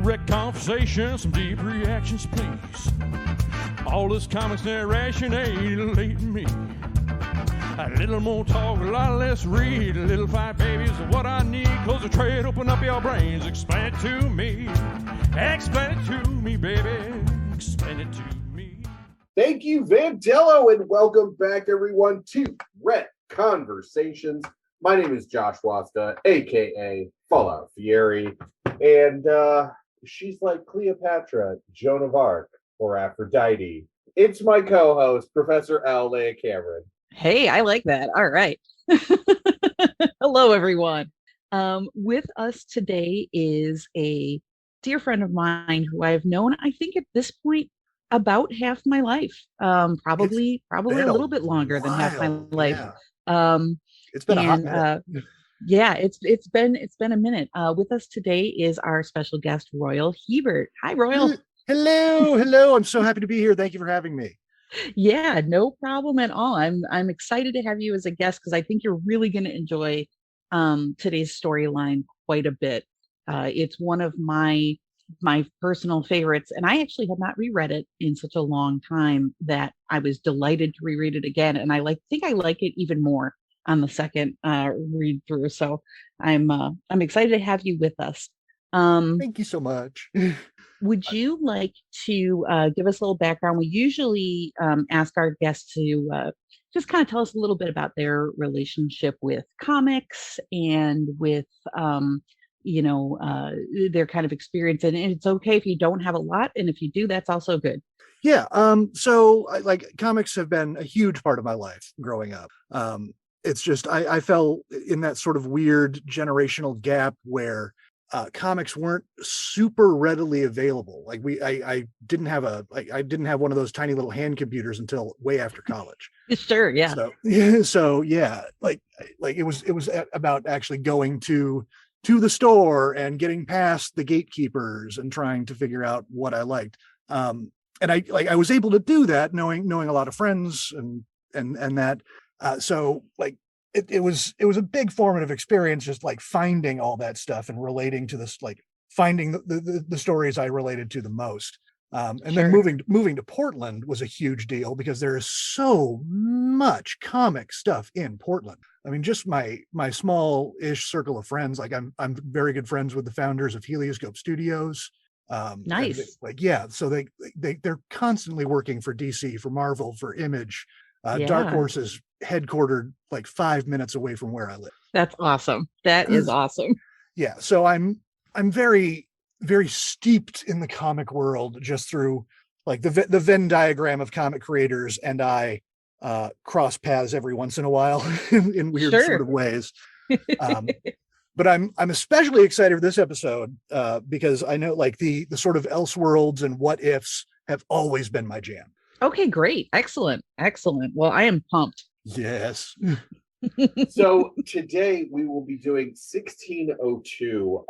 direct conversation, some deep reactions, please. All this comics narration ain't late me. A little more talk, a lot less read. A little fight, baby, is what I need. Close the trade, open up your brains. Explain it to me. Explain it to me, baby. Explain it to me. Thank you, Vandello, and welcome back, everyone, to Ret Conversations. My name is Josh Wasta, a.k.a. Fallout Fieri, and she's like Cleopatra, Joan of Arc, or Aphrodite. It's my co-host, Professor L. Leia Cameron. Hey, I like that. All right. Hello, everyone. With us today is a dear friend of mine who I've known, I think at this point, about half my life. Probably a little bit longer than half my life. Yeah. It's been a hot minute. Yeah, it's been a minute. With us today is our special guest, Royal Hebert. Hi, Royal. Hello. I'm so happy to be here. Thank you for having me. Yeah, no problem at all. I'm excited to have you as a guest because I think you're really going to enjoy today's storyline quite a bit. It's one of my personal favorites, and I actually have not reread it in such a long time that I was delighted to reread it again, and I think I like it even more on the second read through. So I'm excited to have you with us. Thank you so much. Would you like to give us a little background? We usually ask our guests to just kind of tell us a little bit about their relationship with comics and with, their kind of experience. And it's okay if you don't have a lot. And if you do, that's also good. Yeah. So comics have been a huge part of my life growing up. It's just, I fell in that sort of weird generational gap where comics weren't super readily available. Like I didn't have one of those tiny little hand computers until way after college. Sure. Yeah. So yeah, like it was about actually going to the store and getting past the gatekeepers and trying to figure out what I liked. And I was able to do that knowing a lot of friends and that. So like it was a big formative experience, just like finding all that stuff and relating to this, like finding the stories I related to the most. And Sure. then moving to Portland was a huge deal because there is so much comic stuff in Portland. I mean, just my small-ish circle of friends. Like I'm very good friends with the founders of Helioscope Studios. Nice. So they're constantly working for DC, for Marvel, for Image. Yeah. Dark Horse is headquartered like 5 minutes away from where I live. That's awesome. That is awesome. Yeah. So I'm very, very steeped in the comic world just through like the Venn diagram of comic creators, and I cross paths every once in a while in weird sort of ways. But I'm especially excited for this episode because I know like the sort of Elseworlds and what ifs have always been my jam. Okay, great. Excellent. Well, I am pumped. Yes. So today we will be doing 1602,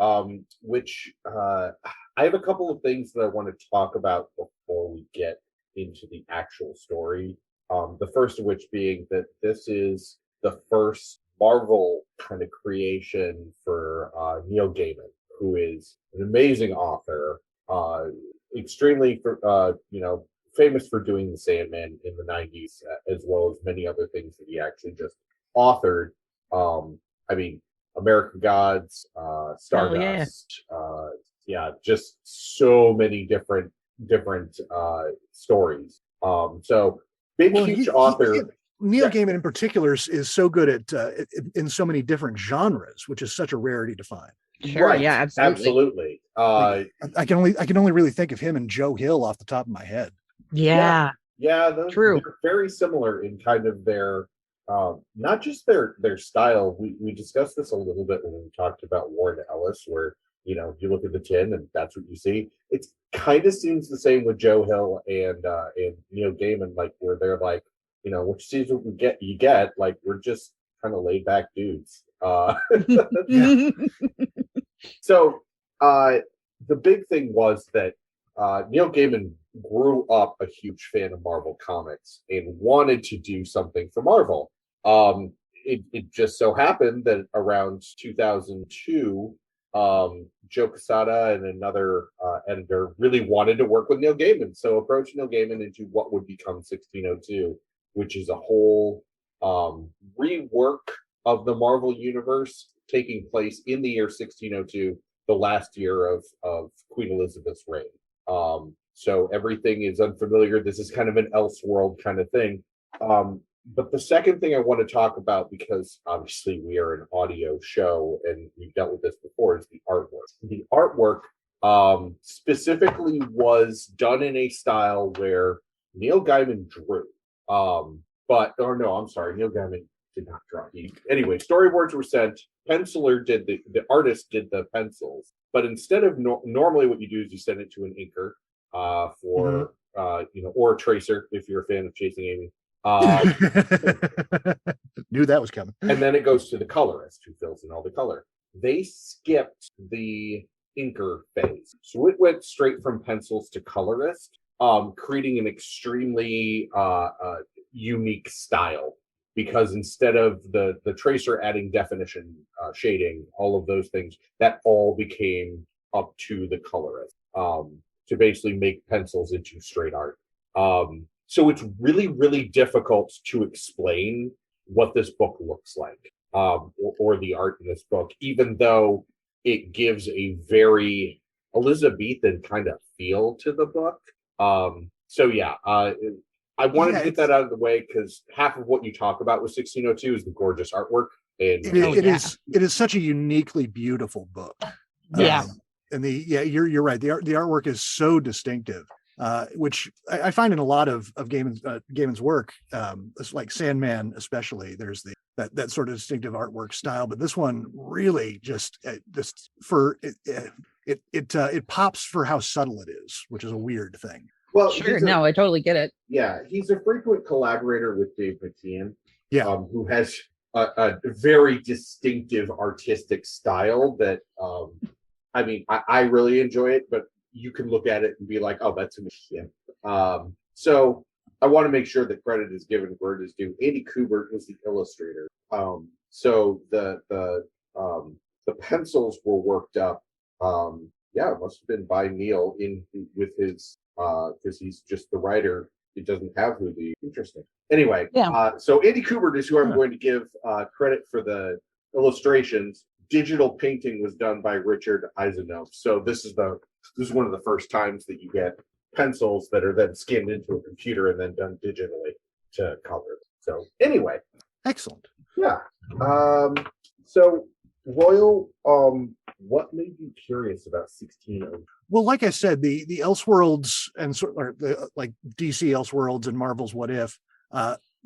which I have a couple of things that I want to talk about before we get into the actual story. The first of which being that this is the first Marvel kind of creation for Neil Gaiman, who is an amazing author, extremely famous for doing The Sandman in the 90s, as well as many other things that he actually just authored. American Gods, Stardust, just so many different stories. So huge author. Neil Gaiman in particular is so good at in so many different genres, which is such a rarity to find. Sure, right. Yeah, absolutely. I can only really think of him and Joe Hill off the top of my head. Yeah, true. They're very similar in kind of their not just their style. We discussed this a little bit when we talked about Warren Ellis, where you look at the tin and that's what you see. It kind of seems the same with Joe Hill and Neil Gaiman, like where they're like, what you see is what you get. Like we're just kind of laid back dudes. So the big thing was that Neil Gaiman grew up a huge fan of Marvel Comics and wanted to do something for Marvel. It just so happened that around 2002, Joe Quesada and another editor really wanted to work with Neil Gaiman, so approached Neil Gaiman into what would become 1602, which is a whole rework of the Marvel universe taking place in the year 1602, the last year of Queen Elizabeth's reign. So everything is unfamiliar. This is kind of an Elseworld kind of thing. But the second thing I want to talk about, because obviously we are an audio show and we've dealt with this before, is the artwork. The artwork specifically was done in a style where Neil Gaiman drew. Neil Gaiman did not draw. Anyway, storyboards were sent. Penciler did the artist did the pencils. But instead of normally what you do is you send it to an inker or a tracer if you're a fan of Chasing Amy. Knew that was coming. And then it goes to the colorist who fills in all the color. They skipped the inker phase. So it went straight from pencils to colorist, creating an extremely unique style. Because instead of the tracer adding definition, shading, all of those things, that all became up to the colorist to basically make pencils into straight art. So it's really, really difficult to explain what this book looks like, or the art in this book, even though it gives a very Elizabethan kind of feel to the book. I wanted to get that out of the way because half of what you talk about with 1602 is the gorgeous artwork. And it is such a uniquely beautiful book. Yeah. You're right. The artwork is so distinctive. Which I find in a lot of Gaiman's work, like Sandman especially. There's that sort of distinctive artwork style, but this one really it pops for how subtle it is, which is a weird thing. Well, sure, I totally get it. Yeah, he's a frequent collaborator with Dave McKeon, who has a very distinctive artistic style that I really enjoy it, but you can look at it and be like, oh, that's a machine. So I want to make sure that credit is given where it is due. Andy Kubert was the illustrator. So the pencils were worked up. It must have been by Neil with his because he's just the writer. It doesn't have who the interesting. Anyway, so Andy Kubert is who I'm going to give credit for the illustrations. Digital painting was done by Richard Eisenhower. So this is one of the first times that you get pencils that are then skinned into a computer and then done digitally to color. So anyway. Excellent. Yeah. So Royal, what made you curious about 1602? Well, like I said, the Elseworlds and like DC Elseworlds and Marvel's What If,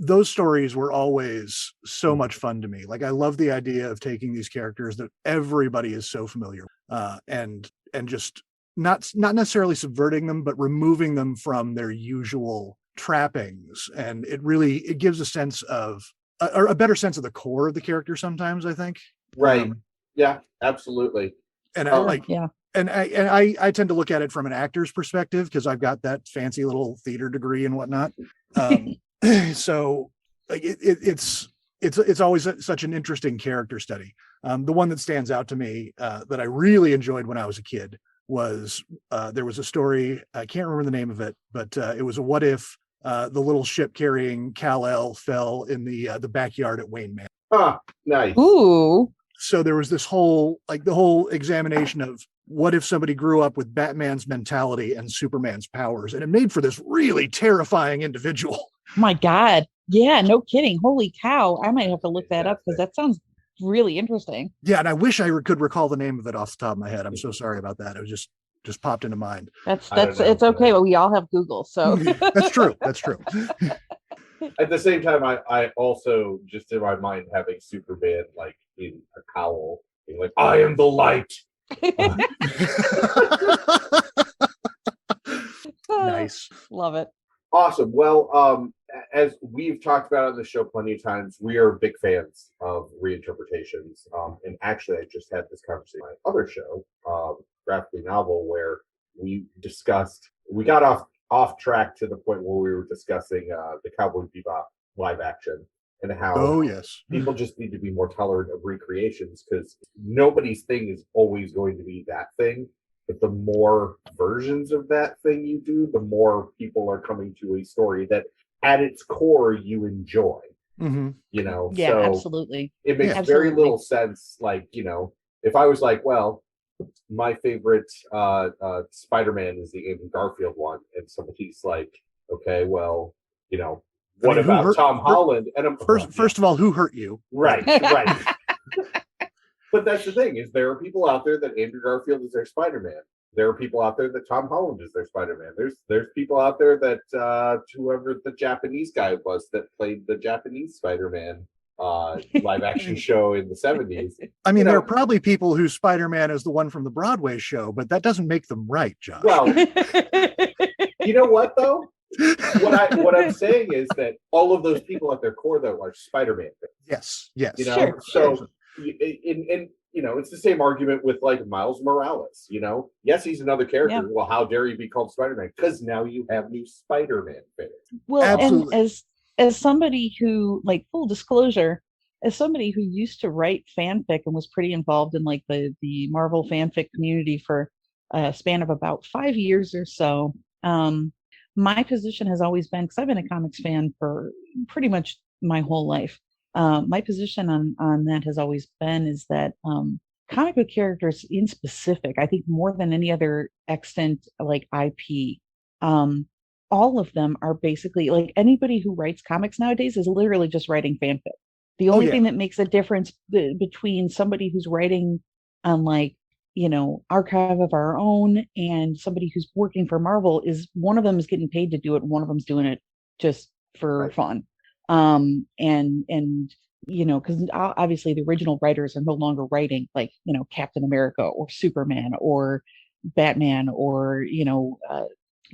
those stories were always so much fun to me. Like I love the idea of taking these characters that everybody is so familiar with, and just not necessarily subverting them, but removing them from their usual trappings. And it gives a sense of a better sense of the core of the character sometimes, I think. Right. Yeah, absolutely. And I tend to look at it from an actor's perspective because I've got that fancy little theater degree and whatnot. So like it's always such an interesting character study. The one that stands out to me that I really enjoyed when I was a kid was there was a story, I can't remember the name of it, but it was a what if the little ship carrying Kal-El fell in the backyard at Wayne Manor. Ah, nice. Ooh. So there was this whole examination of what if somebody grew up with Batman's mentality and Superman's powers, and it made for this really terrifying individual. My God. Yeah, no kidding. Holy cow. I might have to look that up because that sounds really interesting. Yeah, and I wish I could recall the name of it off the top of my head. I'm so sorry about that. It was just popped into mind. It's okay, but we all have Google, so That's true. At the same time, I also just in my mind having Superman like in a cowl, being like, I am the light. Nice. Love it. Awesome. Well, as we've talked about on the show plenty of times, we are big fans of reinterpretations. And actually, I just had this conversation on my other show, Graphically Novel, where we got off track to the point where we were discussing the Cowboy Bebop live action. and how Oh yes. people just need to be more tolerant of recreations, because nobody's thing is always going to be that thing. But the more versions of that thing you do, the more people are coming to a story that at its core you enjoy. Mm-hmm. You know, Yeah, so absolutely. it makes Yeah, very absolutely. little sense. Like, you know, if I was like, well, my favorite Spider-Man is the Andrew Garfield one, and somebody's like, okay, well, you know, what I mean, who about hurt- Tom Holland? And I'm First of all, who hurt you? right, right. But that's the thing, is there are people out there that Andrew Garfield is their Spider-Man. There are people out there that Tom Holland is their Spider-Man. There's people out there that whoever the Japanese guy was that played the Japanese Spider-Man live action show in the 70s. I mean, You there know, are probably people whose Spider-Man is the one from the Broadway show, but that doesn't make them right, Josh. well, you know what though? What I'm saying is that all of those people at their core though are Spider-Man fans. yes. You know, Sure, so in you know, it's the same argument with like Miles Morales. You know, yes, he's another character. Yeah. Well, how dare he be called Spider-Man? Because now you have new Spider-Man fans. Well, Absolutely. and as somebody who, like, full disclosure, as somebody who used to write fanfic and was pretty involved in like the Marvel fanfic community for a span of about 5 years or so, my position has always been, because I've been a comics fan for pretty much my whole life. My position on that has always been is that comic book characters in specific, I think more than any other extant like IP, all of them are basically like, anybody who writes comics nowadays is literally just writing fanfic. The only thing that makes a difference between somebody who's writing on, like, you know, Archive of Our Own and somebody who's working for Marvel is one of them is getting paid to do it, and one of them's doing it just for fun. And you know, because obviously the original writers are no longer writing, like, you know, Captain America or Superman or Batman or, you know,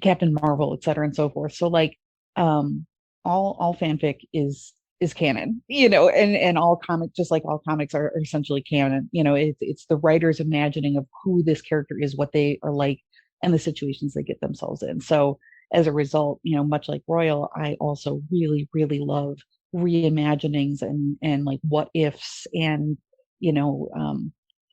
Captain Marvel, et cetera, and so forth. So like, all fanfic is canon, you know, and all comic, just like all comics are essentially canon. You know, it's the writer's imagining of who this character is, what they are like, and the situations they get themselves in. So as a result, you know, much like Royal, I also really, really love reimaginings and like what ifs, and, you know,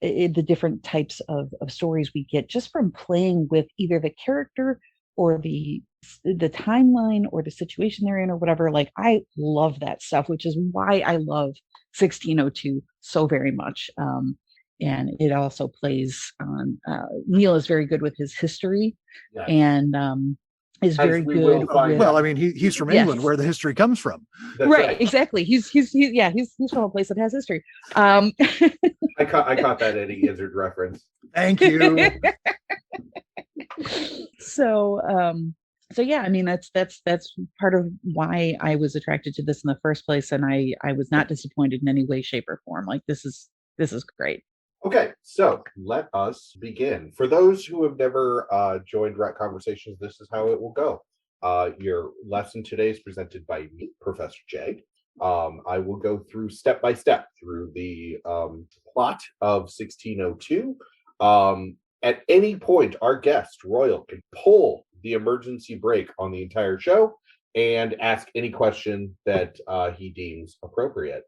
the different types of stories we get just from playing with either the character or the timeline or the situation they're in or whatever. Like, I love that stuff, which is why I love 1602 so very much. And it also plays on, Neil is very good with his history, and is very good with, well, I mean, he's from England, where the history comes from. Right, exactly. He's from a place that has history. I caught that Eddie Izzard reference. Thank you. So yeah, I mean, that's part of why I was attracted to this in the first place, and I was not disappointed in any way, shape, or form. Like, this is great. Okay, so let us begin. For those who have never joined Rat Conversations, this is how it will go. Your lesson today is presented by me, Professor J. I will go through step by step through the plot of 1602. At any point, our guest, Royal, can pull the emergency brake on the entire show and ask any question that he deems appropriate.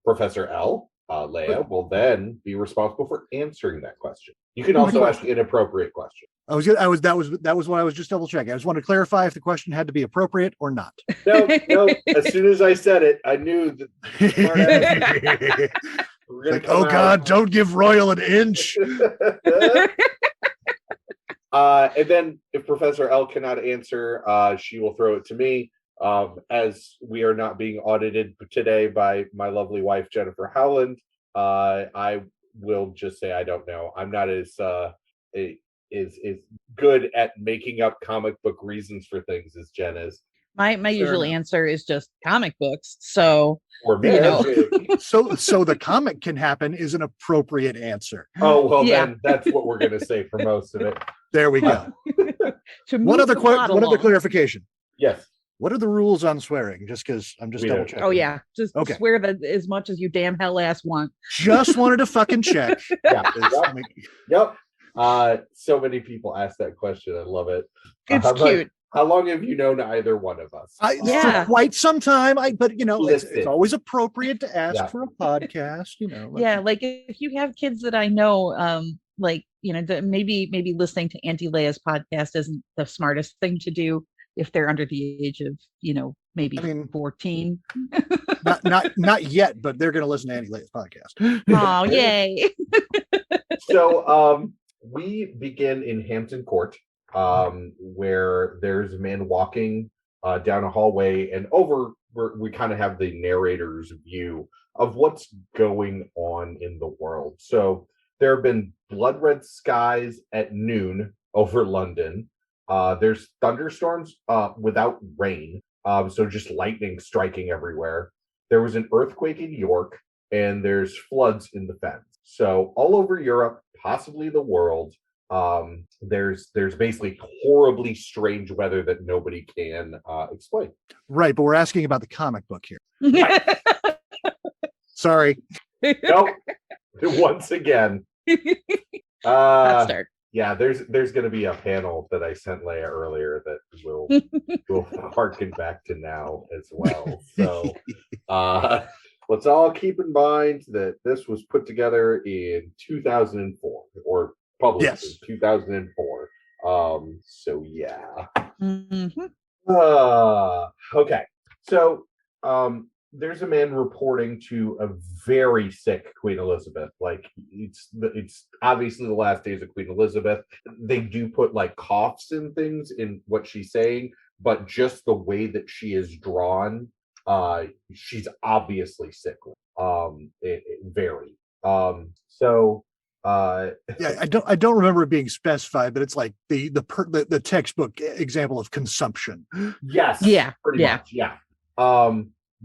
Professor L, Leia, will then be responsible for answering that question. You can also ask inappropriate questions. That was what I was just double checking. I just wanted to clarify if the question had to be appropriate or not. No. As soon as I said it, I knew that. Like, oh God, don't give Royal an inch. And then if Professor L cannot answer, she will throw it to me. As we are not being audited today by my lovely wife, Jennifer Howland, I will just say I don't know. I'm not as good at making up comic book reasons for things as Jen is. My usual answer is just comic books. So, you know. so the comic can happen is an appropriate answer. Oh, well, then that's what we're going to say for most of it. There we go. One other clarification. Yes. What are the rules on swearing? Just because I'm just double checking. Oh yeah, just swear that as much as you damn hell ass want. Just wanted to fucking check. Yeah. Yep. So many people ask that question. I love it. It's cute. How long have you known either one of us? Yeah. For quite some time. But you know, it's Listen. always appropriate to ask Yeah. for a podcast. You know. Yeah, like if you have kids that I know, like maybe listening to Auntie Leia's podcast isn't the smartest thing to do if they're under the age of maybe 14. Not yet, but they're going to listen to Andy Leia's podcast. Oh, yay! So we begin in Hampton Court, where there's a man walking down a hallway, and over where we kind of have the narrator's view of what's going on in the world. So there have been blood red skies at noon over London. There's thunderstorms without rain, so just lightning striking everywhere. There was an earthquake in York, and there's floods in the Fens. So all over Europe, possibly the world, there's basically horribly strange weather that nobody can explain. Right, but we're asking about the comic book here. Sorry. Nope. Once again. Hot start. Yeah, there's going to be a panel that I sent Leia earlier that will harken back to now as well. So let's all keep in mind that this was put together in 2004 or published in 2004. So yeah. Mm-hmm. Okay. So there's a man reporting to a very sick Queen Elizabeth. Like it's obviously the last days of Queen Elizabeth. They do put like coughs and things in what she's saying, but just the way that she is drawn, she's obviously sickly. Very. So yeah, I don't remember it being specified, but it's like the textbook example of consumption. Yes. Yeah. Pretty much. Yeah.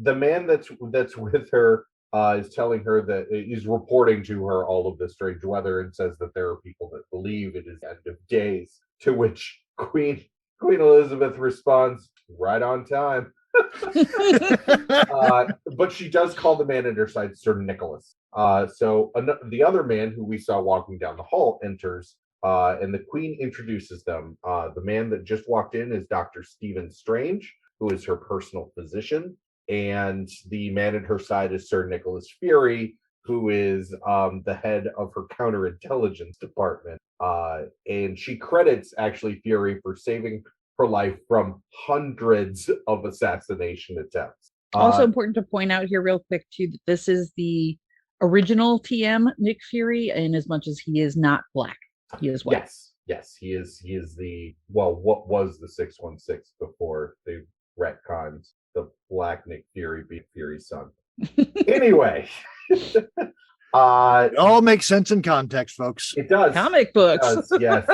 The man that's with her is telling her that is reporting to her all of this strange weather and says that there are people that believe it is the end of days. To which Queen Elizabeth responds, "Right on time." But she does call the man at her side Sir Nicholas. So the other man who we saw walking down the hall enters, and the Queen introduces them. The man that just walked in is Dr. Stephen Strange, who is her personal physician. And the man at her side is Sir Nicholas Fury, who is the head of her counterintelligence department. And she credits actually Fury for saving her life from hundreds of assassination attempts. Also important to point out here real quick too that this is the original TM Nick Fury, in as much as he is not black. He is white. Yes, he is the what was the 616 before they retconned the black Nick Fury being Fury's son. Anyway. It all makes sense in context, folks. It does. Comic books. It does, yes.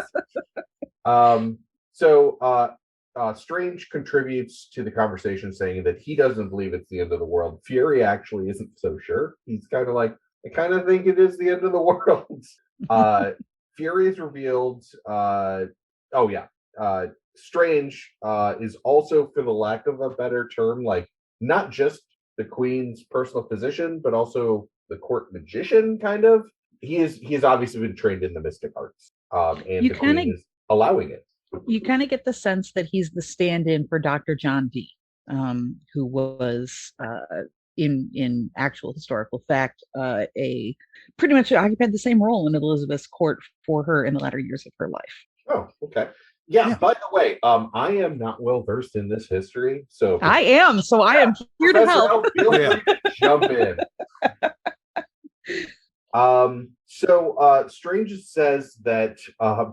So Strange contributes to the conversation saying that he doesn't believe it's the end of the world. Fury actually isn't so sure. He's kind of like, I kind of think it is the end of the world. Fury is revealed. Strange is also, for the lack of a better term, like not just the Queen's personal physician, but also the court magician, kind of. He has obviously been trained in the mystic arts, and the Queen is allowing it. You kind of get the sense that he's the stand-in for Dr. John Dee, who was in actual historical fact a pretty much occupied the same role in Elizabeth's court for her in the latter years of her life. Oh, okay. Yeah. By the way, I am not well versed in this history, so I am here to help. Feel free to jump in. Strange says that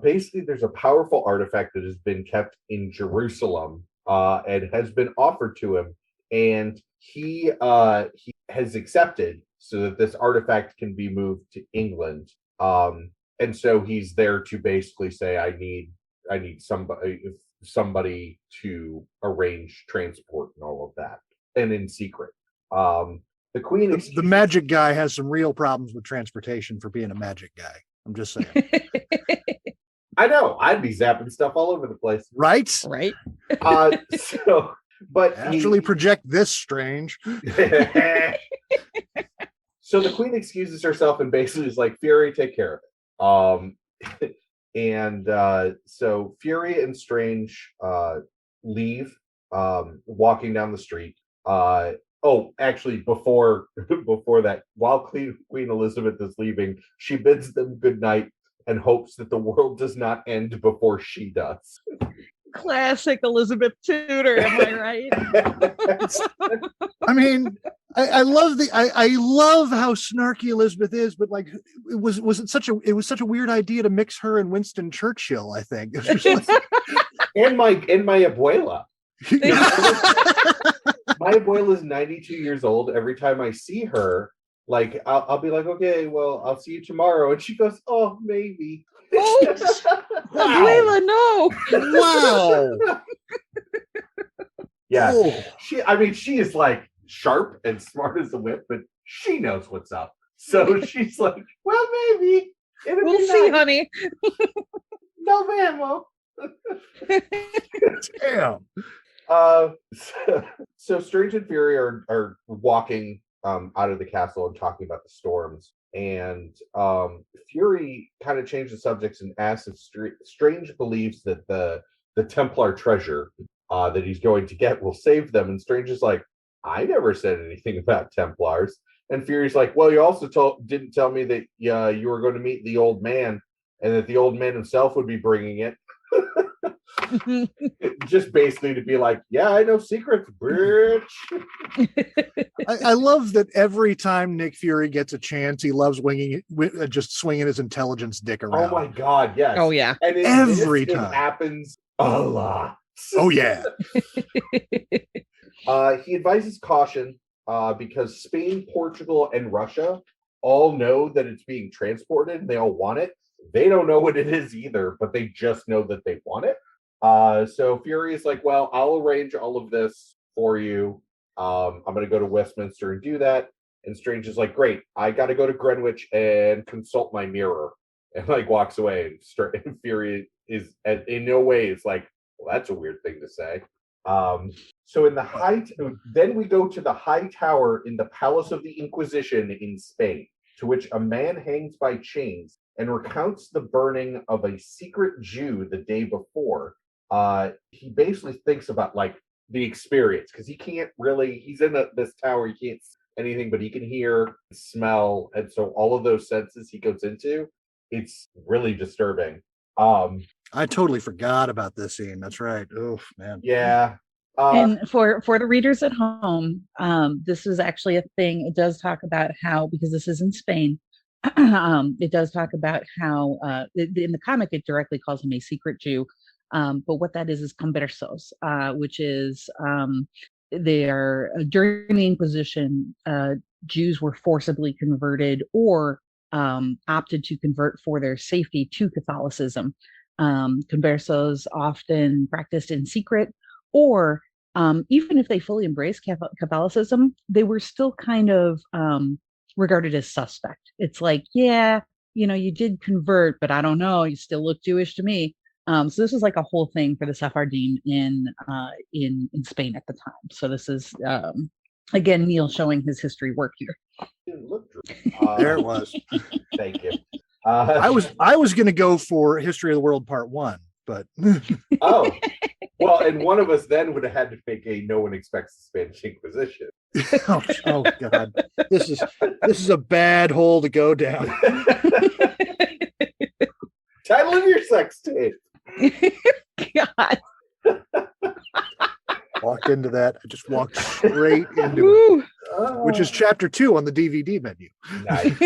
basically there's a powerful artifact that has been kept in Jerusalem and has been offered to him, and he has accepted so that this artifact can be moved to England. And so he's there to basically say, I need somebody to arrange transport and all of that, and in secret. The Queen, the magic guy has some real problems with transportation for being a magic guy. I'm just saying. I know. I'd be zapping stuff all over the place. Right. But actually project this, Strange. So the Queen excuses herself and basically is like, Fury, take care of it. So Fury and Strange leave, walking down the street. Actually, before that, while Queen Elizabeth is leaving, she bids them good night and hopes that the world does not end before she does. Classic Elizabeth Tudor, am I right? I mean, I love how snarky Elizabeth is, but like it was such a weird idea to mix her and Winston Churchill, I think. and my abuela. My abuela is 92 years old. Every time I see her, like I'll be like, okay, well, I'll see you tomorrow, and she goes, oh, maybe. Oh, abuela, no. Wow. Yeah. Oh. She is like sharp and smart as a whip, but she knows what's up. So she's like, well, maybe. We'll see, honey. No, ma'am. Damn. So Strange and Fury are walking out of the castle and talking about the storms, and Fury kind of changed the subjects and asks if Strange believes that the Templar treasure that he's going to get will save them, and Strange is like, I never said anything about Templars. And Fury's like, well, you also didn't tell me that you were going to meet the old man, and that the old man himself would be bringing it. Just basically to be like, yeah, I know secrets, bitch. I love that every time Nick Fury gets a chance, he loves just swinging his intelligence dick around. Oh my god, yes. Oh yeah. And every time it happens a lot. Oh yeah. He advises caution because Spain, Portugal, and Russia all know that it's being transported and they all want it. They don't know what it is either, but they just know that they want it. So Fury is like, well, I'll arrange all of this for you. I'm going to go to Westminster and do that. And Strange is like, great, I got to go to Greenwich and consult my mirror. And like walks away. And Fury is in no way is like, well, that's a weird thing to say. So then we go to the high tower in the Palace of the Inquisition in Spain, to which a man hangs by chains and recounts the burning of a secret Jew the day before. He basically thinks about like the experience, because he can't really, he's in this tower, he can't see anything, but he can hear, smell, and so all of those senses he goes into, it's really disturbing. I totally forgot about this scene. That's right. Oh man. Yeah. And for the readers at home, this is actually a thing. It does talk about how, because this is in Spain, it does talk about how in the comic it directly calls him a secret Jew, but what that is conversos, which is they are during the Inquisition, Jews were forcibly converted or opted to convert for their safety to Catholicism. Conversos often practiced in secret, or even if they fully embraced Catholicism, they were still kind of regarded as suspect. It's like, yeah, you did convert, but I don't know, you still look Jewish to me. So this is like a whole thing for the Sephardim in Spain at the time. So this is again Neil showing his history work here. There it was. Thank you. I was going to go for History of the World Part 1, but oh, well, and one of us then would have had to make a No One Expects the Spanish Inquisition. oh God, this is a bad hole to go down. Title of your sex tape. God. Walked into that. I just walked straight into it, which is chapter 2 on the DVD menu. Nice.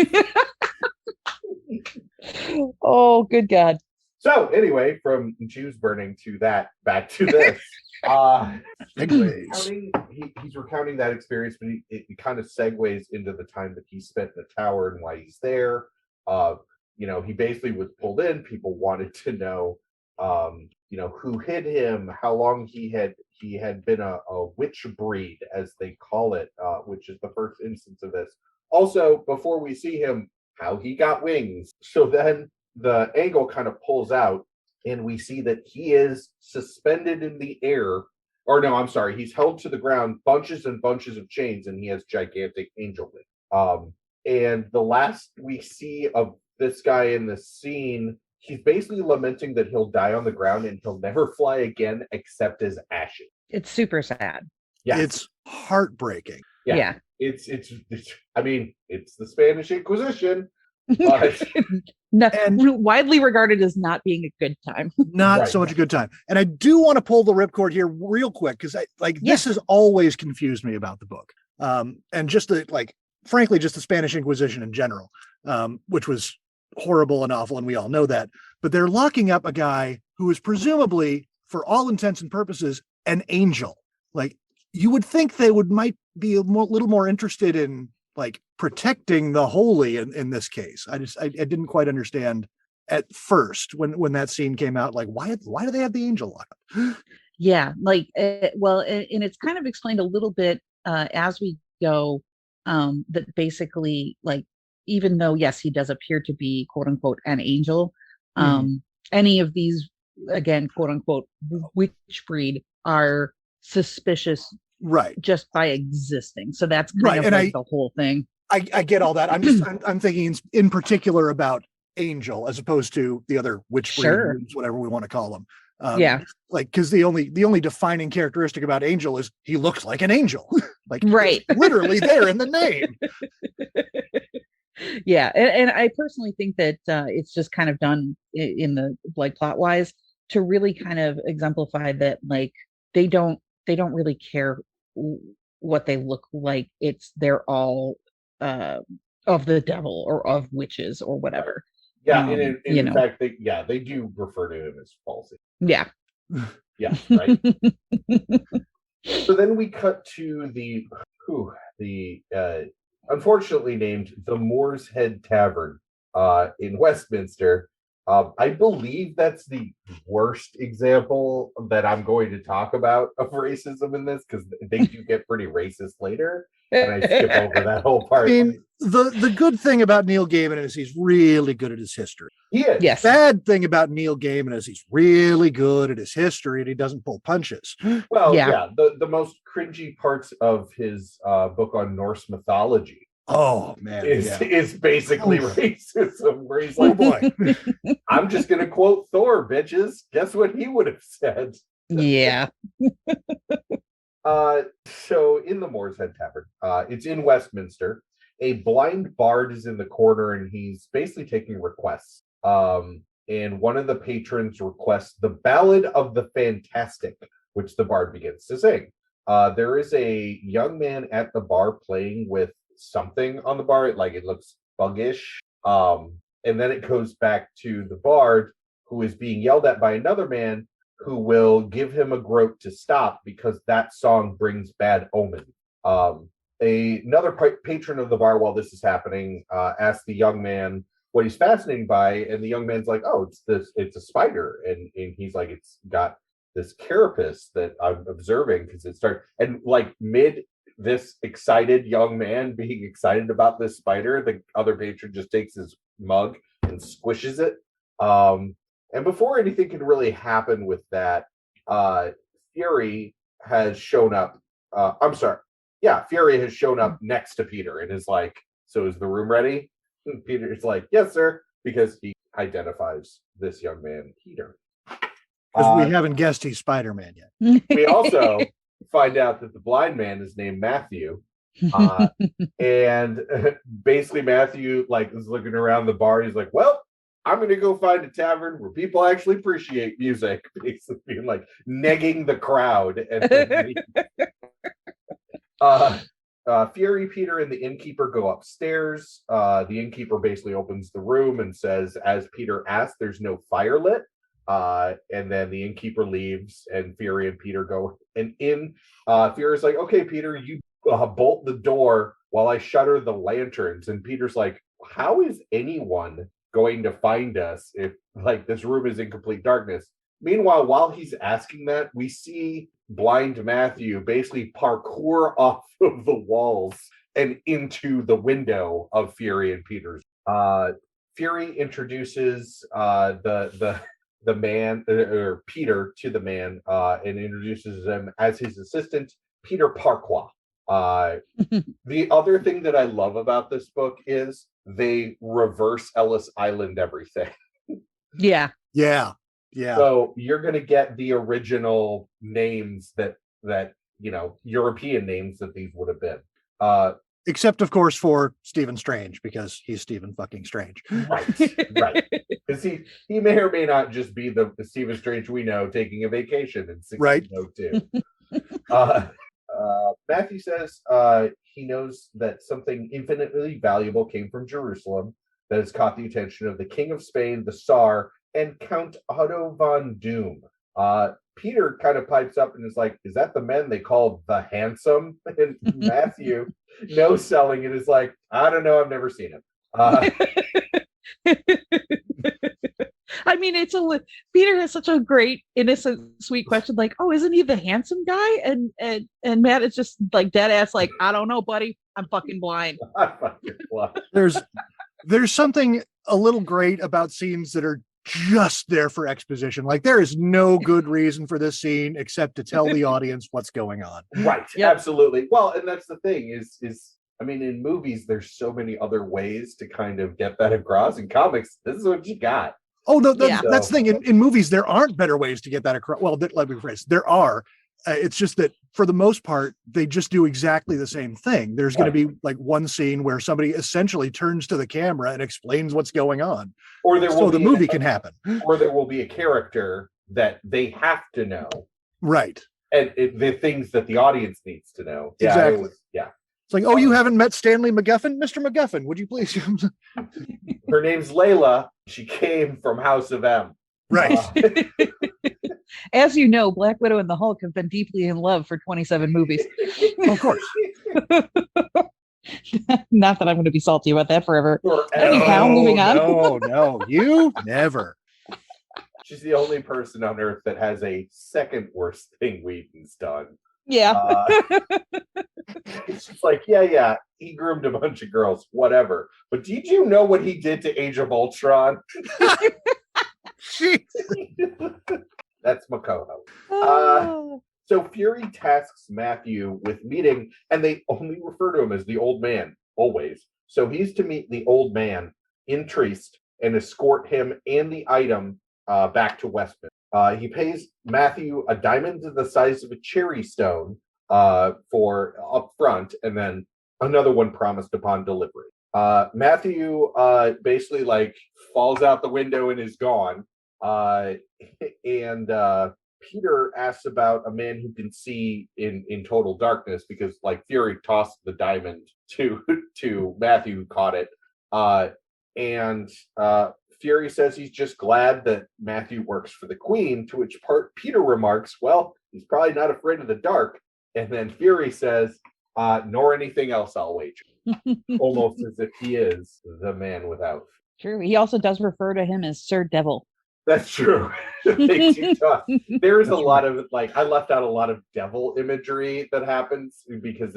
Oh, good God. So anyway, from Jews burning to that, back to this. He's recounting that experience, but it kind of segues into the time that he spent in the tower and why he's there. He basically was pulled in. People wanted to know, who hid him, how long he had been a witch breed, as they call it, which is the first instance of this. Also, before we see him, how he got wings. So then the angle kind of pulls out, and we see that he is suspended in the air. Or no, I'm sorry, he's held to the ground, bunches and bunches of chains, and he has gigantic angel wings. And the last we see of this guy in the scene, he's basically lamenting that he'll die on the ground and he'll never fly again except as ashes. It's super sad. Yeah, It's heartbreaking. Yeah. It's I mean, it's the Spanish Inquisition, but Widely regarded as not being a good time. Not so much a good time. And I do want to pull the ripcord here real quick, because this has always confused me about the book. And just frankly, just the Spanish Inquisition in general, which was horrible and awful, and we all know that. But they're locking up a guy who is presumably, for all intents and purposes, an angel. Like, you would think they might be a little more interested in protecting the holy in this case. I didn't quite understand at first when that scene came out. Like, why do they have the angel locked up? Yeah, well, and it's kind of explained a little bit as we go. That basically, even though yes, he does appear to be quote unquote an angel, any of these, again, quote unquote, witch breed are suspicious, right, just by existing. So that's kind of the whole thing. I get all that. I'm thinking in particular about angel as opposed to the other witch breeds, whatever we want to call them. Because the only defining characteristic about angel is he looks like an angel. Right, literally there in the name. Yeah, and I personally think that it's just kind of done in the plot wise to really kind of exemplify that they don't really care what they look like. They're all of the devil or of witches or whatever. Yeah, and in fact, they do refer to him as falsy. Yeah. Yeah, right. So then we cut to the unfortunately named the Moor's Head Tavern in Westminster. I believe that's the worst example that I'm going to talk about of racism in this, because they do get pretty racist later, and I skip over that whole part. I mean, the good thing about Neil Gaiman is he's really good at his history. He is. Yes. Bad thing about Neil Gaiman is he's really good at his history and he doesn't pull punches. Well, the most cringy parts of his book on Norse mythology. Oh man, is basically racism, where he's like, "Oh boy, I'm just gonna quote Thor, bitches. Guess what he would have said?" Yeah. So in the Moor's Head Tavern, it's in Westminster. A blind bard is in the corner, and he's basically taking requests. And one of the patrons requests the Ballad of the Fantastic, which the bard begins to sing. There is a young man at the bar playing with something on the bar, it looks buggish, and then it goes back to the bard, who is being yelled at by another man who will give him a groat to stop because that song brings bad omen. Another patron of the bar, while this is happening, asks the young man what he's fascinated by, and the young man's like, "Oh, it's a spider," and he's like, "It's got this carapace that I'm observing," because it starts, and mid this excited young man being excited about this spider, the other patron just takes his mug and squishes it. And before anything can really happen with that, Fury has shown up. Fury has shown up next to Peter and is like, "So is the room ready?" And Peter's like, "Yes, sir," because he identifies this young man, Peter. Because we haven't guessed he's Spider-Man yet. We also find out that the blind man is named Matthew, and basically Matthew is looking around the bar. He's like, "Well, I'm going to go find a tavern where people actually appreciate music," basically being negging the crowd. And Fury, Peter, and the innkeeper go upstairs. The innkeeper basically opens the room and says, as Peter asked, there's no fire lit. And then the innkeeper leaves, and Fury and Peter go. And Fury's like, "Okay, Peter, you bolt the door while I shutter the lanterns." And Peter's like, "How is anyone going to find us if this room is in complete darkness?" Meanwhile, while he's asking that, we see blind Matthew basically parkour off of the walls and into the window of Fury and Peter's. Fury introduces the man, or Peter, to the man, and introduces him as his assistant, Peter Parquois. The other thing that I love about this book is they reverse Ellis Island everything. Yeah. Yeah. So you're going to get the original names that European names that these would have been. Except, of course, for Stephen Strange, because he's Stephen fucking Strange. Right. Because he may or may not just be the Stephen Strange we know taking a vacation in 1602. Right. Matthew says he knows that something infinitely valuable came from Jerusalem that has caught the attention of the King of Spain, the Tsar, and Count Otto von Doom. Peter kind of pipes up and is like, is that the men they called the Handsome? And Matthew, no selling it, is like, I don't know, I've never seen him. I mean, Peter has such a great, innocent, sweet question, like, oh, isn't he the handsome guy? And Matt is just like dead ass, like, I don't know, buddy, I'm fucking blind. There's something a little great about scenes that are just there for exposition. Like, there is no good reason for this scene except to tell the audience what's going on. Right. Yep. Absolutely. Well, and that's the thing is I mean, in movies, there's so many other ways to kind of get that across. In comics, this is what you got. Oh, no, that's the thing. In movies, there aren't better ways to get that across. Well, let me rephrase. There are. It's just that for the most part, they just do exactly the same thing. There's going to be like one scene where somebody essentially turns to the camera and explains what's going on. Or the movie can happen. Or there will be a character that they have to know. Right. And the things that the audience needs to know. Exactly. Yeah. It's like, oh, you haven't met Stanley McGuffin? Mr. McGuffin, would you please? Her name's Layla. She came from House of M. Right. As you know, Black Widow and the Hulk have been deeply in love for 27 movies. Of course. Not that I'm going to be salty about that forever. Anyhow, moving on. No, you never. She's the only person on Earth that has a second worst thing Whedon's done. Yeah. It's just like, yeah, he groomed a bunch of girls, whatever. But did you know what he did to Age of Ultron? That's my co-host. So Fury tasks Matthew with meeting, and they only refer to him as the old man, always. So he's to meet the old man in Trieste and escort him and the item back to Westminster. He pays Matthew a diamond the size of a cherry stone for up front, and then another one promised upon delivery. Matthew basically like falls out the window and is gone. And Peter asks about a man who can see in total darkness, because like Fury tossed the diamond to Matthew, who caught it. And Fury says he's just glad that Matthew works for the Queen, to which Peter remarks, well, he's probably not afraid of the dark. And then Fury says, nor anything else, I'll wager. Almost as if he is the man without. True. He also does refer to him as Sir Devil. That's true. There's a lot of, like, I left out a lot of devil imagery that happens because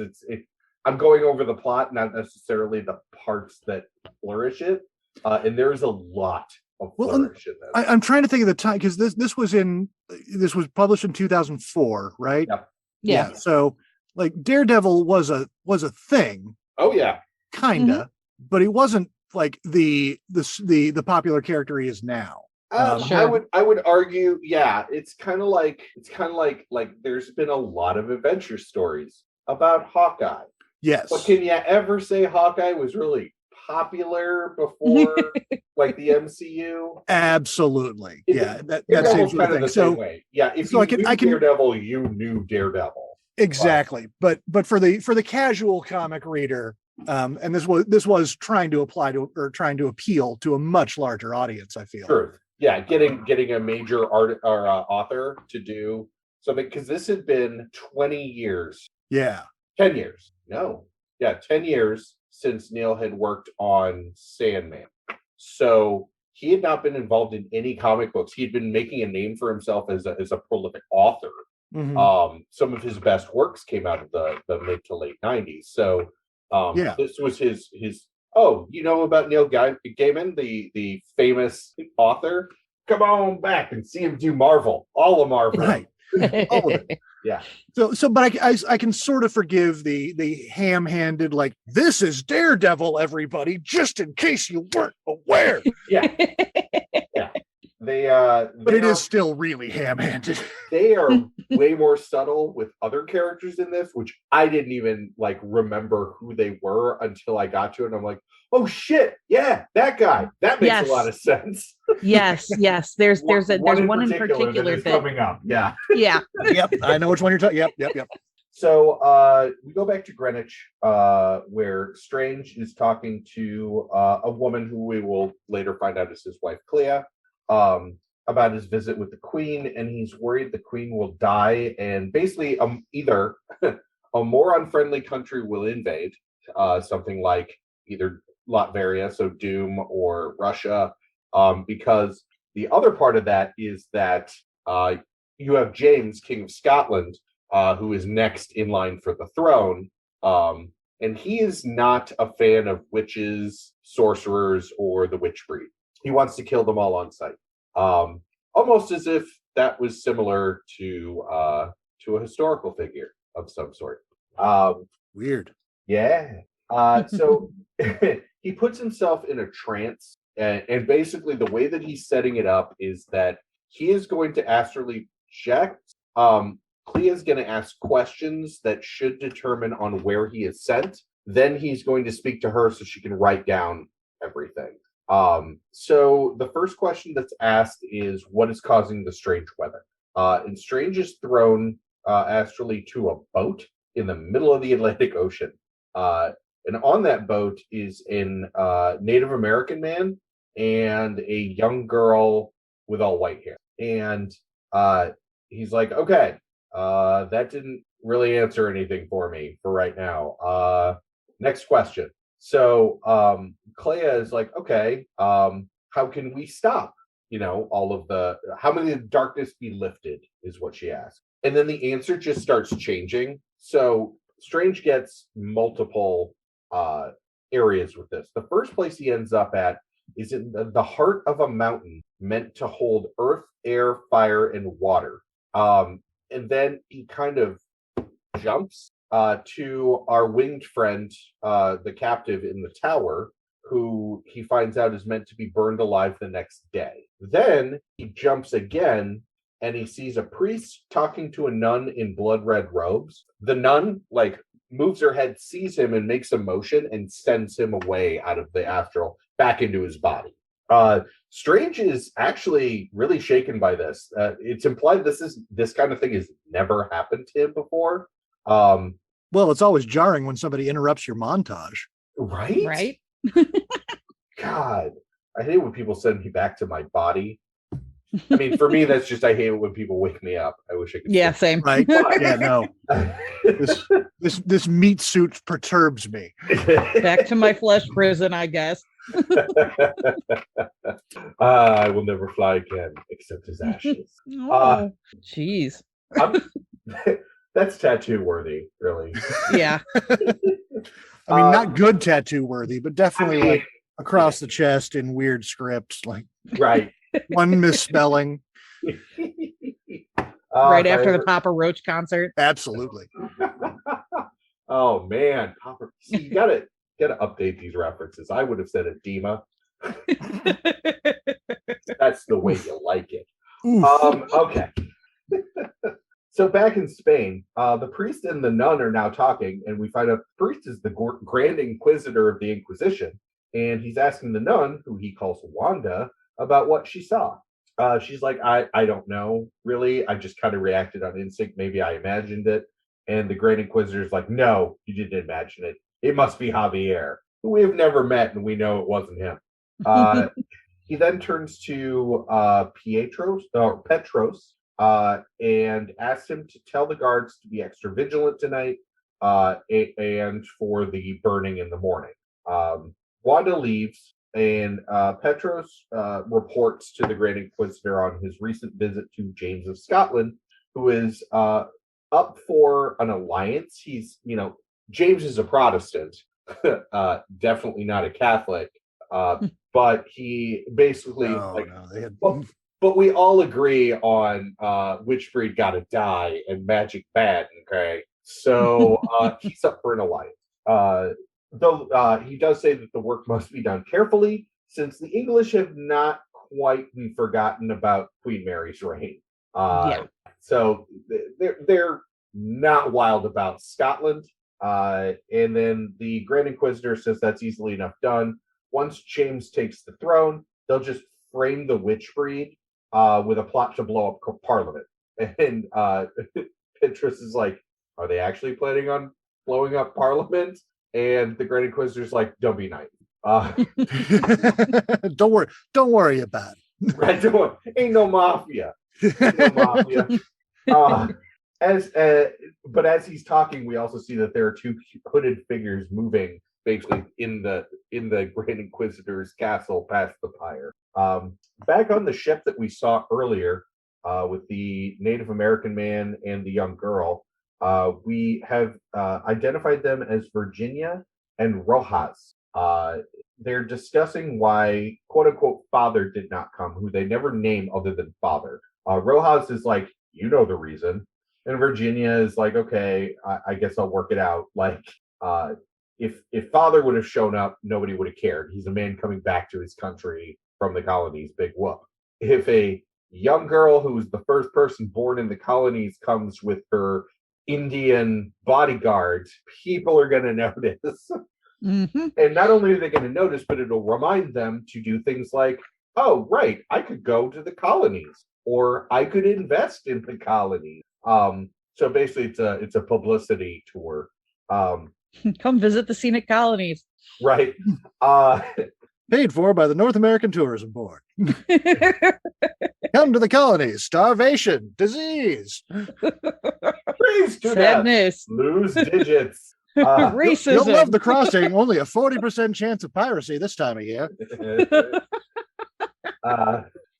I'm going over the plot, not necessarily the parts that flourish it. And there's a lot of flourish in this. I'm trying to think of the time, because this was published in 2004, right? Yeah. So like Daredevil was a thing. Oh yeah. Kinda, but he wasn't like the popular character he is now. Sure. I would argue, yeah, it's kind of like there's been a lot of adventure stories about Hawkeye. Yes. But can you ever say Hawkeye was really popular before like the MCU? Absolutely. Yeah. That seems kind of the same way. Yeah. If you knew Daredevil, you knew Daredevil. Exactly. But for the casual comic reader, and this was trying to appeal to a much larger audience, I feel. Sure. Yeah, getting a major author to do something, because this had been 20 years. Yeah. 10 years. No. Yeah, 10 years since Neil had worked on Sandman. So he had not been involved in any comic books. He had been making a name for himself as a prolific author. Mm-hmm. Some of his best works came out of the mid to late 90s. So this was his oh, you know about Neil Gaiman, the famous author? Come on back and see him do Marvel. All of Marvel. Right. All of it. Yeah. But I can sort of forgive the ham-handed, like, this is Daredevil, everybody, just in case you weren't aware. Yeah. Yeah. But it is still really ham-handed. They are way more subtle with other characters in this, which I didn't even like remember who they were until I got to it. And I'm like, oh shit, yeah, that guy. That makes a lot of sense. Yes. There's one in particular that is coming up. Yeah. Yeah. Yep. I know which one you're talking. Yep. So we go back to Greenwich, where Strange is talking to a woman who we will later find out is his wife, Clea, about his visit with the Queen, and he's worried the Queen will die, and basically either a more unfriendly country will invade, something like either Latveria, so Doom, or Russia, because the other part of that is that you have James, King of Scotland, who is next in line for the throne. And he is not a fan of witches, sorcerers, or the witch breed. He wants to kill them all on sight. Almost as if that was similar to a historical figure of some sort. Weird. Yeah. So he puts himself in a trance, and basically the way that he's setting it up is that he is going to astrally project. Clea's going to ask questions that should determine on where he is sent. Then he's going to speak to her so she can write down everything. So the first question that's asked is, what is causing the strange weather? And Strange is thrown astrally to a boat in the middle of the Atlantic Ocean. And on that boat is an Native American man and a young girl with all white hair. And he's like, okay, that didn't really answer anything for me for right now. Next question. So Clea is like, okay, how can we stop, how many of the darkness be lifted is what she asked. And then the answer just starts changing. So Strange gets multiple areas with this. The first place he ends up at is in the heart of a mountain meant to hold earth, air, fire, and water. And then he kind of jumps to our winged friend, the captive in the tower, who he finds out is meant to be burned alive the next day. Then he jumps again, and he sees a priest talking to a nun in blood red robes. The nun, moves her head, sees him, and makes a motion and sends him away out of the astral back into his body. Strange is actually really shaken by this. It's implied this kind of thing has never happened to him before. Well, it's always jarring when somebody interrupts your montage. Right? God, I hate when people send me back to my body. I mean, for me, that's just, I hate it when people wake me up. I wish I could. Yeah, same. Right? Yeah, no. This meat suit perturbs me. Back to my flesh prison, I guess. I will never fly again, except as ashes. Jeez. That's tattoo worthy, really. Yeah. I mean, not good tattoo worthy, but definitely across the chest in weird scripts, right. One misspelling. Right after the Papa Roach concert. Absolutely. Oh man, Papa! See, you gotta update these references. I would have said edema. That's the way you like it. Okay. So back in Spain, the priest and the nun are now talking, and we find out the priest is the Grand Inquisitor of the Inquisition, and he's asking the nun, who he calls Wanda, about what she saw. She's like, I don't know, really. I just kind of reacted on instinct. Maybe I imagined it. And the Grand Inquisitor's like, no, you didn't imagine it. It must be Javier, who we've never met, and we know it wasn't him. He then turns to Petros, and asks him to tell the guards to be extra vigilant tonight, and for the burning in the morning. Wanda leaves, and Petros reports to the Grand Inquisitor on his recent visit to James of Scotland, who is up for an alliance. He's, James is a Protestant, definitely not a Catholic, but he basically but we all agree on which breed gotta die and magic bad, okay? So he's up for an alliance. Though he does say that the work must be done carefully, since the English have not quite forgotten about Queen Mary's reign. Yeah. So they're not wild about Scotland. And then the Grand Inquisitor says that's easily enough done. Once James takes the throne, they'll just frame the witch breed with a plot to blow up Parliament. And Pinterest is like, are they actually planning on blowing up Parliament? And the Grand Inquisitor's like, don't be naive. Don't worry about it. Right? Ain't no mafia. But as he's talking, we also see that there are two hooded figures moving basically in the Grand Inquisitor's castle past the pyre. Back on the ship that we saw earlier with the Native American man and the young girl, we have identified them as Virginia and Rojas. They're discussing why, quote unquote, father did not come, who they never name other than father. Rojas is like, you know the reason. And Virginia is like, okay, I guess I'll work it out. Like, if father would have shown up, nobody would have cared. He's a man coming back to his country from the colonies, big whoop. If a young girl who's the first person born in the colonies comes with her Indian bodyguard, people are going to notice. Mm-hmm. And not only are they going to notice, but it'll remind them to do things like, oh, right, I could go to the colonies, or I could invest in the colonies. So basically, it's a publicity tour. Come visit the scenic colonies. Right. Paid for by the North American Tourism Board. Come to the colonies. Starvation, disease, Freeze to sadness, death. Lose digits. racism. You'll love the crossing. Only a 40% chance of piracy this time of year.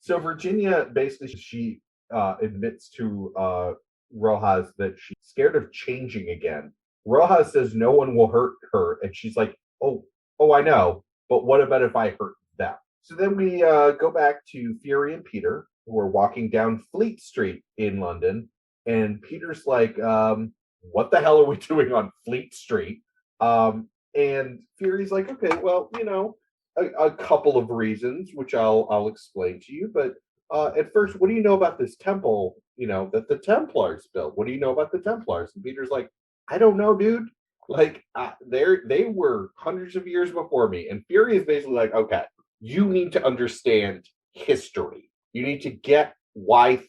So Virginia basically she admits to Rojas that she's scared of changing again. Rojas says no one will hurt her, and she's like, "Oh, I know, but what about if I hurt them?" So then we go back to Fury and Peter, who are walking down Fleet Street in London, and Peter's like, "What the hell are we doing on Fleet Street?" And Fury's like, "Okay, well, a couple of reasons, which I'll explain to you. But at first, what do you know about this temple? That the Templars built. What do you know about the Templars?" And Peter's like, "I don't know, dude. Like, they were hundreds of years before me." And Fury is basically like, "Okay, you need to understand history. You need to get why.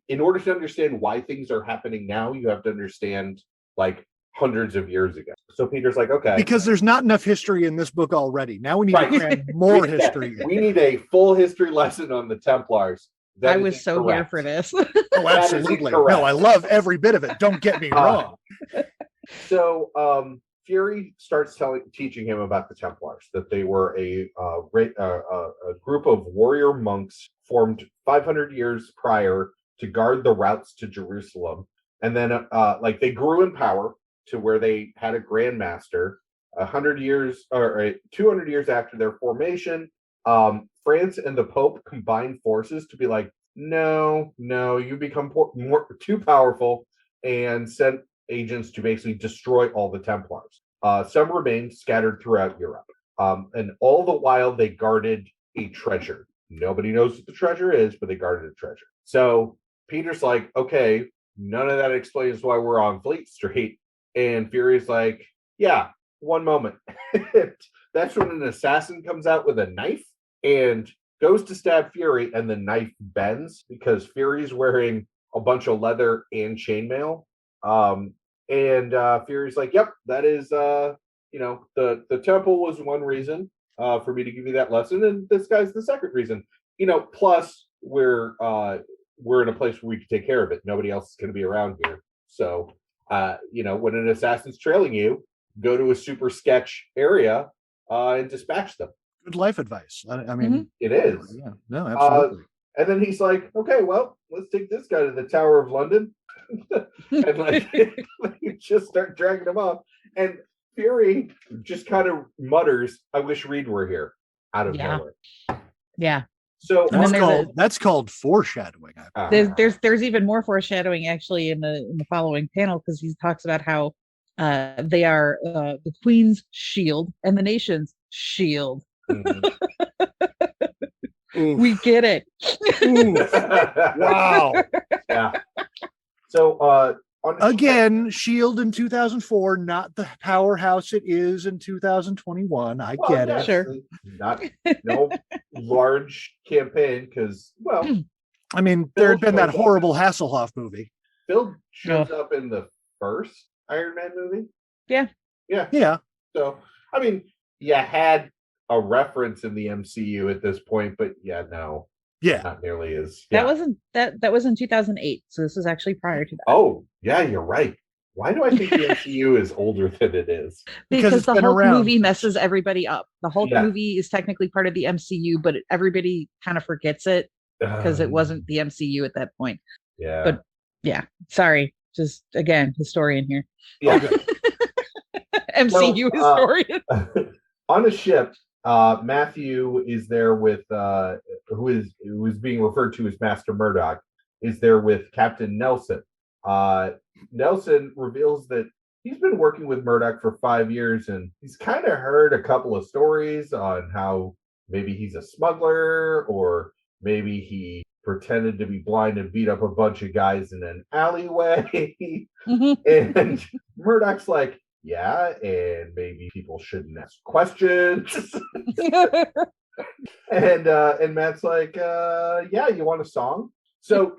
In order to understand why things are happening now, you have to understand like hundreds of years ago." So Peter's like, "Okay." Because there's not enough history in this book already. Now we need to cram more history. We need a full history lesson on the Templars. I was so here for this. Oh, absolutely. No, I love every bit of it. Don't get me wrong. So Fury starts teaching him about the Templars, that they were a group of warrior monks formed 500 years prior to guard the routes to Jerusalem. And then they grew in power to where they had a Grand Master. 100 years or 200 years after their formation, France and the Pope combined forces to be like, no, you become too powerful, and sent agents to basically destroy all the Templars. Some remained scattered throughout Europe. And all the while they guarded a treasure. Nobody knows what the treasure is, but they guarded a treasure. So Peter's like, okay, none of that explains why we're on Fleet Street. And Fury's like, yeah, one moment. That's when an assassin comes out with a knife and goes to stab Fury, and the knife bends because Fury's wearing a bunch of leather and chainmail. And Fury's like, yep, that is, the temple was one reason for me to give you that lesson, and this guy's the second reason. Plus we're in a place where we can take care of it. Nobody else is going to be around here. So, when an assassin's trailing you, go to a super sketch area and dispatch them. Good life advice. I mean, It is. Yeah, no, absolutely. And then he's like, okay, well, let's take this guy to the Tower of London. And you just start dragging him up. And Fury just kind of mutters, I wish Reed were here, out of nowhere. Yeah. So that's called foreshadowing. There's even more foreshadowing actually in the following panel, because he talks about how they are the Queen's shield and the nation's shield. Mm-hmm. Oof. We get it. Oof. Wow. Yeah. So Again, Shield in 2004, not the powerhouse it is in 2021. I get it. Sure. Not no large campaign because, well, I mean, there had been that horrible Hasselhoff movie. Phil shows up in the first Iron Man movie. Yeah. So, I mean, you had a reference in the MCU at this point, but no. Yeah. Not nearly as. That wasn't that was in 2008. So this was actually prior to that. Oh, yeah, you're right. Why do I think the MCU is older than it is? Because the been Hulk around. movie messes everybody up. The Hulk movie is technically part of the MCU, but everybody kind of forgets it because it wasn't the MCU at that point. Yeah. But yeah, sorry. Just again, historian here. Yeah. MCU historian. On a ship, Matthew is there with who is being referred to as Master Murdoch, is there with Captain Nelson. Nelson reveals that he's been working with Murdoch for 5 years, and he's kind of heard a couple of stories on how maybe he's a smuggler, or maybe he pretended to be blind and beat up a bunch of guys in an alleyway. And Murdoch's like, yeah, and maybe people shouldn't ask questions. And Matt's like, yeah, you want a song? So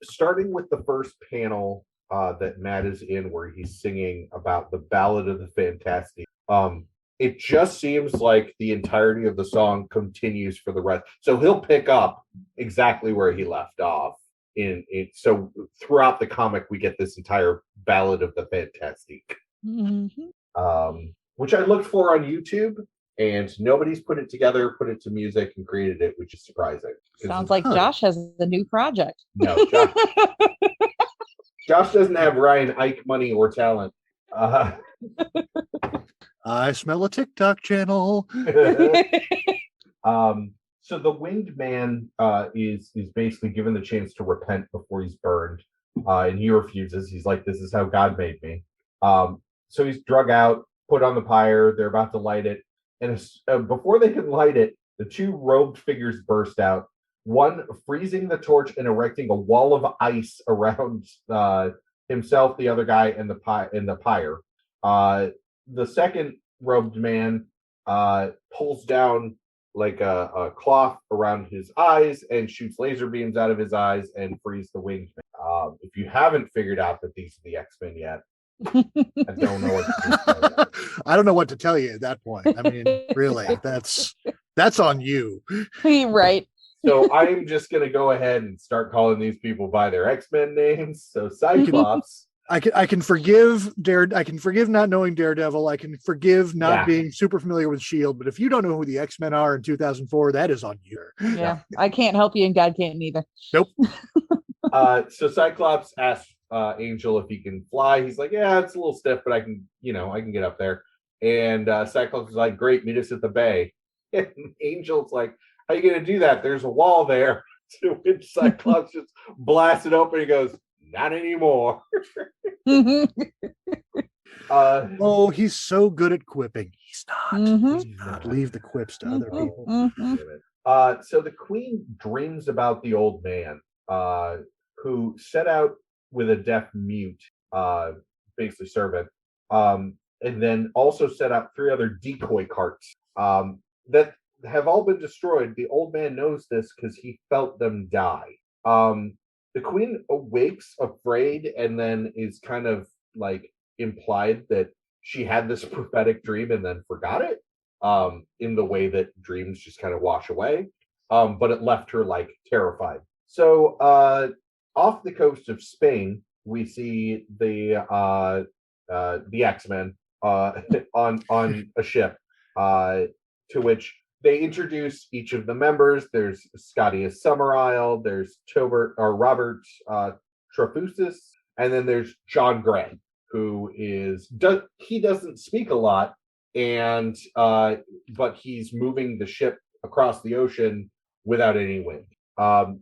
starting with the first panel that Matt is in, where he's singing about the Ballad of the Fantastic, it just seems like the entirety of the song continues for the rest. So he'll pick up exactly where he left off. So throughout the comic, we get this entire Ballad of the Fantastic. Which I looked for on YouTube, and nobody's put it together, put it to music, and created it, which is surprising. Sounds like Josh has a new project. No, Josh doesn't have Ryan Ike money or talent. I smell a TikTok channel. So the Winged Man is basically given the chance to repent before he's burned, and he refuses. He's like, "This is how God made me." So he's drug out, put on the pyre. They're about to light it, and before they can light it, the two robed figures burst out. One freezing the torch and erecting a wall of ice around himself, the other guy, and the pyre. The second robed man pulls down like a cloth around his eyes and shoots laser beams out of his eyes and frees the Winged Man. If you haven't figured out that these are the X-Men yet, I don't know what to tell you. I don't know what to tell you at that point. I mean, really, that's on you. Right. So I'm just going to go ahead and start calling these people by their X-Men names. So Cyclops. I can forgive I can forgive not knowing Daredevil. I can forgive not being super familiar with Shield. But if you don't know who the X-Men are in 2004, that is on you. Yeah, I can't help you, and God can't either. Nope. So Cyclops asks Angel if he can fly. He's like, yeah, it's a little stiff, but I can get up there. And Cyclops is like, great, meet us at the bay. And Angel's like, how are you going to do that? There's a wall there. To which Cyclops just blasts it open and goes, not anymore. Oh, he's so good at quipping. He's not. He's not. Leave the quips to other people. So the Queen dreams about the old man who set out with a deaf mute, basically servant, and then also set out 3 other decoy carts that have all been destroyed. The old man knows this because he felt them die. The Queen awakes afraid, and then is kind of like implied that she had this prophetic dream and then forgot it, in the way that dreams just kind of wash away. But it left her like terrified. So off the coast of Spain, we see the X-Men on a ship, to which they introduce each of the members. There's Scotty as Summerisle, there's Robert Trefusis, and then there's John Gray, who he doesn't speak a lot, and but he's moving the ship across the ocean without any wind.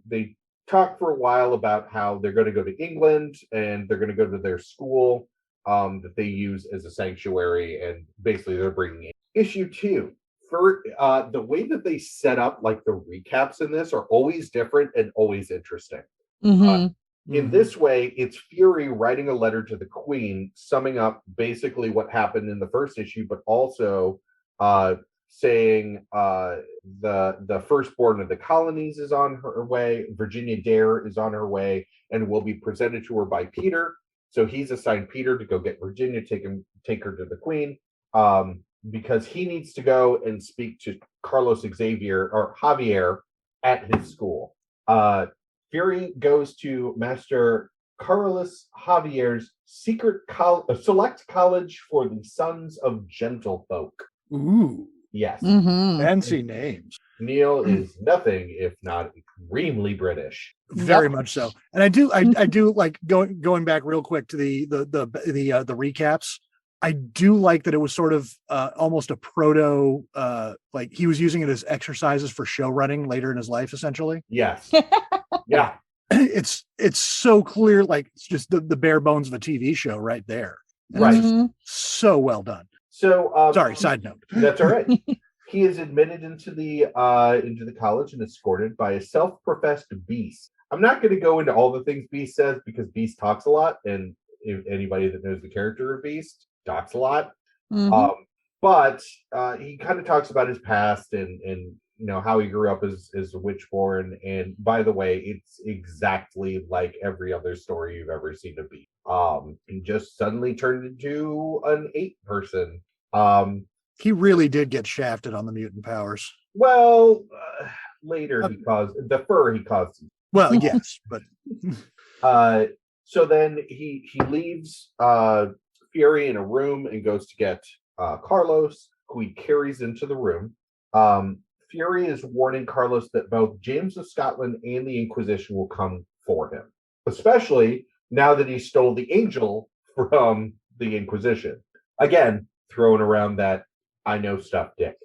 They talk for a while about how they're going to go to England and they're going to go to their school that they use as a sanctuary, and basically they're bringing in issue 2. the way that they set up like the recaps in this are always different and always interesting. In this way, it's Fury writing a letter to the Queen, summing up basically what happened in the first issue, but also saying the firstborn of the colonies is on her way, Virginia Dare is on her way, and will be presented to her by Peter. So he's assigned Peter to go get Virginia, take her to the Queen, because he needs to go and speak to Carlos Xavier or Javier at his school. Fury goes to Master Carlos Javier's secret select college for the sons of gentlefolk. Ooh, yes, fancy names. Neil is nothing if not extremely British. Very much so. And I do like going back real quick to the recaps. I do like that it was sort of almost a proto, like he was using it as exercises for show running later in his life, essentially. Yes. Yeah. It's so clear, like it's just the bare bones of a TV show right there. And Right. So well done. So sorry, side note. That's all right. He is admitted into the college and escorted by a self-professed beast. I'm not going to go into all the things Beast says because Beast talks a lot, and if anybody that knows the character of Beast talks a lot. But he kind of talks about his past and you know how he grew up as a witchborn. And by the way, it's exactly like every other story you've ever seen of Beast. He just suddenly turned into an ape person. He really did get shafted on the mutant powers. Well, later he caused the fur. He caused. Well, yes, but so then he leaves Fury in a room and goes to get Carlos, who he carries into the room. Fury is warning Carlos that both James of Scotland and the Inquisition will come for him, especially now that he stole the angel from the Inquisition. Again, throwing around that I know stuff dick.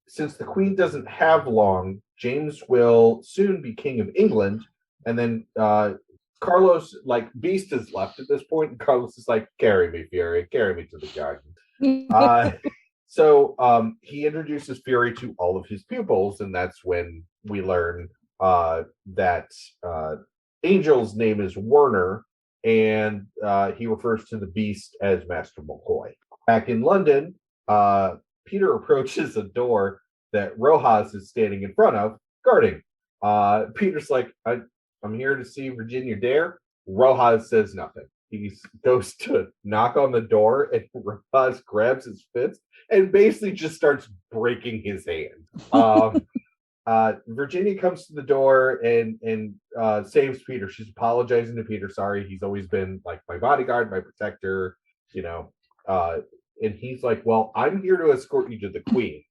Since the Queen doesn't have long, James will soon be King of England, and then Carlos, like Beast, is left at this point, and Carlos is like, "Carry me, Fury, carry me to the garden." So he introduces Fury to all of his pupils, and that's when we learn that Angel's name is Werner, and he refers to the Beast as Master McCoy. Back in London, Peter approaches a door that Rojas is standing in front of, guarding. Peter's like, I'm here to see Virginia Dare. Rojas says nothing. He goes to knock on the door, and Rojas grabs his fist and basically just starts breaking his hand. Virginia comes to the door and saves Peter. She's apologizing to Peter. Sorry, he's always been like my bodyguard, my protector, you know. And he's like, well, I'm here to escort you to the Queen.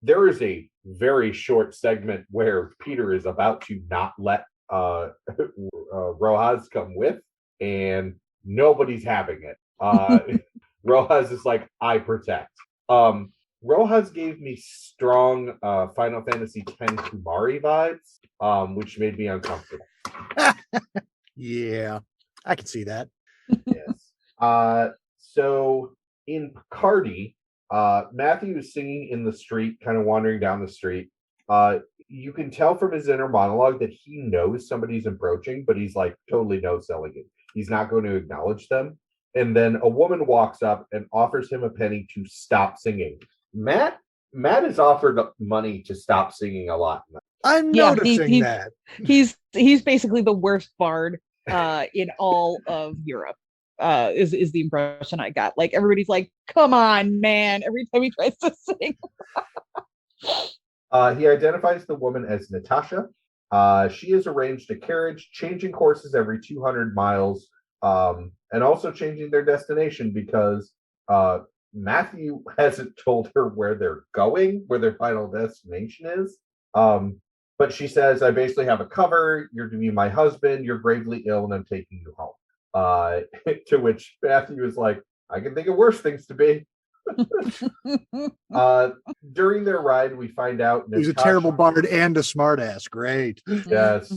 There is a very short segment where Peter is about to not let Rojas come with, and nobody's having it. Rojas is like, I protect. Rojas gave me strong Final Fantasy X Kumari vibes, which made me uncomfortable. Yeah, I can see that. Yes. So in Picardy, Matthew is singing in the street, kind of wandering down the street. You can tell from his inner monologue that he knows somebody's approaching, but he's like totally no-selling it. He's not going to acknowledge them. And then a woman walks up and offers him a penny to stop singing. Matt has offered money to stop singing a lot. I'm noticing that. He's basically the worst bard in all of Europe. Is the impression I got. Like everybody's like, come on, man, every time he tries to sing. He identifies the woman as Natasha. She has arranged a carriage, changing courses every 200 miles, and also changing their destination because Matthew hasn't told her where they're going, where their final destination is. But she says, I basically have a cover. You're to be my husband. You're gravely ill, and I'm taking you home. To which Matthew is like, I can think of worse things to be. During their ride, we find out he's a terrible bard and a smartass. Great. Yes.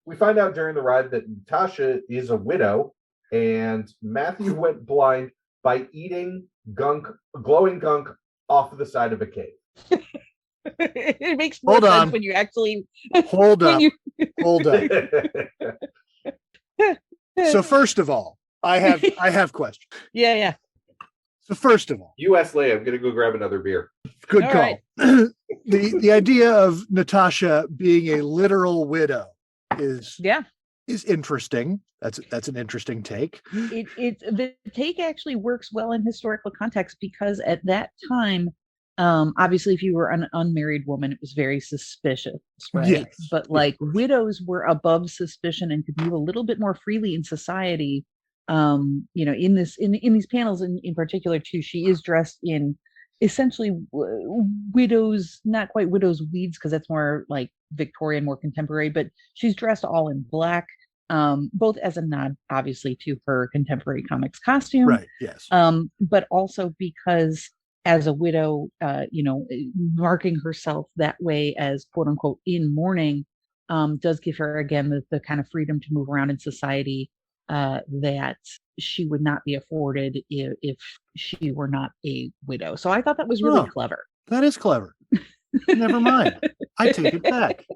We find out during the ride that Natasha is a widow, and Matthew went blind by eating glowing gunk off of the side of a cave. It makes more Hold sense on. when you actually Hold when up. you Hold up. So first of all, I have questions. yeah. So first of all, U.S. Leia, I'm gonna go grab another beer. good All call. right. The idea of Natasha being a literal widow is interesting. That's an interesting take. The take actually works well in historical context because at that time, obviously, if you were an unmarried woman, it was very suspicious, right? Yes, but like widows were above suspicion and could move a little bit more freely in society. In these panels in particular too, she is dressed in essentially widows, not quite widows weeds because that's more like Victorian, more contemporary, but she's dressed all in black, both as a nod obviously to her contemporary comics costume, right? Yes, but also because as a widow, marking herself that way as quote unquote in mourning does give her again the kind of freedom to move around in society that she would not be afforded if she were not a widow. So I thought that was really clever. That is clever. Never mind. I take it back.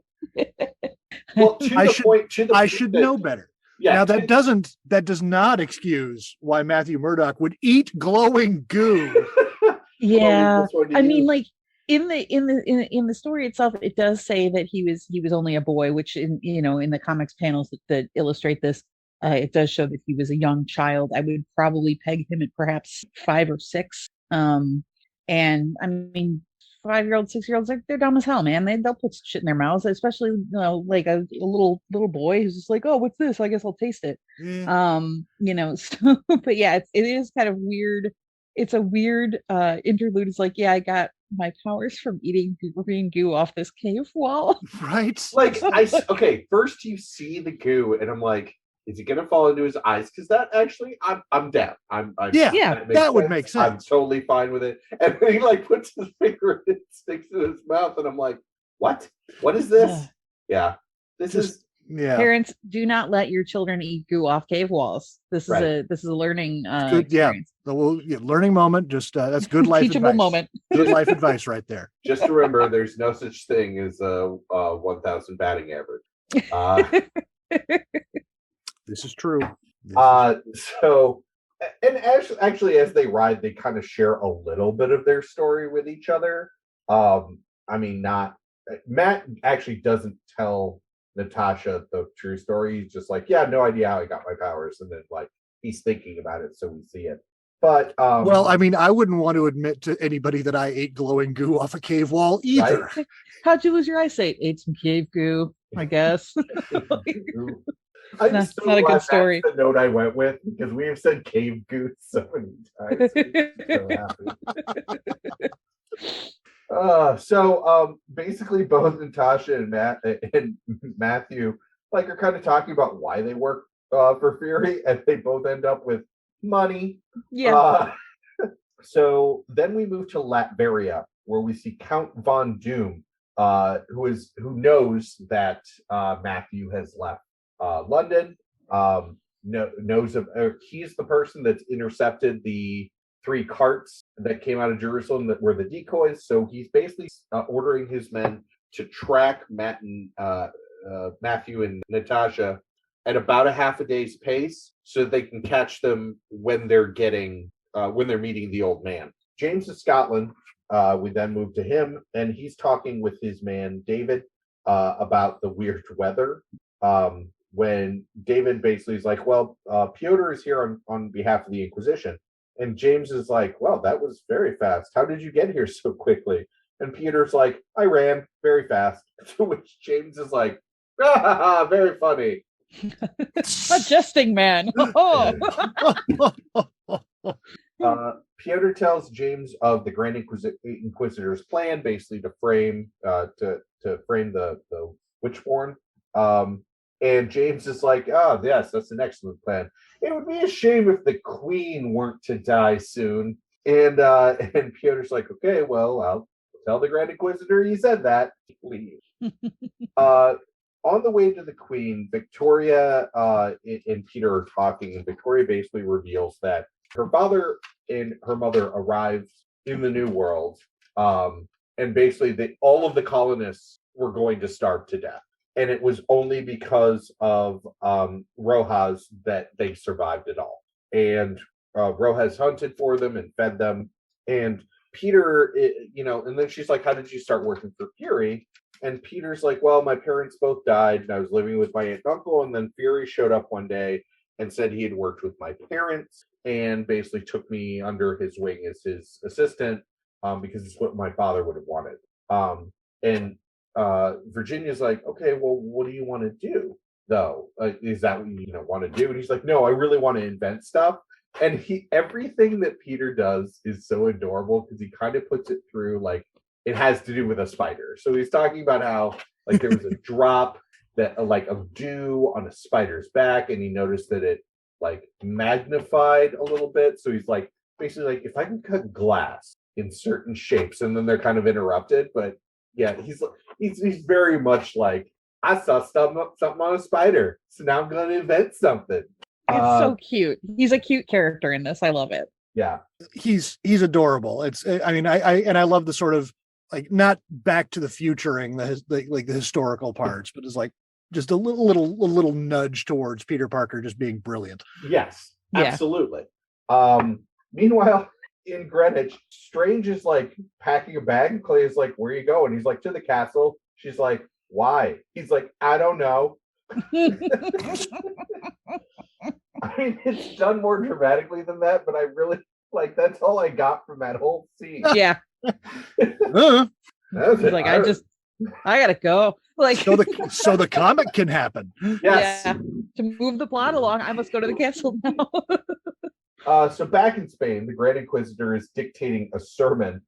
Well, I should know better. Yeah, now that does not excuse why Matthew Murdock would eat glowing goo. Yeah, I mean, like in the story itself, it does say that he was only a boy, which in the comics panels that illustrate this, it does show that he was a young child. I would probably peg him at perhaps 5 or 6. And I mean, 5-year-olds, 6-year-olds, they're dumb as hell, man. They'll put shit in their mouths, especially like a little boy who's just like, oh, what's this? I guess I'll taste it. Yeah. So, but yeah, it is kind of weird. It's a weird interlude. It's like, yeah, I got my powers from eating green goo off this cave wall. Right. Like first you see the goo and I'm like, is he gonna fall into his eyes? Because that actually, I'm down. That would make sense. I'm totally fine with it. And then he like puts his finger and it sticks in his mouth, and I'm like, what? What is this? This is. Parents, do not let your children eat goo off cave walls. This is a learning good experience. Learning moment. Just that's good life teachable advice. Moment. Good life advice right there. Just remember, there's no such thing as a 1,000 batting average. This is true. So, and actually, as they ride, they kind of share a little bit of their story with each other. I mean, Matt actually doesn't tell Natasha the true story. He's just like, yeah, no idea how I got my powers, and then like he's thinking about it, so we see it. But well, I mean, I wouldn't want to admit to anybody that I ate glowing goo off a cave wall either. Right? How'd you lose your eyesight? Ate some cave goo, I guess. I'm so not a good story. That's the note I went with, because we have said cave goo so many times. So happy. So basically both Natasha and Matthew like are kind of talking about why they work for Fury, and they both end up with money. Yeah. So then we move to Latveria, where we see Count Von Doom, who knows that Matthew has left London. He's the person that's intercepted the 3 carts that came out of Jerusalem that were the decoys. So he's basically ordering his men to track Matthew and Natasha at about a half a day's pace, so that they can catch them when they're meeting the old man. James of Scotland. We then move to him, and he's talking with his man David about the weird weather. When David basically is like, well, Piotr is here on behalf of the Inquisition. And James is like, well, that was very fast. How did you get here so quickly? And Piotr's like, I ran very fast. To which James is like, very funny. A jesting man. Piotr tells James of the Grand Inquisitor's plan, basically to frame the Witchborn. And James is like, oh, yes, that's an excellent plan. It would be a shame if the Queen weren't to die soon. And Piotr's like, okay, well, I'll tell the Grand Inquisitor you said that. Leave. On the way to the Queen, Victoria and Peter are talking, and Victoria basically reveals that her father and her mother arrived in the New World, and basically all of the colonists were going to starve to death, and it was only because of Rojas that they survived it all. And Rojas hunted for them and fed them, and Peter, and then she's like, "How did you start working for Fury?" And Peter's like, "Well, my parents both died, and I was living with my aunt and uncle, and then Fury showed up one day and said he had worked with my parents and basically took me under his wing as his assistant, because it's what my father would have wanted." And Virginia's like, "Okay, well, what do you want to do, though? Is that what you want to do?" And he's like, "No, I really want to invent stuff." And everything that Peter does is so adorable because he kind of puts it through like it has to do with a spider. So he's talking about how like there was a drop that like of dew on a spider's back, and he noticed that it like magnified a little bit. So he's like basically like, if I can cut glass in certain shapes, and then they're kind of interrupted. But yeah, he's very much like, I saw something on a spider, so now I'm going to invent something. It's so cute. He's a cute character in this. I love it. Yeah, he's adorable. I love the sort of like not Back to the Futuring the historical parts, but it's like just a little nudge towards Peter Parker just being brilliant. Yes, absolutely. Meanwhile, in Greenwich, Strange is like packing a bag, and Clay is like, "Where are you going?" He's like, "To the castle." She's like, "Why?" He's like, "I don't know." I mean, it's done more dramatically than that, but I really like that's all I got from that whole scene. Yeah. He's like, I gotta go. Like, so the comic can happen. Yes. Yeah. To move the plot along, I must go to the castle now. So back in Spain, the Grand Inquisitor is dictating a sermon,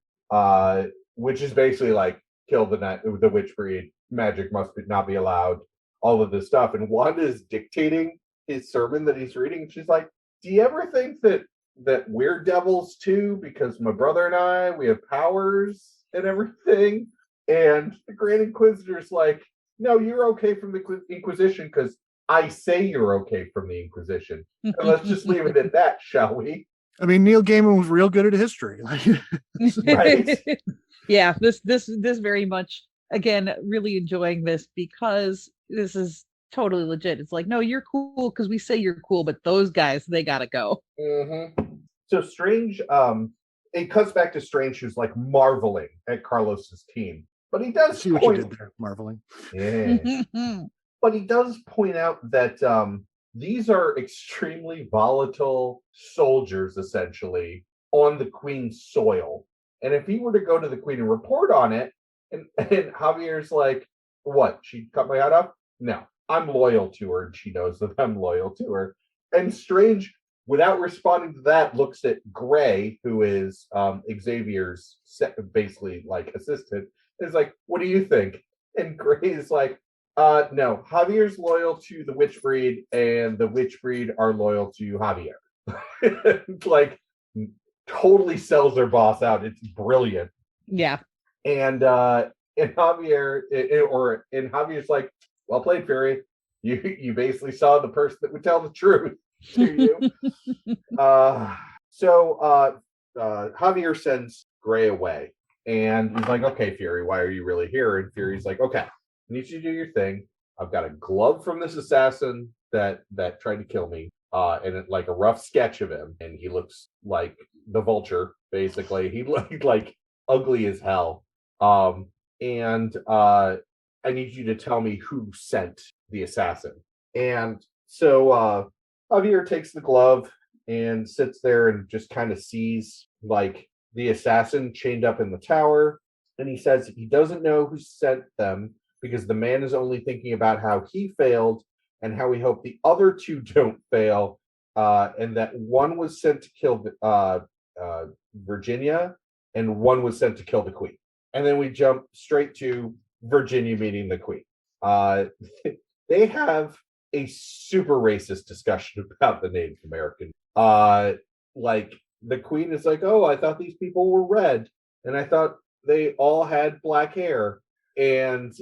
which is basically like, kill the witch breed, magic must not be allowed, all of this stuff. And Wanda is dictating his sermon that he's reading. And she's like, "Do you ever think that we're devils too? Because my brother and we have powers and everything." And the Grand Inquisitor's like, "No, you're okay from the Inquisition because I say you're okay from the Inquisition. And let's just leave it at that, shall we?" I mean, Neil Gaiman was real good at history. Right? Yeah, this very much, again, really enjoying this because this is totally legit. It's like, no, you're cool because we say you're cool, but those guys, they gotta go. Mm-hmm. So Strange, it cuts back to Strange, who's like marveling at Carlos's team, but he does see what you did there, marveling. Yeah. But he does point out that these are extremely volatile soldiers, essentially, on the Queen's soil. And if he were to go to the Queen and report on it, and Javier's like, "What? She cut my head off?" "No, I'm loyal to her, and she knows that I'm loyal to her." And Strange, without responding to that, looks at Gray, who is Xavier's basically like assistant, and is like, "What do you think?" And Gray is like, "No, Javier's loyal to the witch breed, and the witch breed are loyal to Javier." Like, totally sells their boss out. It's brilliant. Yeah. And Javier's like, "Well played, Fury. You basically saw the person that would tell the truth to you." So Javier sends Gray away, and he's like, "Okay, Fury, why are you really here?" And Fury's like, "Okay, I need you to do your thing. I've got a glove from this assassin that tried to kill me, and like a rough sketch of him, and he looks like the Vulture, basically. He looked like ugly as hell. And I need you to tell me who sent the assassin." And so Javier takes the glove and sits there and just kind of sees like the assassin chained up in the tower. And he says he doesn't know who sent them because the man is only thinking about how he failed and how he hoped the other two don't fail, and that one was sent to kill Virginia and one was sent to kill the Queen. And then we jump straight to Virginia meeting the Queen. They have a super racist discussion about the Native American. Like the Queen is like, "Oh, I thought these people were red, and I thought they all had black hair." And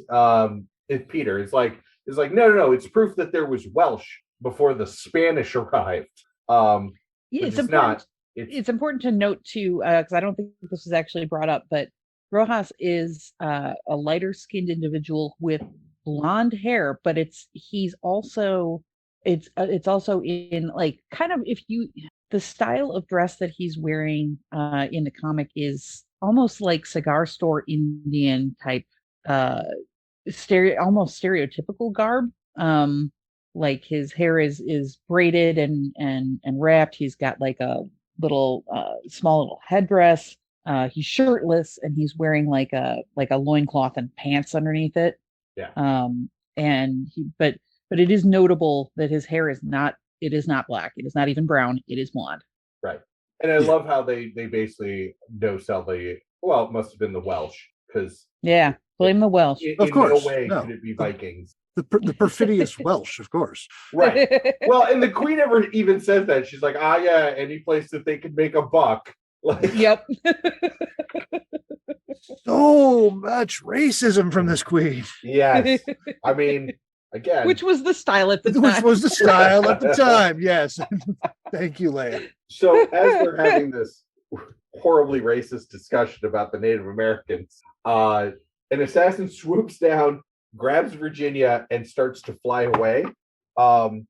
Peter is like, no, it's proof that there was Welsh before the Spanish arrived. Yeah, it's not. it's important to note too, because I don't think this was actually brought up, but Rojas is a lighter skinned individual with blonde hair, but it's also in like kind of if you the style of dress that he's wearing in the comic is almost like cigar store Indian type almost stereotypical garb. Like his hair is braided and wrapped. He's got like a little small little headdress. He's shirtless and he's wearing like a loincloth and pants underneath it. Yeah. And but it is notable that his hair is not black. It is not even brown. It is blonde. Right. And I love how they basically no sell it must have been the Welsh because blame the Welsh. Of course. No way could it be Vikings. The perfidious Welsh, of course. Right. Well, and the Queen ever even says that. She's like, yeah, any place that they could make a buck. Like, yep. So much racism from this Queen. Yes. I mean, again. Which was the style at the time. Which was the style at the time, yes. Thank you, Leia. So as we're having this horribly racist discussion about the Native Americans, an assassin swoops down, grabs Virginia, and starts to fly away. And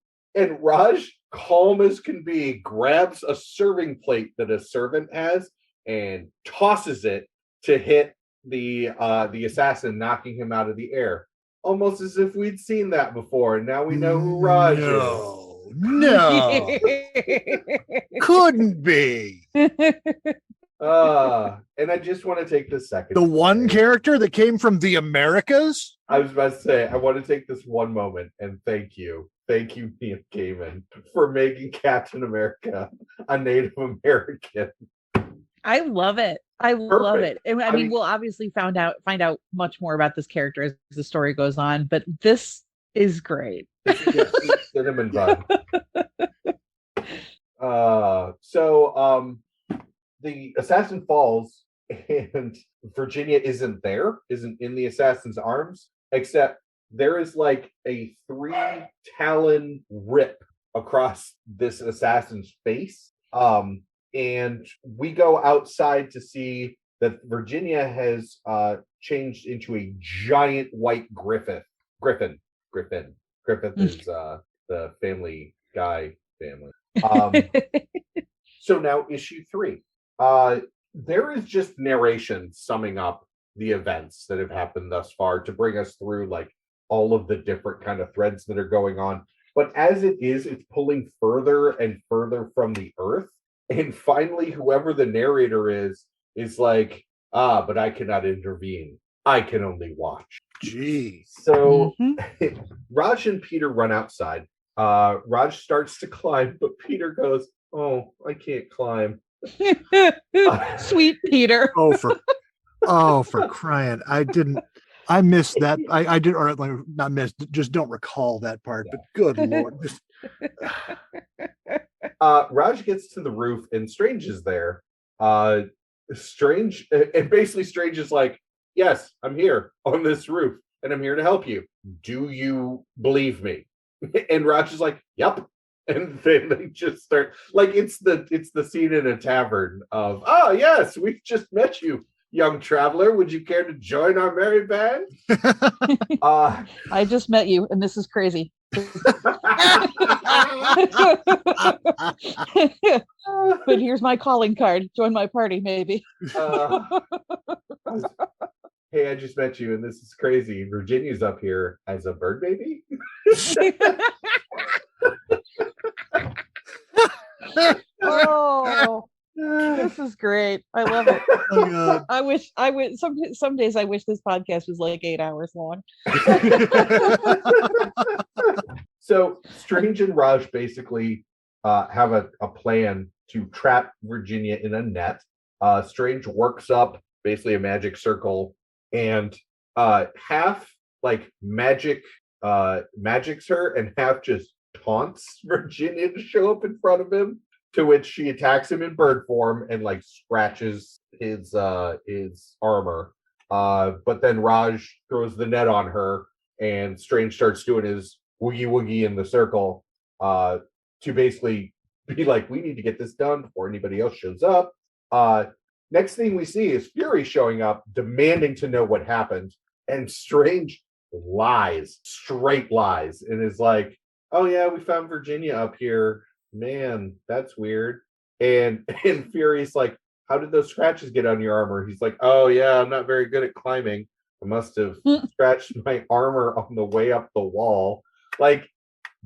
Raj, calm as can be, grabs a serving plate that a servant has and tosses it to hit the assassin, knocking him out of the air. Almost as if we'd seen that before, and now we know who Raj is. No. Couldn't be. And I just want to take this second. The one character that came from the Americas? I was about to say, I want to take this one moment and thank you. Thank you, Neil Gaiman, for making Captain America a Native American. I love it. Love it. And I mean, we'll obviously find out much more about this character as the story goes on, but this is great. Cinnamon bun. So the assassin falls and Virginia isn't in the assassin's arms, except there is like a 3-talon rip across this assassin's face. And we go outside to see that Virginia has changed into a giant white griffin. Griffin is the Family Guy family. So now issue 3. There is just narration summing up the events that have happened thus far to bring us through like all of the different kind of threads that are going on. But as it is, it's pulling further and further from the earth. And finally, whoever the narrator is like, but I cannot intervene. I can only watch. Gee. So Raj and Peter run outside. Raj starts to climb, but Peter goes, "Oh, I can't climb." Sweet Peter. For crying. I missed that. I did, or like, not missed, just don't recall that part, but good Lord. Raj gets to the roof and Strange is there. Strange is like, "Yes, I'm here on this roof and I'm here to help you. Do you believe me?" And Raj is like, "Yep." And then they just start like it's the scene in a tavern of, "Oh yes, we've just met you, young traveler. Would you care to join our merry band?" I just met you, and this is crazy. But here's my calling card. Join my party, maybe. Hey, I just met you, and this is crazy. Virginia's up here as a bird baby. Oh, this is great. I love it. Oh, I wish some days I wish this podcast was like 8 hours long. So Strange and Raj basically have a plan to trap Virginia in a net. Strange works up basically a magic circle and half like magics her and half just taunts Virginia to show up in front of him, to which she attacks him in bird form and like scratches his armor. But then Raj throws the net on her and Strange starts doing his woogie woogie in the circle to basically be like, we need to get this done before anybody else shows up. Next thing we see is Fury showing up, demanding to know what happened, and Strange lies, straight lies, and is like, oh yeah, we found Virginia up here. Man, that's weird. And Fury's like, how did those scratches get on your armor? He's like, oh yeah, I'm not very good at climbing. I must have scratched my armor on the way up the wall. Like,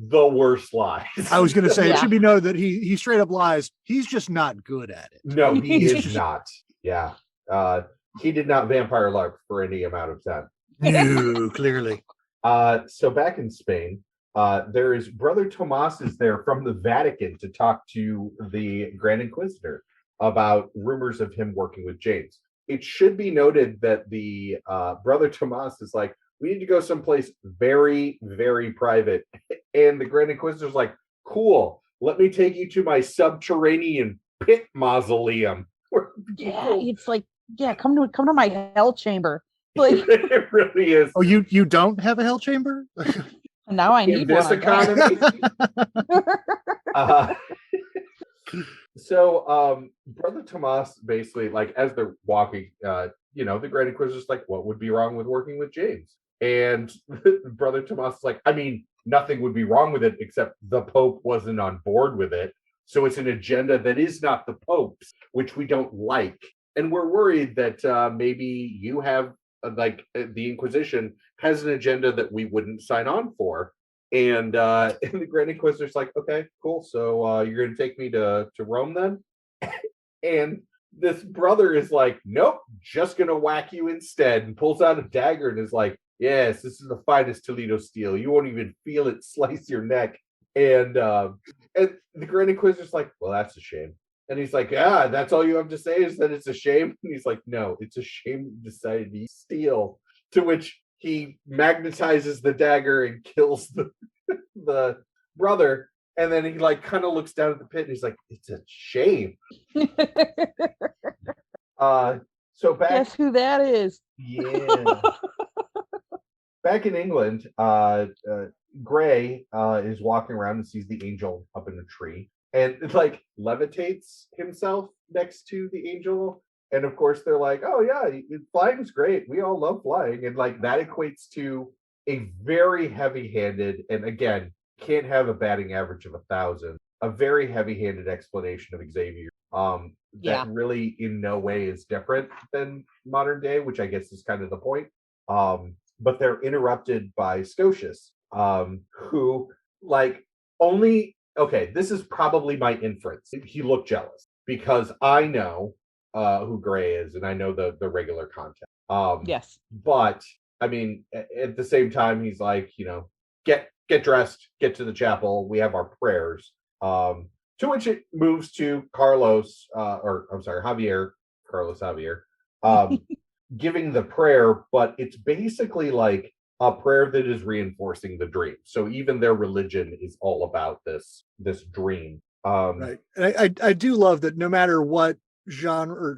the worst lies. I was going to say, it should be noted that he straight up lies. He's just not good at it. No, he is not. Yeah. He did not vampire larp for any amount of time. No, clearly. So back in Spain, there is Brother Tomas is there from the Vatican to talk to the Grand Inquisitor about rumors of him working with James. It should be noted that the Brother Tomas is like, we need to go someplace very, very private. And the Grand Inquisitor's like, cool, let me take you to my subterranean pit mausoleum. Yeah, it's like, yeah, come to my hell chamber. Like, it really is. Oh, you don't have a hell chamber? Now I need this one. economy. So Brother Tomas basically, like, as they're walking, the Grand Inquisitor's like, what would be wrong with working with James? And Brother Tomas is like, I mean, nothing would be wrong with it except the Pope wasn't on board with it. So it's an agenda that is not the Pope's, which we don't like. And we're worried that maybe you have, the Inquisition has an agenda that we wouldn't sign on for. And the Grand Inquisitor's like, okay, cool. So you're going to take me to Rome then? And this brother is like, nope, just going to whack you instead, and pulls out a dagger and is like, yes, this is the finest Toledo steel. You won't even feel it slice your neck. And the Grand Inquisitor's like, well, that's a shame. And he's like, yeah, that's all you have to say is that it's a shame? And he's like, no, it's a shame you decided to use steel. To which he magnetizes the dagger and kills the brother. And then he like kind of looks down at the pit and he's like, it's a shame. So back, guess who that is? Yeah. Back in England, Gray is walking around and sees the angel up in a tree, and it like levitates himself next to the angel. And of course, they're like, "Oh yeah, flying's great. We all love flying." And like that equates to a very heavy-handed, and again, can't have a batting average of 1,000. A very heavy-handed explanation of Xavier. That really in no way is different than modern day, which I guess is kind of the point. But they're interrupted by Scotius, who like this is probably my inference. He looked jealous because I know who Gray is and I know the regular content. Yes. But I mean, at the same time, he's like, get dressed, get to the chapel. We have our prayers. To which it moves to Carlos, Javier, giving the prayer, but it's basically like a prayer that is reinforcing the dream. So even their religion is all about this dream. Right. And I do love that no matter what genre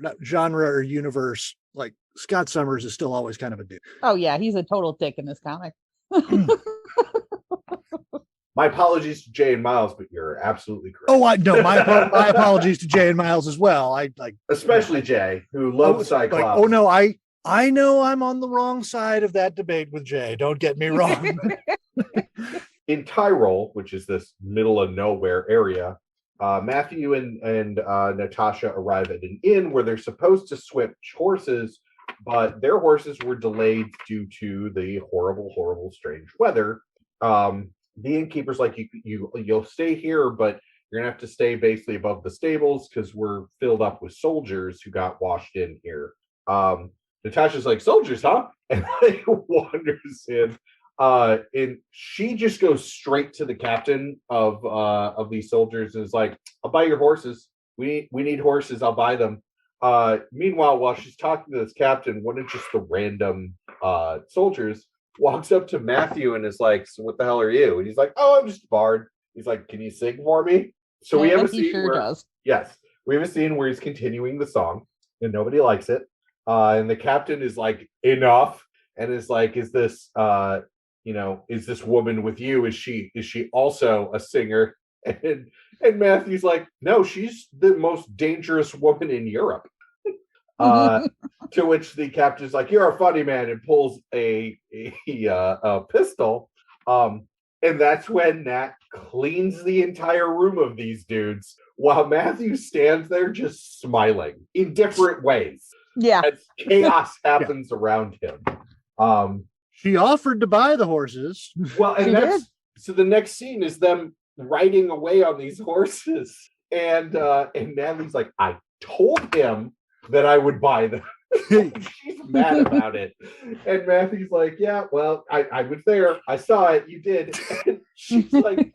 or universe, like Scott Summers is still always kind of a dude. Oh yeah, he's a total dick in this comic. My apologies to Jay and Miles, but you're absolutely correct. Oh, I know. My apologies to Jay and Miles as well. Especially Jay, who loves Cyclops. Oh no, I know I'm on the wrong side of that debate with Jay. Don't get me wrong. In Tyrol, which is this middle of nowhere area, Matthew and Natasha arrive at an inn where they're supposed to switch horses, but their horses were delayed due to the horrible, strange weather. The innkeeper's like, you'll stay here, but you're gonna have to stay basically above the stables because we're filled up with soldiers who got washed in here. Natasha's like, soldiers, huh? And like wanders in. And she just goes straight to the captain of these soldiers and is like, I'll buy your horses. We need horses, I'll buy them. Meanwhile, while she's talking to this captain, one of just the random soldiers walks up to Matthew and is like, so what the hell are you? And he's like, oh, I'm just a bard. He's like, can you sing for me? So we have a scene we have a scene where he's continuing the song and nobody likes it. And the captain is like, enough, and is like, is this woman with you? Is she also a singer? And Matthew's like, no, she's the most dangerous woman in Europe. To which the captain's like, you're a funny man, and pulls a pistol. And that's when Nat cleans the entire room of these dudes while Matthew stands there just smiling in different ways. Yeah. As chaos happens around him. She offered to buy the horses. Well, and so the next scene is them riding away on these horses. And Natalie's like, I told him that I would buy them. She's mad about it. And Matthew's like, yeah, well, I was there. I saw it. You did. And she's like,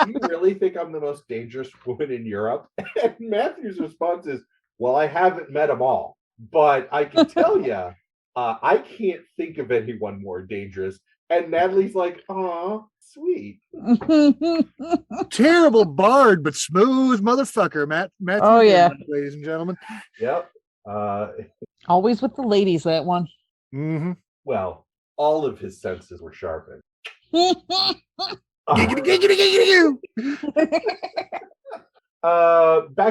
you really think I'm the most dangerous woman in Europe? And Matthew's response is, well, I haven't met them all, but I can tell you, I can't think of anyone more dangerous. And Natalie's like, aw, sweet. Terrible bard, but smooth motherfucker, Matthew. Oh, yeah. Ladies and gentlemen. Yep. Always with the ladies, that one. Mm-hmm. Well, all of his senses were sharpened. Back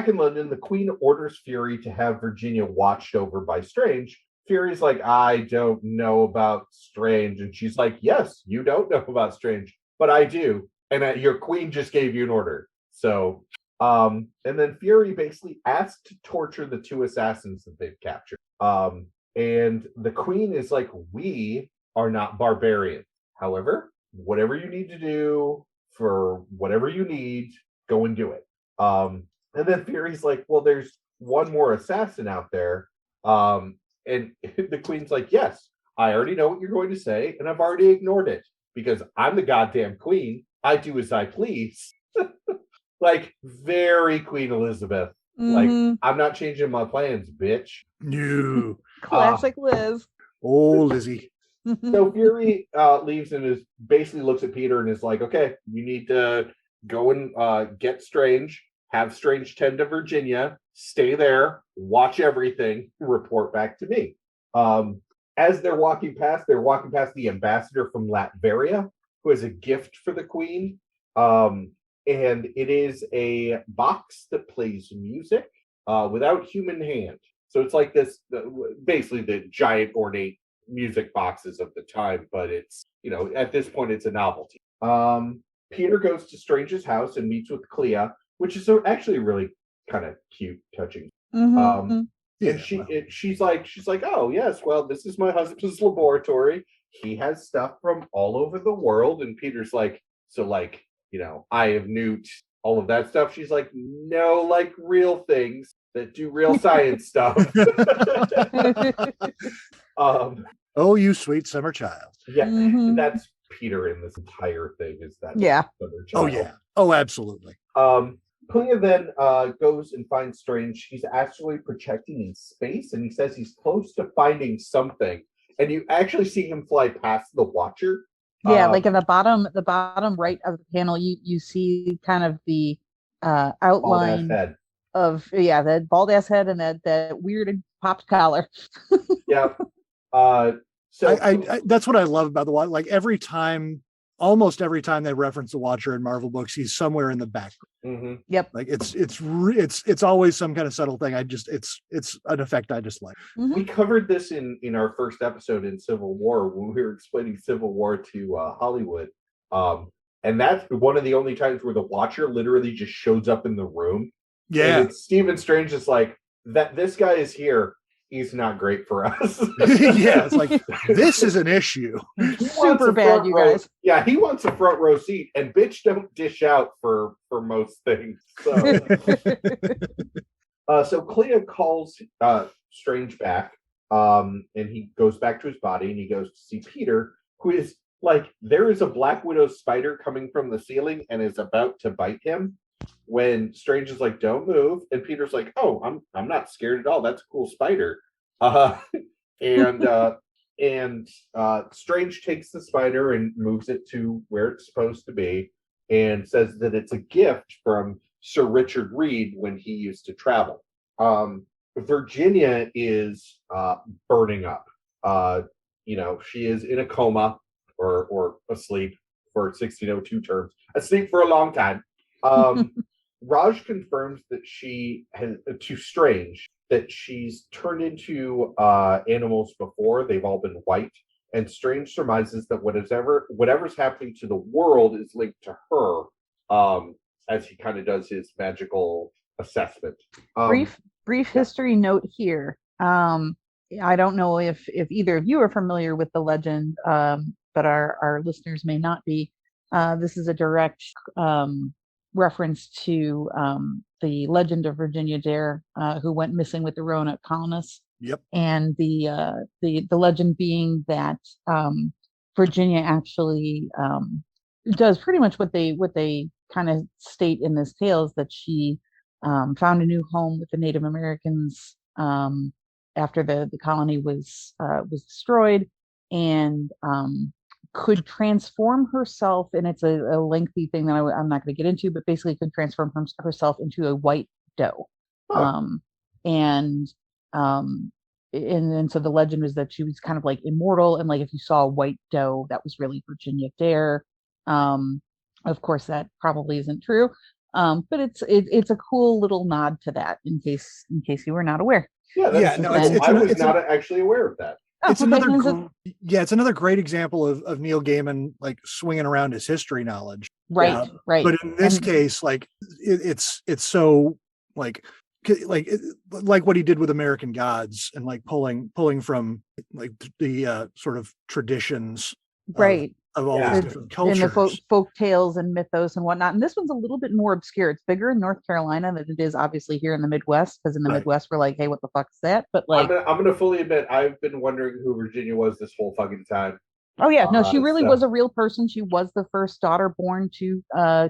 in London, the Queen orders Fury to have Virginia watched over by Strange. Fury's like, I don't know about Strange. And she's like, yes, you don't know about Strange, but I do. And your queen just gave you an order. So, and then Fury basically asked to torture the two assassins that they've captured. And the queen is like, we are not barbarians. However, whatever you need to do for whatever you need, go and do it. And then Fury's like, well, there's one more assassin out there. And the queen's like, yes, I already know what you're going to say, and I've already ignored it because I'm the goddamn queen. I do as I please. Like, very Queen Elizabeth. Like, I'm not changing my plans, bitch. No. Classic Liz. Oh, Lizzie. So Fury leaves and is basically looks at Peter and is like, okay, you need to go and get Strange, have Strange tend to Virginia, stay there, watch everything, report back to me. As they're walking past the ambassador from Latveria, who has a gift for the queen. And it is a box that plays music without human hand. So it's like this, basically the giant ornate music boxes of the time, but it's, at this point, it's a novelty. Peter goes to Strange's house and meets with Clea, which is actually really kind of cute, touching. And she's like, oh yes, well, this is my husband's laboratory. He has stuff from all over the world. And Peter's like, so like, I have nuked all of that stuff. She's like, no, like real things that do real science stuff. Oh, you sweet summer child. Yeah, that's Peter in this entire thing. Is that? Yeah. Summer child. Oh yeah. Oh, absolutely. Clea then goes and finds Strange. He's actually projecting in space, and he says he's close to finding something. And you actually see him fly past the Watcher. Yeah, like in the bottom right of the panel, you see kind of the outline of that bald ass head and that weird popped collar. Yeah. So I that's what I love about the Watcher. Like almost every time they reference the Watcher in Marvel books, he's somewhere in the background. Yep. Like it's always some kind of subtle thing. It's an effect I just like. We covered this in our first episode in Civil War when we were explaining Civil War to Hollywood. And that's one of the only times where the Watcher literally just shows up in the room. Yeah. And Stephen Strange is like, that this guy is here. He's not great for us. Yeah, it's like, this is an issue. Super bad, you guys. Yeah, he wants a front row seat, and bitch don't dish out for most things. So, so Clea calls Strange back, and he goes back to his body, and he goes to see Peter, who is like, there is a Black Widow spider coming from the ceiling and is about to bite him. When Strange is like, don't move, and Peter's like, oh, I'm not scared at all. That's a cool spider. And Strange takes the spider and moves it to where it's supposed to be, and says that it's a gift from Sir Richard Reed when he used to travel. Virginia is burning up. She is in a coma or asleep for 1602 terms. Asleep for a long time. Raj confirms that she has to Strange that she's turned into animals before. They've all been white, and Strange surmises that whatever's happening to the world is linked to her. As he kind of does his magical assessment. Brief history note here. I don't know if either of you are familiar with the legend, but our listeners may not be. This is a direct reference to the legend of Virginia Dare, who went missing with the Roanoke colonists. Yep. And the legend being that Virginia actually does pretty much what they kind of state in this tale, is that she found a new home with the Native Americans after the colony was destroyed, and could transform herself, and it's a lengthy thing that I'm not going to get into, but basically could transform herself into a white doe. Huh. And so the legend was that she was kind of like immortal, and like if you saw a white doe, that was really Virginia Dare. Of course, that probably isn't true, but it's a cool little nod to that, in case you were not aware. Yeah, I was not actually aware of that. It's another great example of Neil Gaiman like swinging around his history knowledge. Right. But in this case, like it's so like what he did with American Gods, and like pulling from like the sort of traditions, right, of all these different cultures, and the folk tales and mythos and whatnot. And this one's a little bit more obscure. It's bigger in North Carolina than it is obviously here in the Midwest, because in the Midwest we're like, hey, what the fuck is that? But like, I'm gonna fully admit, I've been wondering who Virginia was this whole fucking time. Oh yeah, no, she really was a real person. She was the first daughter born to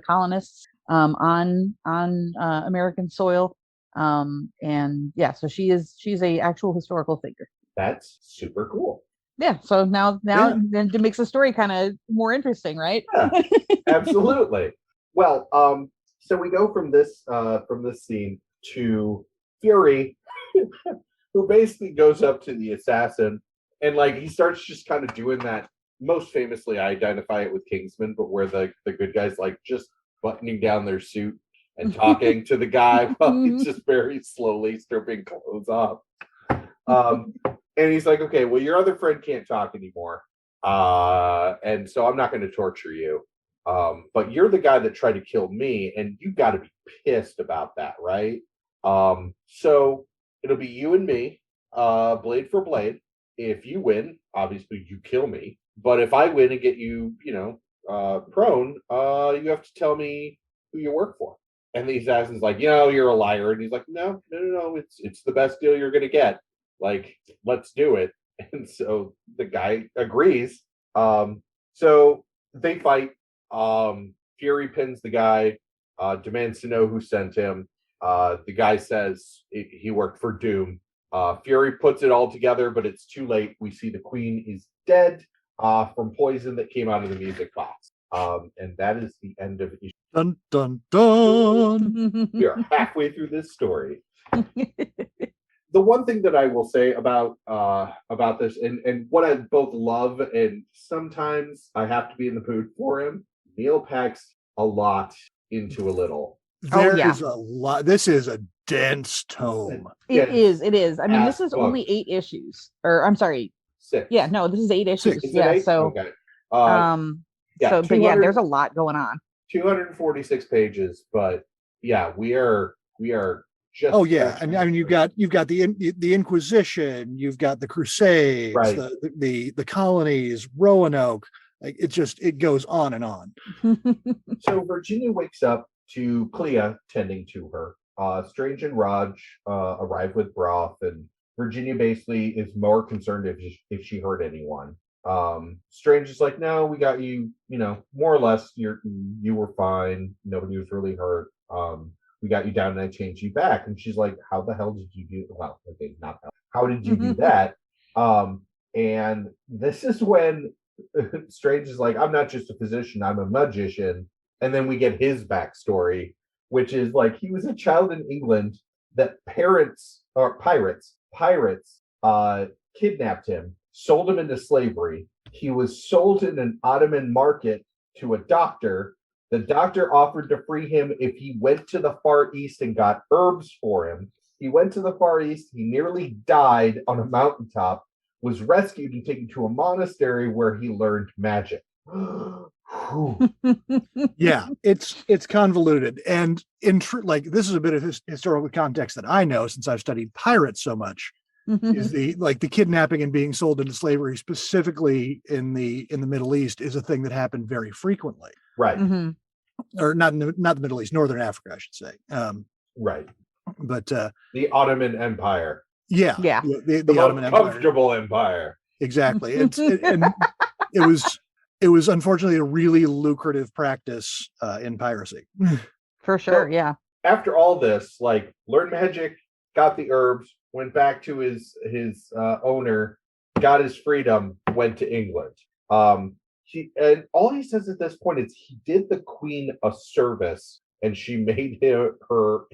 colonists on American soil. And yeah, so she's a actual historical figure. That's super cool. Yeah, so now then it makes the story kind of more interesting, right? Yeah, absolutely. Well, so we go from this scene to Fury, who basically goes up to the assassin, and like he starts just kind of doing that. Most famously, I identify it with Kingsman, but where the good guys like just buttoning down their suit and talking to the guy while he's just very slowly stripping clothes off. And he's like, okay, well, your other friend can't talk anymore. And so I'm not going to torture you. But you're the guy that tried to kill me, and you got to be pissed about that, right? So it'll be you and me, blade for blade. If you win, obviously you kill me. But if I win and get you, prone, you have to tell me who you work for. And the assassin's like, you're a liar. And he's like, no, it's the best deal you're going to get. Like, let's do it. And so the guy agrees. So they fight. Fury pins the guy, demands to know who sent him. The guy says he worked for Doom. Fury puts it all together, but it's too late. We see the queen is dead from poison that came out of the music box. And that is the end of issue. Dun, dun, dun. We are halfway through this story. The one thing that I will say about this, and what I both love, and sometimes I have to be in the mood for him, Neil packs a lot into a little. There is a lot. This is a dense tome. It is. I mean, this is only 8 issues. Or, I'm sorry. 6. Yeah, no, this is 8 issues. Yeah, 8? So... Okay. But yeah, there's a lot going on. 246 pages, but yeah, we are just. Oh yeah, I mean you've got the Inquisition, you've got the Crusades, right. the colonies, Roanoke. Like it goes on and on. So Virginia wakes up to Clea tending to her. Strange and Raj arrive with broth, and Virginia basically is more concerned if she hurt anyone. Strange is like, no, we got you, more or less you were fine. Nobody was really hurt. We got you down and I changed you back. And she's like, how the hell did you do? Well, okay, not how. How did you do that? And this is when Strange is like, I'm not just a physician, I'm a magician. And then we get his backstory, which is like he was a child in England that pirates kidnapped him, sold him into slavery. He was sold in an Ottoman market to a doctor The doctor offered to free him if he went to the Far East and got herbs for him. He went to the Far East. He nearly died on a mountaintop, was rescued and taken to a monastery where he learned magic. Yeah, it's convoluted, and like this is a bit of historical context that I know since I've studied pirates so much. Is the kidnapping and being sold into slavery specifically in the Middle East is a thing that happened very frequently, Right. or not the Middle East, Northern Africa, I should say. Right. But the Ottoman Empire. Yeah. The The Ottoman most Empire. comfortable empire. Exactly. And it was unfortunately a really lucrative practice in piracy. For sure. So, yeah. After all this, like, learned magic, got the herbs, went back to his owner, got his freedom, went to England. And all he says at this point is he did the queen a service, and she made him her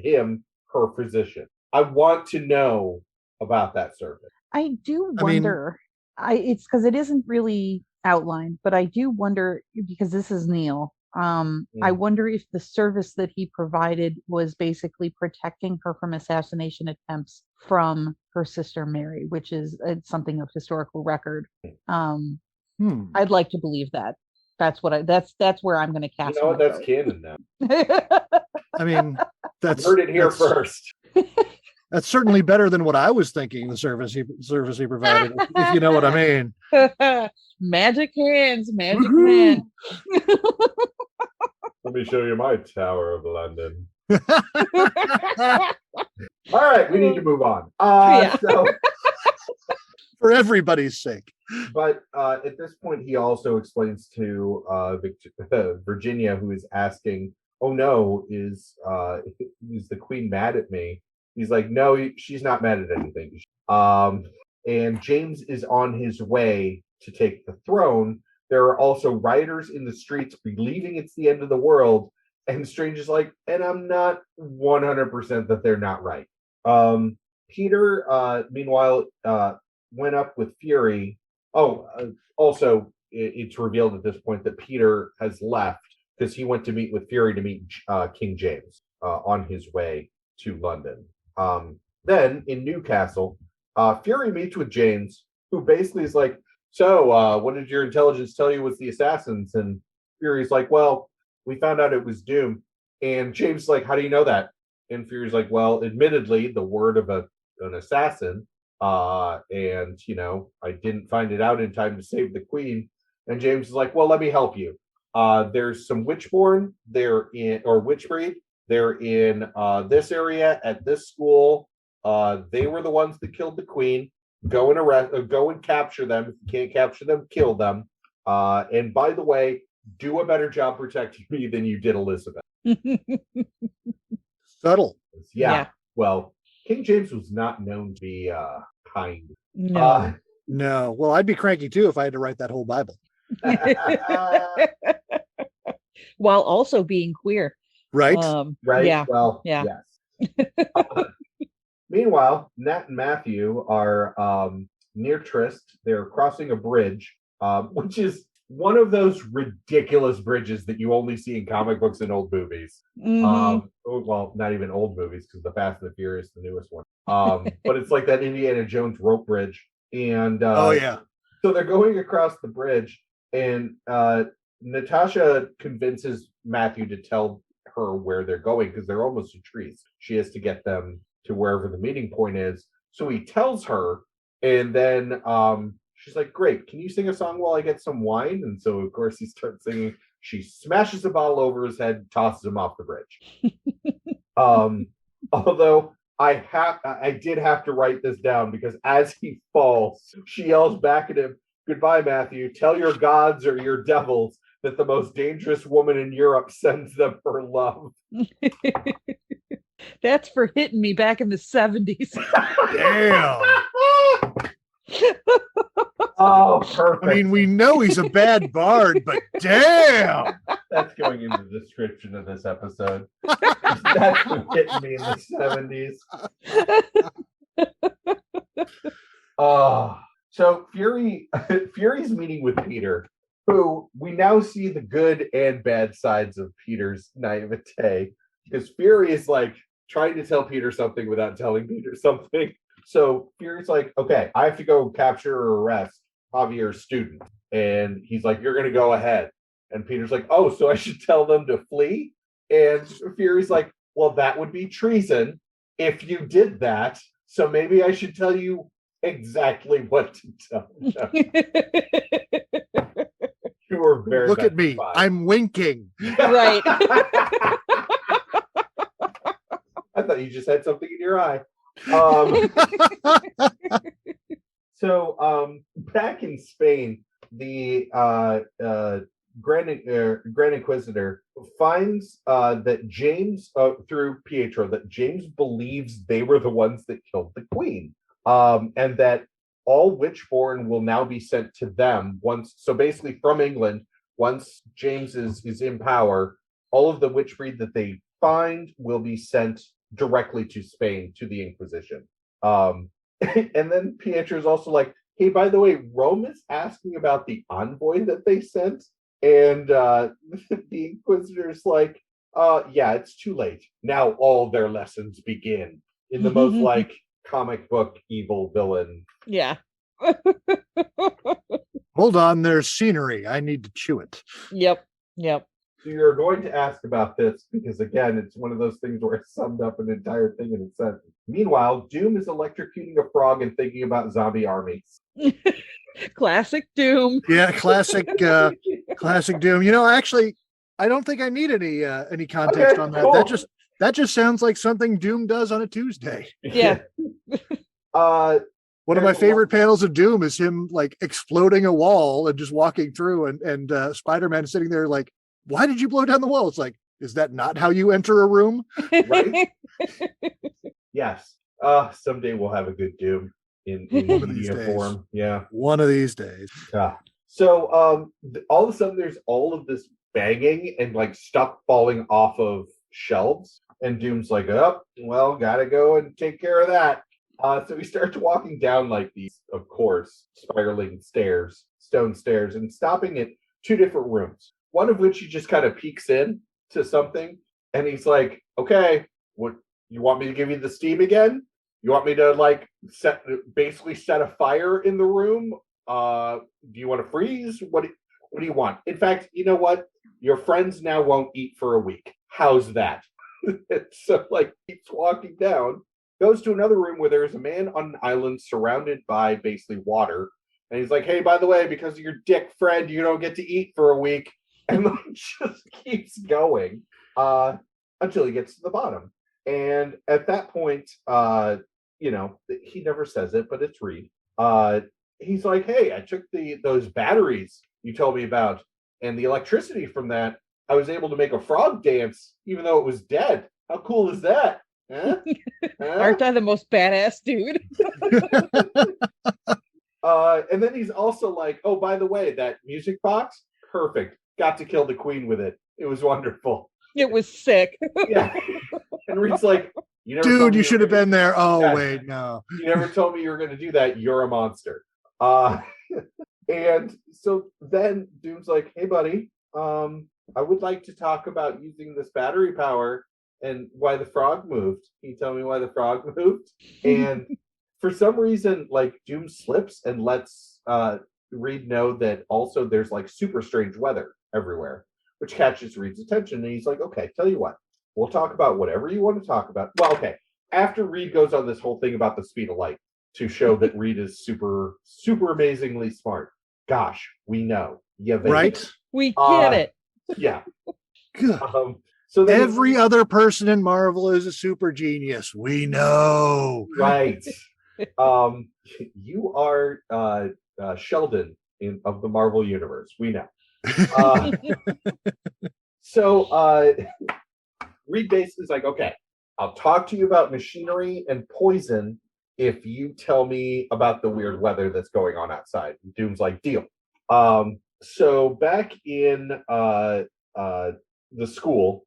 physician. I want to know about that service. I do wonder. It's because it isn't really outlined, but I do wonder, because this is Neil. I wonder if the service that he provided was basically protecting her from assassination attempts from her sister Mary, which is something of historical record. I'd like to believe that. That's where I'm going to cast. You know what? That's canon now. I mean, that's heard it here first. That's certainly better than what I was thinking. The service he provided, if you know what I mean. Magic hands, magic man. Let me show you my Tower of London. All right, we need to move on. So, for everybody's sake. But at this point, he also explains to Virginia, who is asking, "Oh no, is the queen mad at me?" He's like, "No, she's not mad at anything." And James is on his way to take the throne. There are also rioters in the streets believing it's the end of the world. And Strange is like, and I'm not 100% that they're not right. Peter, meanwhile, went up with Fury. Also, it's revealed at this point that Peter has left because he went to meet with Fury to meet King James on his way to London. Then in Newcastle, Fury meets with James, who basically is like, "So, what did your intelligence tell you was the assassins?" And Fury's like, "Well, we found out it was Doom." And James is like, "How do you know that?" And Fury's like, "Well, admittedly, the word of an assassin. And, I didn't find it out in time to save the queen." And James is like, "Well, let me help you. There's some witchborn or witchbreed. They're in this area at this school. They were the ones that killed the queen. Go and capture them. If you can't capture them, kill them. And by the way, do a better job protecting me than you did Elizabeth." Subtle. Yeah. Well, King James was not known to be kind. No. No. Well, I'd be cranky too if I had to write that whole Bible. While also being queer. Right? Right? Yeah. Well, yeah. Yes. Meanwhile, Nat and Matthew are near Tryst. They're crossing a bridge, which is one of those ridiculous bridges that you only see in comic books and old movies. Well, not even old movies, because the Fast and the Furious, the newest one. But it's like that Indiana Jones rope bridge. And oh yeah. So they're going across the bridge, and Natasha convinces Matthew to tell her where they're going because they're almost to trees. She has to get them to wherever the meeting point is. So he tells her, and then she's like, "Great, can you sing a song while I get some wine?" And so of course he starts singing. She smashes a bottle over his head, tosses him off the bridge. Although I did have to write this down because as he falls, she yells back at him, "Goodbye, Matthew. Tell your gods or your devils that the most dangerous woman in Europe sends them her love." That's for hitting me back in the 70s. Damn. Oh, perfect. I mean, we know he's a bad bard, but damn. That's going into the description of this episode. That's what hitting me in the 70s. So Fury's meeting with Peter. who we now see the good and bad sides of Peter's naivete, because Fury is like trying to tell Peter something without telling Peter something. So Fury's like, okay, I have to go capture or arrest Javier's student. And he's like, you're going to go ahead. And Peter's like, oh, so I should tell them to flee? And Fury's like, well, that would be treason if you did that. So maybe I should tell you exactly what to tell them. You were very Look at me. I'm winking. Right. I thought you just had something in your eye. So back in Spain, the Grand Inquisitor finds that James, through Pietro, that James believes they were the ones that killed the Queen, and that all Witchborn will now be sent to them once. So basically, from England, once James is in power, all of the witch breed that they find will be sent directly to Spain to the Inquisition. And then Pietro's also like, hey, by the way, Rome is asking about the envoy that they sent. And the Inquisitor's like, yeah, it's too late. Now all their lessons begin, in the most like comic book evil villain. Yeah. Hold on, there's scenery. I need to chew it. Yep. So you're going to ask about this because, again, it's one of those things where it summed up an entire thing in a sentence. Meanwhile, Doom is electrocuting a frog and thinking about zombie armies. Classic Doom. Yeah, classic Doom. You know, actually, I don't think I need any context on that. Cool. That just sounds like something Doom does on a Tuesday. Yeah. One of my favorite panels of Doom is him like exploding a wall and just walking through, and Spider-Man is sitting there like, why did you blow down the wall? It's like, is that not how you enter a room? Right? Yes. Someday we'll have a good Doom in media form. Yeah. One of these days. So all of a sudden there's all of this banging and like stuff falling off of shelves. And Doom's like, oh, well, gotta go and take care of that. So he starts walking down like these, of course, spiraling stairs, stone stairs, and stopping at two different rooms. One of which he just kind of peeks in to something, and he's like, okay, what, you want me to give you the steam again? You want me to like basically set a fire in the room? Do you want to freeze? What do you want? In fact, you know what? Your friends now won't eat for a week. How's that? So like keeps walking down, goes to another room where there's a man on an island surrounded by basically water. And he's like, hey, by the way, because of your dick friend, you don't get to eat for a week. And like just keeps going until he gets to the bottom. And at that point, you know, he never says it, but it's Reed. He's like, hey, I took those batteries you told me about, and the electricity from that, I was able to make a frog dance, even though it was dead. How cool is that? Huh? Aren't I the most badass dude? And then he's also like, oh, by the way, that music box, perfect. Got to kill the Queen with it. It was wonderful. It was sick. Yeah. And Reed's like, dude, you should have been there. Oh, yeah. Wait, no. You never told me you were going to do that. You're a monster. And so then Doom's like, hey, buddy, I would like to talk about using this battery power and why the frog moved. Can you tell me why the frog moved? And for some reason, like, Doom slips and lets Reed know that also there's like super strange weather everywhere, which catches Reed's attention. And he's like, okay, tell you what, we'll talk about whatever you want to talk about. Well, okay. After Reed goes on this whole thing about the speed of light to show that Reed is super, super amazingly smart. Gosh, we know. Yeah, right? We get it. Yeah. So every other person in Marvel is a super genius. We know. Right. You are Sheldon of the Marvel Universe. We know. So Reed basically is like, okay, I'll talk to you about machinery and poison if you tell me about the weird weather that's going on outside. Doom's like, deal. So back in the school,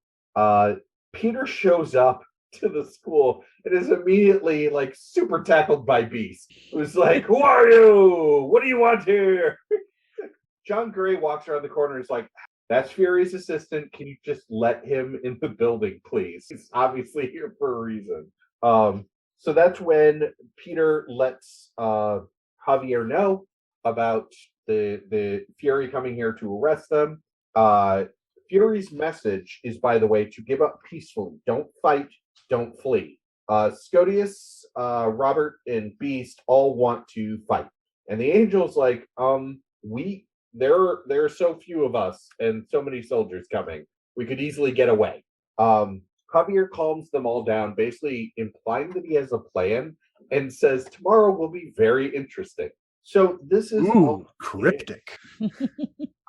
Peter shows up to the school and is immediately like super tackled by Beast. It was like, who are you? What do you want here? John Gray walks around the corner and is like, that's Fury's assistant. Can you just let him in the building, please? He's obviously here for a reason. So that's when Peter lets Javier know about the Fury coming here to arrest them. Fury's message is, by the way, to give up peacefully. Don't fight, don't flee. Scotius, Robert, and Beast all want to fight. And the Angel's like, there are so few of us and so many soldiers coming. We could easily get away. Javier calms them all down, basically implying that he has a plan and says tomorrow will be very interesting. So this is cryptic.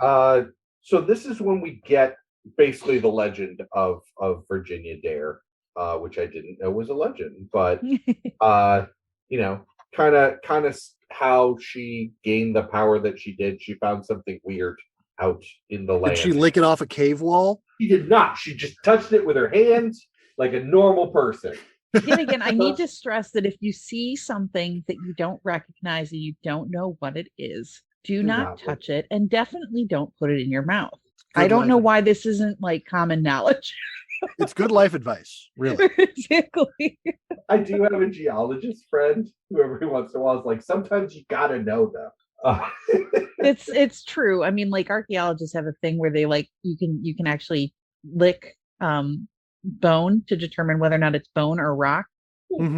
So this is when we get basically the legend of Virginia Dare, which I didn't know was a legend, but kind of how she gained the power that she did. She found something weird out in the land. Did she lick it off a cave wall? She did not. She just touched it with her hands like a normal person. Yet again, I need to stress that if you see something that you don't recognize and you don't know what it is, do not touch it, and definitely don't put it in your mouth. I don't know why this isn't like common knowledge. It's good life advice, really. Exactly. I do have a geologist friend who every once in a while is like, sometimes you gotta know them. It's true. I mean, like archaeologists have a thing where they like you can actually lick bone to determine whether or not it's bone or rock,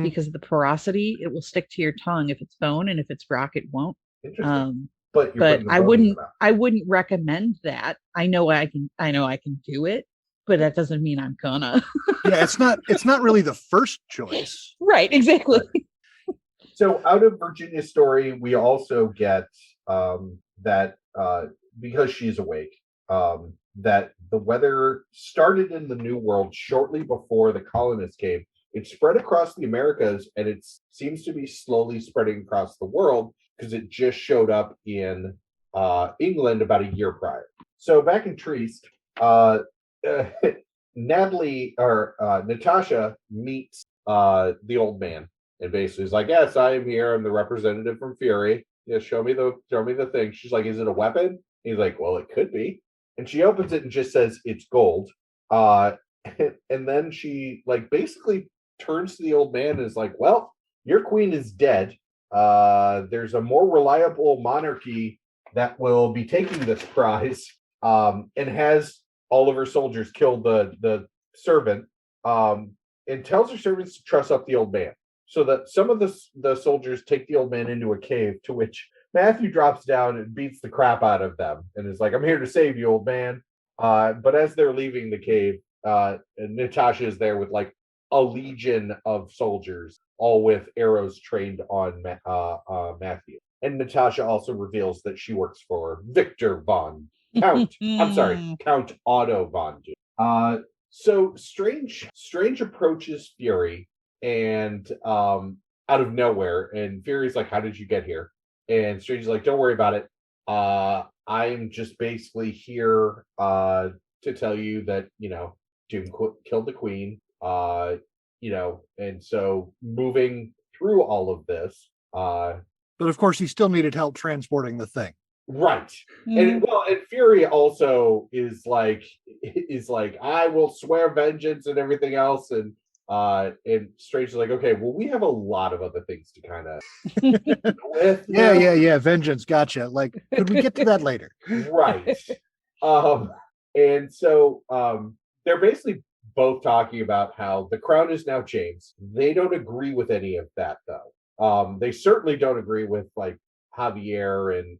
because of the porosity. It will stick to your tongue if it's bone, and if it's rock, it won't. But I wouldn't recommend that. I know I can do it, but that doesn't mean I'm gonna. Yeah, it's not really the first choice. Right, exactly. So out of Virginia's story, we also get that because she's awake, that the weather started in the New World shortly before the colonists came. It spread across the Americas, and it seems to be slowly spreading across the world because it just showed up in England about a year prior. So back in Trieste, Natasha meets the old man and basically is like, yes, I am here. I'm the representative from Fury. Yeah, show me the thing. She's like, is it a weapon? He's like, well, it could be. And she opens it and just says it's gold. And then she like basically turns to the old man and is like, well, your queen is dead. There's a more reliable monarchy that will be taking this prize, and has all of her soldiers kill the servant, and tells her servants to truss up the old man. So that some of the soldiers take the old man into a cave, to which Matthew drops down and beats the crap out of them and is like, I'm here to save you, old man. But as they're leaving the cave, Natasha is there with like a legion of soldiers, all with arrows trained on Matthew. And Natasha also reveals that she works for Victor Von Count. Count Otto Von Doom. So Strange approaches Fury, and out of nowhere, and Fury's like, how did you get here? And Strange is like, don't worry about it. I'm just basically here to tell you that, Doom killed the queen, and so moving through all of this. But of course, he still needed help transporting the thing. Right. And Fury also is like, I will swear vengeance and everything else. And Strange is like, okay, well, we have a lot of other things to kind of with. Yeah. Vengeance. Gotcha. Like, could we get to that later? Right. And so they're basically both talking about how the crown is now changed. They don't agree with any of that, though. They certainly don't agree with like Javier and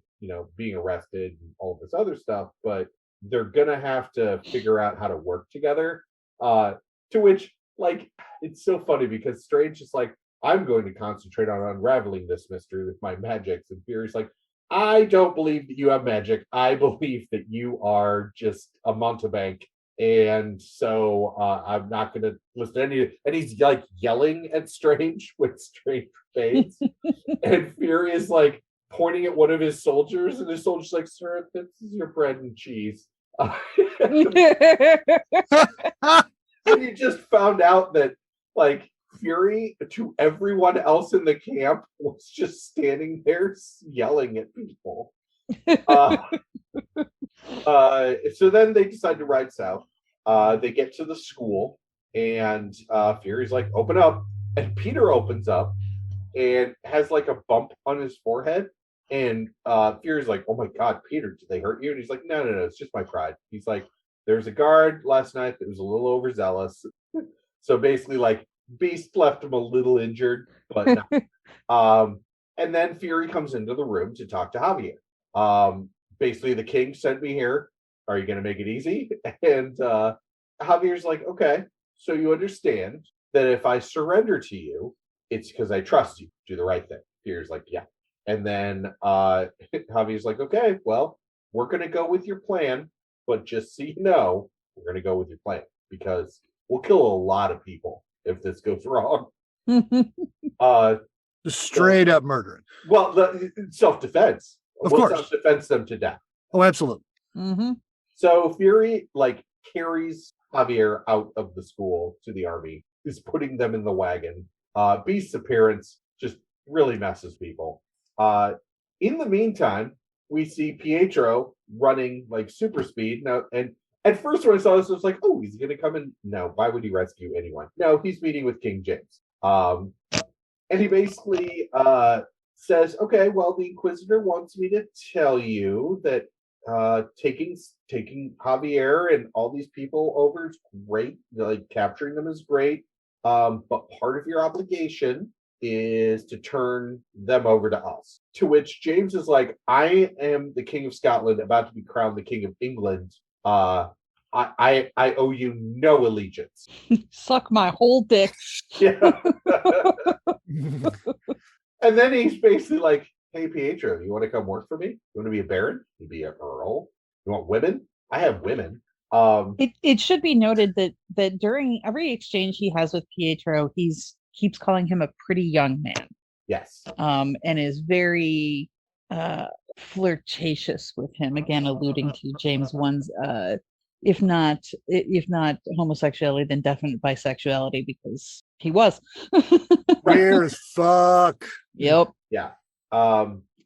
being arrested and all this other stuff, but they're gonna have to figure out how to work together. To which, like, it's so funny because Strange is like, I'm going to concentrate on unraveling this mystery with my magics, and Fury's like, I don't believe that you have magic. I believe that you are just a mountebank, and so I'm not going to listen to any. And he's like yelling at Strange with Strange fades, and Fury is like pointing at one of his soldiers, and his soldier's like, sir, this is your bread and cheese. And you just found out that like Fury, to everyone else in the camp, was just standing there yelling at people. So then they decide to ride south. They get to the school, and Fury's like, "Open up," and Peter opens up and has like a bump on his forehead. And Fury's like, "Oh my God, Peter, did they hurt you?" And he's like, "No, no, no, it's just my pride." He's like, "There's a guard last night that was a little overzealous." So basically, like, Beast left him a little injured, but no. And then Fury comes into the room to talk to Javier. Basically, the king sent me here. Are you going to make it easy? And Javier's like, "Okay, so you understand that if I surrender to you, it's because I trust you. Do the right thing." Fury's like, "Yeah." And then Javier's like, "Okay, well, we're going to go with your plan, but just so you know, we're going to go with your plan because we'll kill a lot of people if this goes wrong." Just straight up murdering. Well, self-defense. Of course. Self-defense them to death. Oh, absolutely. Mm-hmm. So Fury carries Javier out of the school to the army, is putting them in the wagon. Beast's appearance just really messes people. In the meantime, we see Pietro running like super speed now. And at first, when I saw this, I was like, "Oh, he's going to come in." No, why would he rescue anyone? No, he's meeting with King James. And he basically says, "Okay, well, the Inquisitor wants me to tell you that taking Javier and all these people over is great. Like, capturing them is great. But part of your obligation is to turn them over to us." To which James is like, "I am the King of Scotland, about to be crowned the King of England. I owe you no allegiance." Suck my whole dick. Yeah. And then he's basically like, "Hey, Pietro, you want to come work for me? You want to be a baron? You be an earl? You want women? I have women." It should be noted that during every exchange he has with Pietro, keeps calling him a pretty young man. Yes. And is very flirtatious with him, again alluding to James 1's if not homosexuality, then definite bisexuality, because he was. Weird as fuck. Yep. Yeah.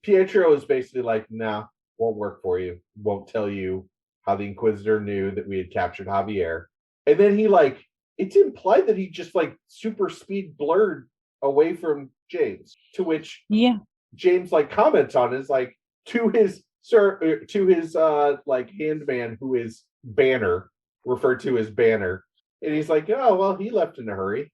Pietro is basically like, "Nah, won't work for you. Won't tell you how the Inquisitor knew that we had captured Javier." And then it's implied that he just super speed blurred away from James, to which James comments on is to his handman, who is Banner, referred to as Banner, and he's like, "Oh, well, he left in a hurry."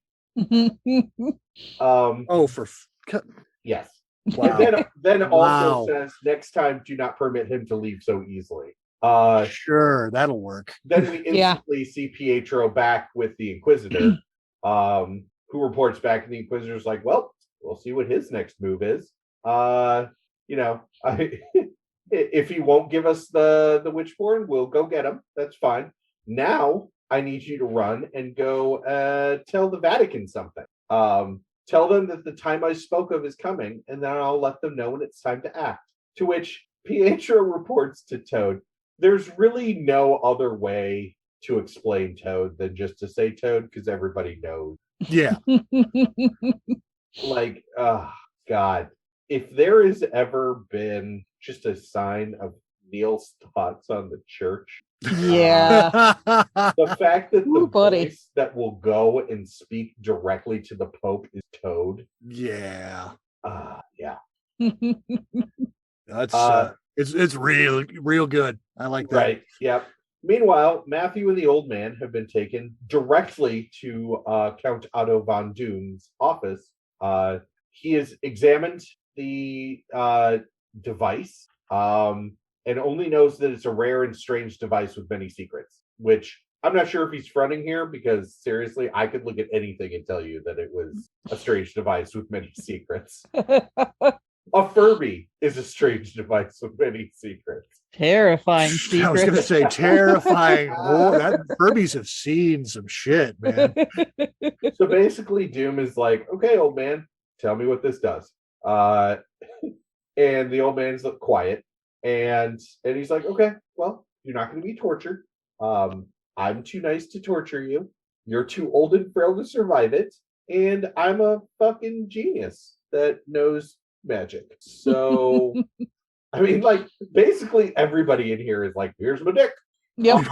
Yes. Wow. And then also says, "Next time, do not permit him to leave so easily." Sure, that'll work. Then we instantly see Pietro back with the Inquisitor, who reports back, and the Inquisitor's like, "Well, we'll see what his next move is. If he won't give us the Witchborn, we'll go get him. That's fine. Now I need you to run and go tell the Vatican something. Tell them that the time I spoke of is coming, and then I'll let them know when it's time to act." To which Pietro reports to Toad, "There's really no other way to explain Toad than just to say Toad, because everybody knows." Yeah. God, if there has ever been just a sign of Neil's thoughts on the church, Yeah. the fact that the buddy. voice that will go and speak directly to the Pope is Toad. Yeah. Yeah. That's it's real good. I like that. Right. Yep. Meanwhile, Matthew and the old man have been taken directly to Count Otto von Doom's office. He has examined the device and only knows that it's a rare and strange device with many secrets, which I'm not sure if he's fronting here, because seriously, I could look at anything and tell you that it was a strange device with many secrets. A Furby is a strange device with many secrets. Terrifying secrets. I was going to say terrifying. Furbies have seen some shit, man. So basically, Doom is like, "Okay, old man, tell me what this does." And the old man's quiet, and he's like, "Okay, well, you're not going to be tortured. I'm too nice to torture you. You're too old and frail to survive it, and I'm a fucking genius that knows magic. So I mean, like, basically everybody in here is like, here's my dick. Yep.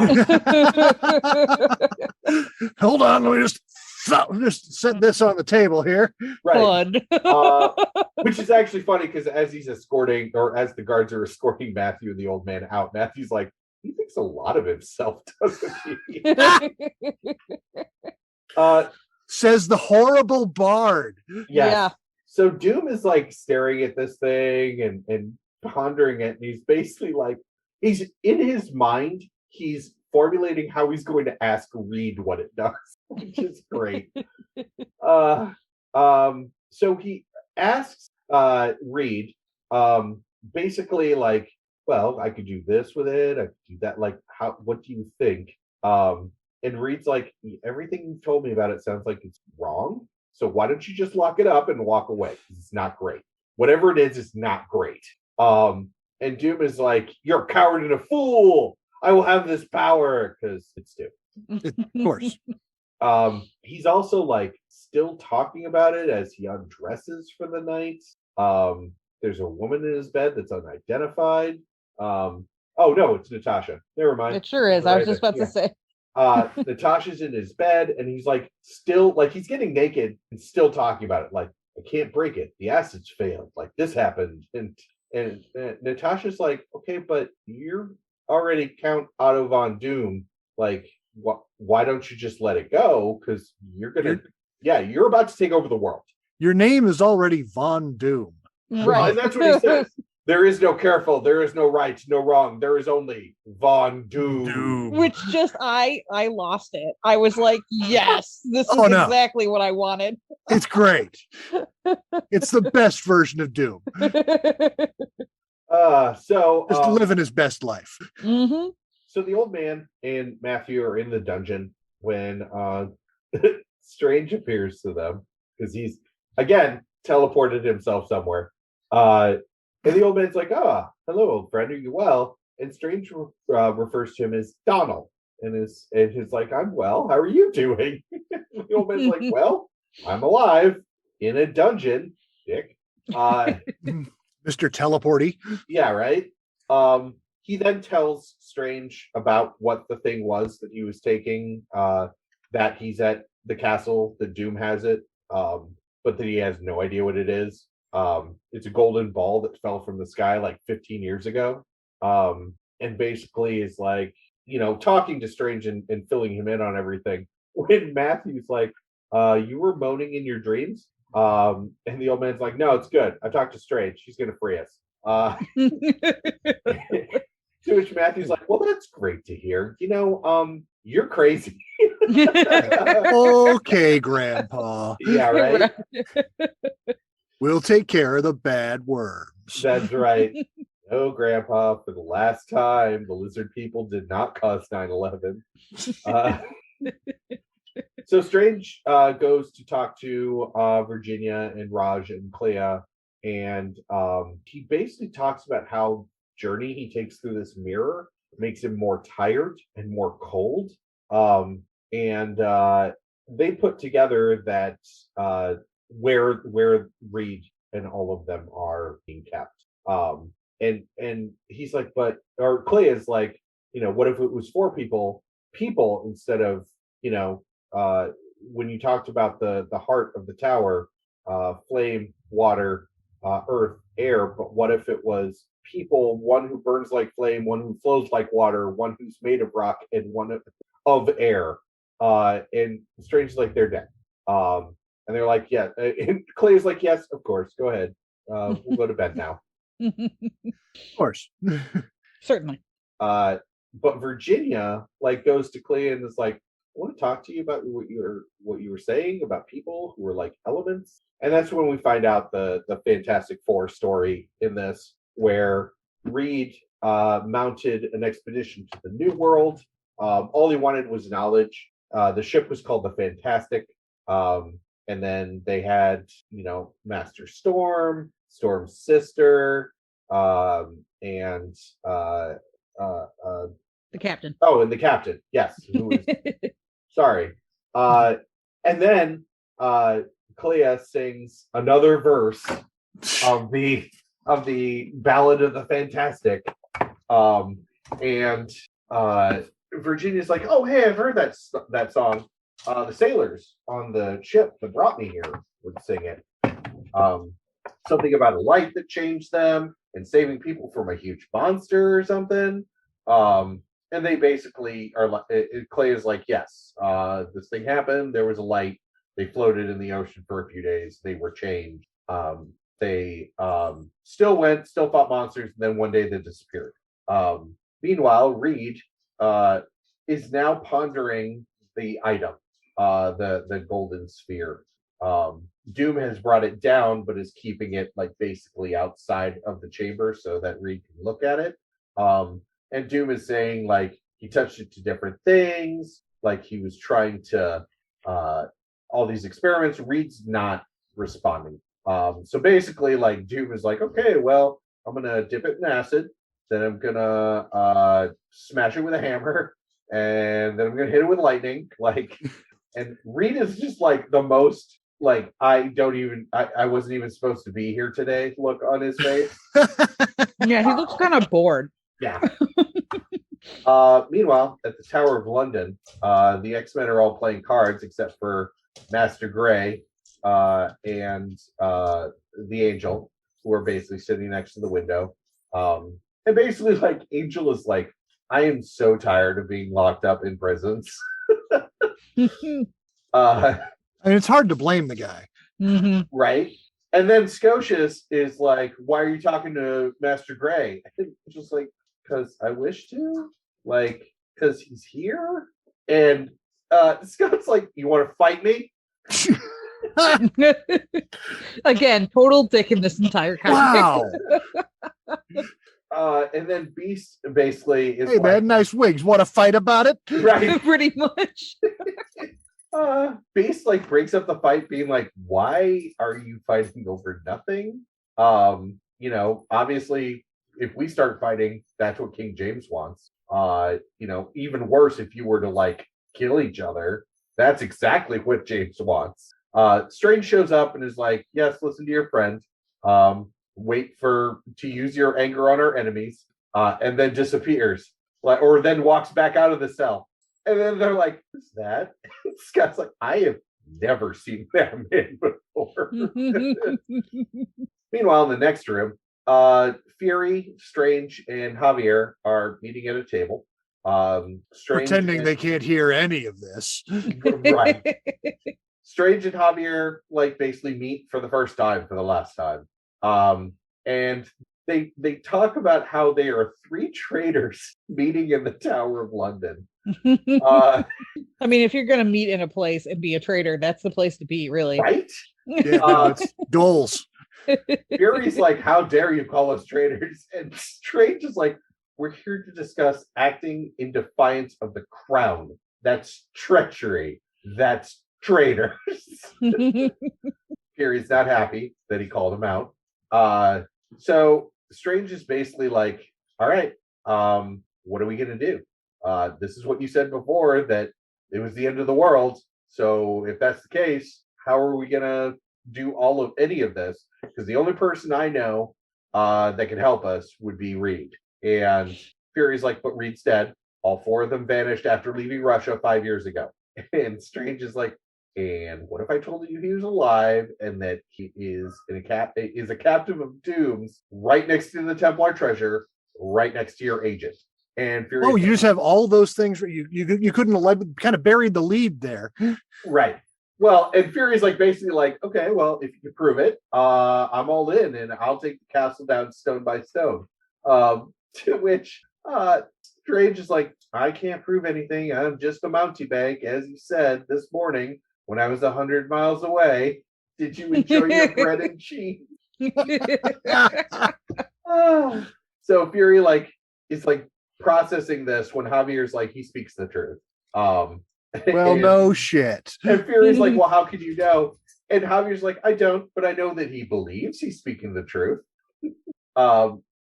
Hold on, let me just set this on the table here. Right. Fun. Which is actually funny because as he's escorting, or as the guards are escorting Matthew and the old man out, Matthew's like, he thinks a lot of himself, doesn't he? Says the horrible bard. Yes. Yeah. So Doom is like staring at this thing and pondering it, and he's basically like, he's in his mind, he's formulating how he's going to ask Reed what it does, which is great. So he asks Reed, basically like, well, I could do this with it, I could do that, like, what do you think? And Reed's like, everything you've told me about it sounds like it's wrong, so why don't you just lock it up and walk away? Because it's not great. Whatever it is, it's not great. And Doom is like, you're a coward and a fool. I will have this power, because it's Doom. Of course. He's also like still talking about it as he undresses for the night. There's a woman in his bed that's unidentified. Oh no, it's Natasha. Never mind. It sure is. I was just about to say. Natasha's in his bed, and he's like still like he's getting naked and still talking about it. Like, I can't break it. The acids failed. Like, this happened, and Natasha's like, okay, but you're already Count Otto von Doom. Like, why don't you just let it go? Because you're about to take over the world. Your name is already Von Doom. Right. And that's what he says. There is no careful, there is no right, no wrong. There is only Von Doom. Which just I lost it. I was like, yes, this is exactly what I wanted. It's great. It's the best version of Doom. Just living his best life. Mm-hmm. So the old man and Matthew are in the dungeon when Strange appears to them, because he's again teleported himself somewhere. And the old man's like, hello, old friend, are you well? And Strange refers to him as Donald, and he's like, I'm well, how are you doing? The old man's like, well, I'm alive in a dungeon, dick. Mr. Teleporty. Yeah, right. He then tells Strange about what the thing was that he was taking, that he's at the castle, that Doom has it, but that he has no idea what it is. It's a golden ball that fell from the sky like 15 years ago. And basically is like, talking to Strange and filling him in on everything. When Matthew's like, you were moaning in your dreams? And the old man's like, no, it's good. I talked to Strange. She's going to free us. To which Matthew's like, well, that's great to hear. You're crazy. Okay, Grandpa. Yeah, right? We'll take care of the bad worms. That's right. No, Grandpa, for the last time, the lizard people did not cause 9/11. So Strange goes to talk to Virginia and Raj and Clea, and he basically talks about how journey he takes through this mirror makes him more tired and more cold. And they put together that where Reed and all of them are being kept. And he's like, or Clea is like, what if it was 4 people instead of, when you talked about the heart of the tower, flame, water, earth, air, but what if it was people, one who burns like flame, one who flows like water, one who's made of rock, and one of air? And Strange is like, they're dead. And they're like, yeah. And Clea's like, yes, of course, go ahead. We'll go to bed now. Of course. Certainly. But Virginia goes to Clea and is like, I want to talk to you about what you were saying about people who were like elements. And that's when we find out the Fantastic Four story in this, where Reed mounted an expedition to the New World. All he wanted was knowledge. The ship was called the Fantastic. And then they had, Master Storm, Storm's sister, and the captain. Oh, and the captain, yes. Who was, sorry. And then Clea sings another verse of the of the Ballad of the Fantastic. And Virginia's like, oh, hey, I've heard that song. The sailors on the ship that brought me here would sing it. Something about a light that changed them and saving people from a huge monster or something. And they basically are like, Clay is like, yes, this thing happened. There was a light. They floated in the ocean for a few days. They were changed. They still fought monsters, and then one day they disappeared. Meanwhile, Reed is now pondering the item, the golden sphere. Doom has brought it down, but is keeping it like basically outside of the chamber so that Reed can look at it. And Doom is saying like he touched it to different things, like he was trying to all these experiments. Reed's not responding. So basically, like Doom is like, okay, well, I'm gonna dip it in acid, then I'm gonna smash it with a hammer, and then I'm gonna hit it with lightning. Like, and Reed is just like the most like I wasn't even supposed to be here today look on his face. Yeah, he looks kind of bored. Yeah. Meanwhile, at the Tower of London, the X-Men are all playing cards except for Master Gray and the Angel, who are basically sitting next to the window. And basically, like, Angel is like, I am so tired of being locked up in prisons. I mean, it's hard to blame the guy. Mm-hmm. Right? And then Scotius is like, why are you talking to Master Gray? And just like, because I wish to. Like, because he's here. And Scott's like, you want to fight me? Again, total dick in this entire conversation. Wow. And then Beast basically is hey, like, man, nice wigs. Want to fight about it? right? Pretty much. Beast like breaks up the fight, being like, why are you fighting over nothing? You know, obviously, if we start fighting, that's what King James wants. You know, even worse if you were to like kill each other. That's exactly what James wants. Strange shows up and is like, yes, listen to your friend. Wait to use your anger on our enemies, and then disappears. Or then walks back out of the cell. And then they're like, who's that? Scott's like, I have never seen that man before. Meanwhile, in the next room, Fury, Strange, and Javier are meeting at a table. Pretending they can't hear any of this. Right. Strange and Javier like basically meet for the first time for the last time. And they talk about how they are three traitors meeting in the Tower of London. I mean, if you're gonna meet in a place and be a traitor, that's the place to be, really. Right? Yeah, no, it's Doles. Fury's like, how dare you call us traitors? And Strange is like, we're here to discuss acting in defiance of the crown. That's treachery. That's traitors. Fury's not happy that he called him out. So Strange is basically like, all right, what are we gonna do? This is what you said before, that it was the end of the world. So if that's the case, how are we gonna do any of this? Because the only person I know that can help us would be Reed. And Fury's like, but Reed's dead. All four of them vanished after leaving Russia 5 years ago. And Strange is like, and what if I told you he was alive and that he is a captive of Dooms right next to the Templar treasure, right next to your agent? And Fury, you just have all those things where you couldn't have kind of buried the lead there. Right. Well, and Fury's like basically like, okay, well, if you can prove it, I'm all in, and I'll take the castle down stone by stone. To which Strange is like, I can't prove anything. I'm just a mountebank, as you said this morning when I was 100 miles away. Did you enjoy your bread and cheese? So Fury is processing this when Javier's like, he speaks the truth. Well, no shit. And Fury's like, well, how could you know? And Javier's like, I don't, but I know that he believes he's speaking the truth.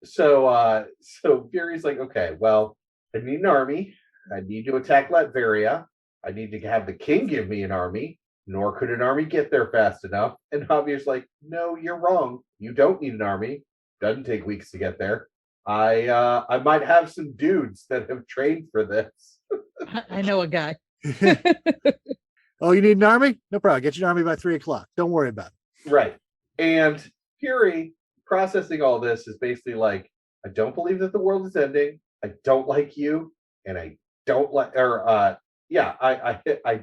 So Fury's like, okay, well, I need an army. I need to attack Latveria. I need to have the king give me an army. Nor could an army get there fast enough. And Javier's like, no, you're wrong. You don't need an army Doesn't take weeks to get there. I might have some dudes that have trained for this. I know a guy. Oh, you need an army? No problem. Get you an army by 3:00. Don't worry about it. Right. And Fury processing all this is basically like, I don't believe that the world is ending. I don't like you, and I don't like, I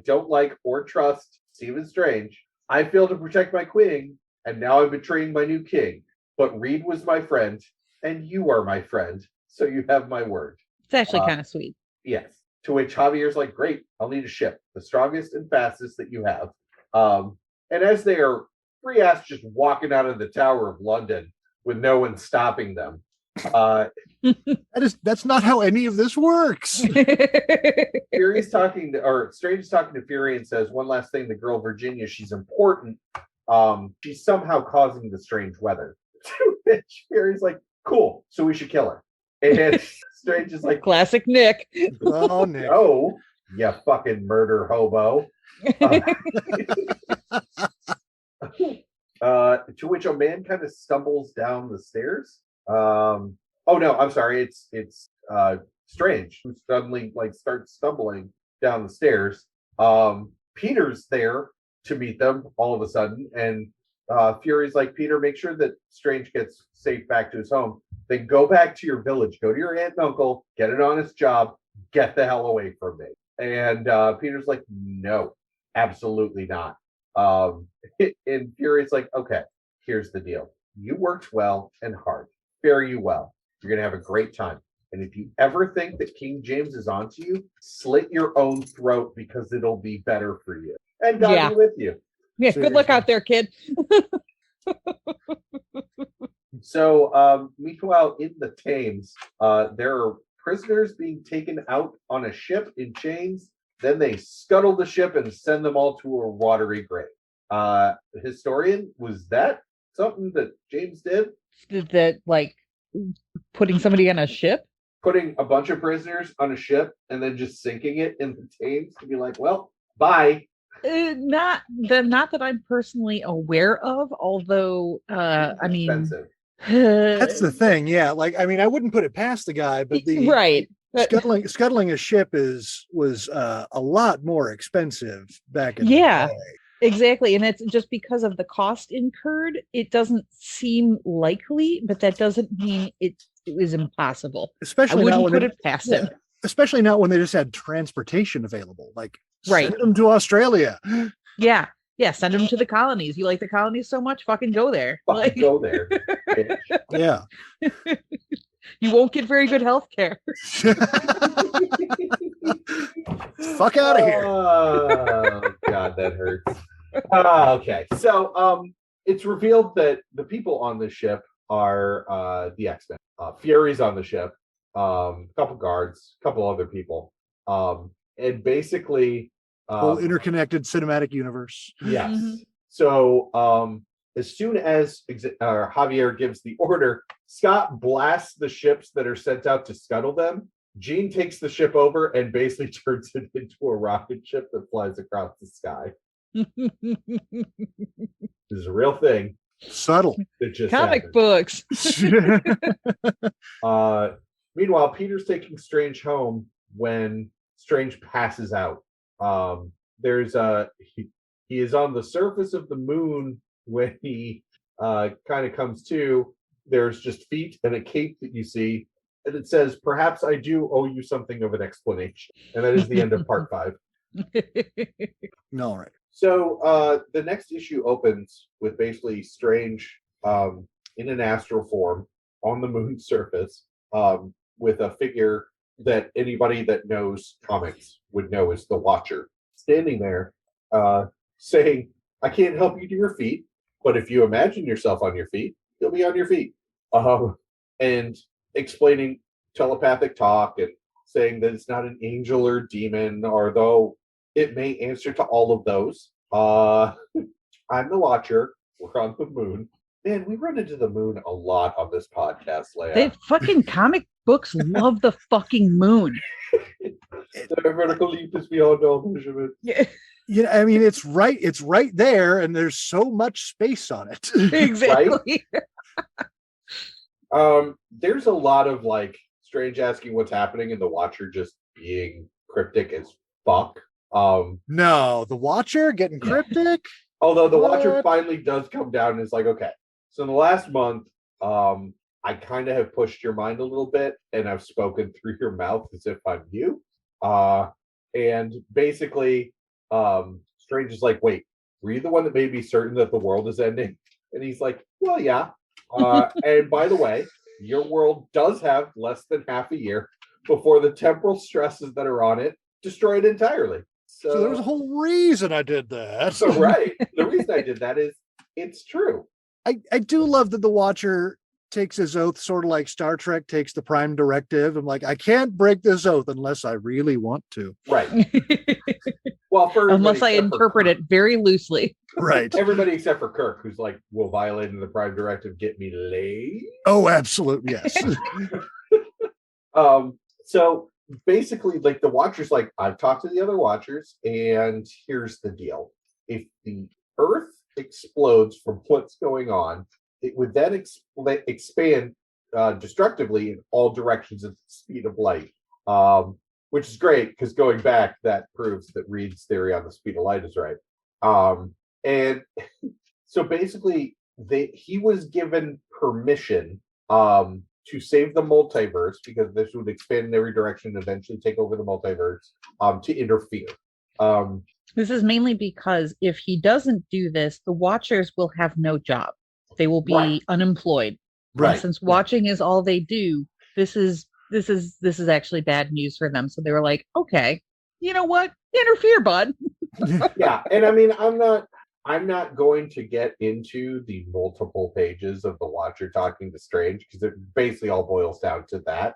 don't like or trust Stephen Strange. I failed to protect my queen, and now I'm betraying my new king. But Reed was my friend, and you are my friend, so you have my word. It's actually kind of sweet. Yes. To which Javier's like, great, I'll need a ship, the strongest and fastest that you have. And as they are free ass just walking out of the Tower of London with no one stopping them. That's not how any of this works. Fury's talking to, or Strange is talking to Fury and says, one last thing, the girl Virginia, she's important. She's somehow causing the strange weather. To which Fury's like, cool, so we should kill her. And Strange is like, classic Nick. Oh, Nick. Oh, you fucking murder hobo. To which a man kind of stumbles down the stairs. Oh no, I'm sorry. It's Strange who suddenly starts stumbling down the stairs. Peter's there to meet them all of a sudden, and Fury's like, Peter, make sure that Strange gets safe back to his home. Then go back to your village, go to your aunt and uncle, get an honest job, get the hell away from me. And Peter's like, no, absolutely not. And Fury's like, okay, here's the deal. You worked well and hard. Fare you well. You're going to have a great time. And if you ever think that King James is onto you, slit your own throat because it'll be better for you. And God be with you. Yeah, good luck out there, kid. So, meanwhile, in the Thames, there are prisoners being taken out on a ship in chains. Then they scuttle the ship and send them all to a watery grave. Historian, was that something that James did? That, like, putting somebody on a ship? Putting a bunch of prisoners on a ship and then just sinking it in the Thames to be like, well, bye. Not that I'm personally aware of, although I mean, Expensive. That's the thing. Yeah, I wouldn't put it past the guy, but right. Scuttling a ship was a lot more expensive back in the day. Exactly. And it's just because of the cost incurred, it doesn't seem likely, but that doesn't mean it is impossible. Especially I wouldn't put it past him. Especially not when they just had transportation available. Right. Send them to Australia. Yeah. Yeah. Send them to the colonies. You like the colonies so much? Fucking go there. Go there. Yeah. You won't get very good health care. Fuck out of here. Oh, God, that hurts. Okay. So it's revealed that the people on the ship are the X-Men. Fury's on the ship, a couple guards, a couple other people. And basically whole interconnected cinematic universe. Yes. Mm-hmm. So as soon as Javier gives the order, Scott blasts the ships that are sent out to scuttle them. Jean takes the ship over and basically turns it into a rocket ship that flies across the sky. This is a real thing. Subtle. It just comic happened. books. Meanwhile, Peter's taking Strange home when Strange passes out. He is on the surface of the moon when he kind of comes to. There's just feet and a cape that you see, and it says, "Perhaps I do owe you something of an explanation." And that is the end of part 5. No, right. So the next issue opens with basically Strange in an astral form on the moon's surface with a figure that anybody that knows comics would know is the Watcher, standing there saying, "I can't help you to your feet, but if you imagine yourself on your feet, you'll be on your feet." And explaining telepathic talk and saying that it's not an angel or demon, although it may answer to all of those. I'm the Watcher. We're on the moon. Man, we run into the moon a lot on this podcast, Leia. They fucking comic books love the fucking moon. The vertical leap is beyond all measurement. Yeah. Yeah, I mean, it's right there, and there's so much space on it. Exactly. There's a lot of like Strange asking what's happening and the Watcher just being cryptic as fuck. No, the Watcher getting cryptic. Although the Watcher What? finally does come down and is like, okay, so in the last month, I kind of have pushed your mind a little bit, and I've spoken through your mouth as if I'm you. And basically, Strange is like, wait, were you the one that made me certain that the world is ending? And he's like, well, yeah. And by the way, your world does have less than half a year before the temporal stresses that are on it destroy it entirely. So there was a whole reason I did that. So right. The reason I did that is it's true. I do love that the Watcher takes his oath sort of like Star Trek takes the Prime Directive. I'm like, I can't break this oath unless I really want to. Right. Well, for unless I interpret it very loosely. Right. Everybody except for Kirk, who's like, will violating the Prime Directive get me laid? Oh, absolutely. Yes. So basically, like the Watcher's like, I've talked to the other Watchers, and here's the deal. If the Earth explodes from what's going on, it would then expand destructively in all directions at the speed of light, which is great because going back, that proves that Reed's theory on the speed of light is right. And so basically, he was given permission to save the multiverse because this would expand in every direction and eventually take over the multiverse to interfere. This is mainly because if he doesn't do this, the Watchers will have no job. They will be unemployed. Right. And since watching is all they do, this is actually bad news for them. So they were like, okay, you know what? Interfere, bud. Yeah, and I mean, I'm not going to get into the multiple pages of the Watcher talking to Strange because it basically all boils down to that.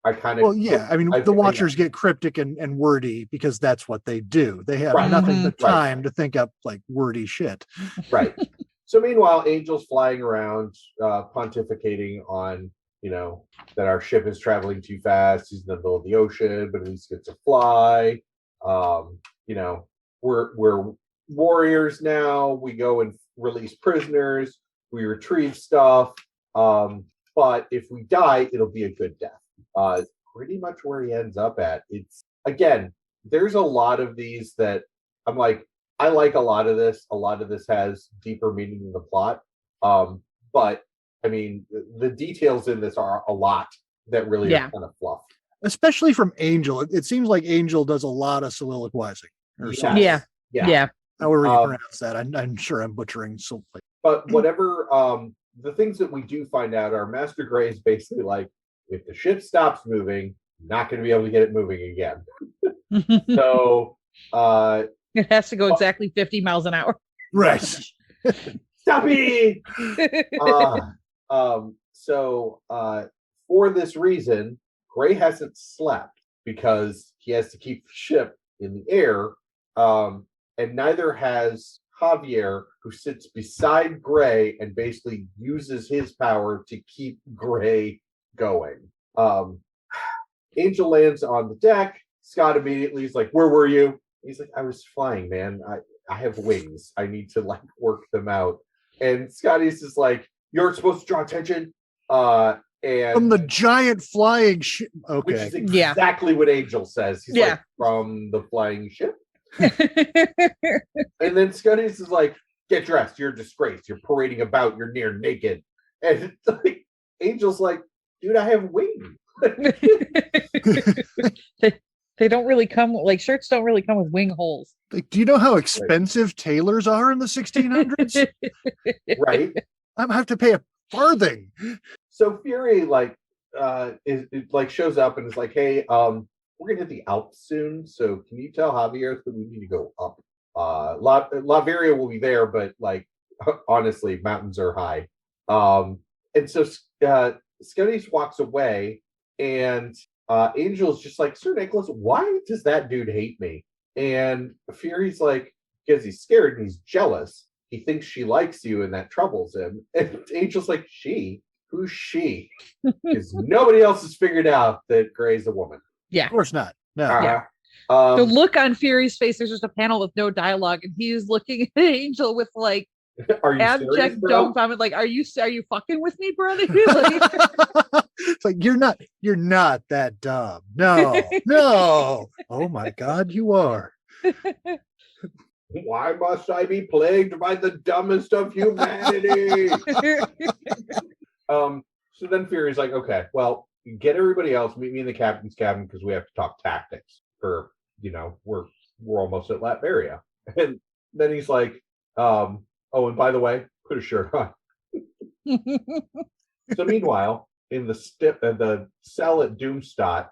I kind of I mean, the Watchers get cryptic and wordy because that's what they do. They have nothing but time to think up like wordy shit. Right. So meanwhile, Angel's flying around, pontificating on, that our ship is traveling too fast. He's in the middle of the ocean, but at least gets to fly. We're warriors now. We go and release prisoners. We retrieve stuff. But if we die, it'll be a good death. Pretty much where he ends up at. It's again, there's a lot of these that I'm like, I like a lot of this. A lot of this has deeper meaning in the plot. But I mean, the details in this are a lot that really are kind of fluff. Especially from Angel. It seems like Angel does a lot of soliloquizing. Or something. Yeah. However you pronounce that. I'm sure I'm butchering something. But whatever, the things that we do find out are Master Gray is basically like, if the ship stops moving, not going to be able to get it moving again. So it has to go exactly 50 miles an hour. Right. Stop it! So for this reason, Gray hasn't slept because he has to keep the ship in the air. And neither has Javier, who sits beside Gray and basically uses his power to keep Gray going. Angel lands on the deck. Scott immediately is like, where were you? He's like, I was flying, man. I have wings. I need to like work them out. And Scotty's just like, you're supposed to draw attention. And from the giant flying ship. Okay. Which is exactly what Angel says. He's like, from the flying ship. And then Scotty's is like, get dressed. You're a disgrace. You're parading about. You're near naked. And it's like, Angel's like, dude, I have wings. They don't really come, like shirts don't really come with wing holes. Like, do you know how expensive tailors are in the 1600s? Right. I have to pay a farthing. So Fury is like shows up and is like, hey, we're gonna hit the Alps soon, so can you tell Javier that we need to go up? Latveria will be there, but like honestly, mountains are high. And so Scotty walks away, and Angel's just like, Sir Nicholas, why does that dude hate me? And Fury's like, because he's scared and he's jealous. He thinks she likes you, and that troubles him. And Angel's like, she? Who's she? Because nobody else has figured out that Gray's a woman. Yeah. Of course not. No. The look on Fury's face, there's just a panel with no dialogue, and he's looking at Angel with like, Are you serious, Abject bro? dog vomit. Like, are you fucking with me, brother? Like, It's like you're not that dumb. No. Oh my God, you are. Why must I be plagued by the dumbest of humanity? So then Fury's like, okay, well, get everybody else, meet me in the captain's cabin because we have to talk tactics for, we're almost at Latveria. And then he's like, oh, and by the way, put a shirt on. So meanwhile, in the cell at Doomstadt,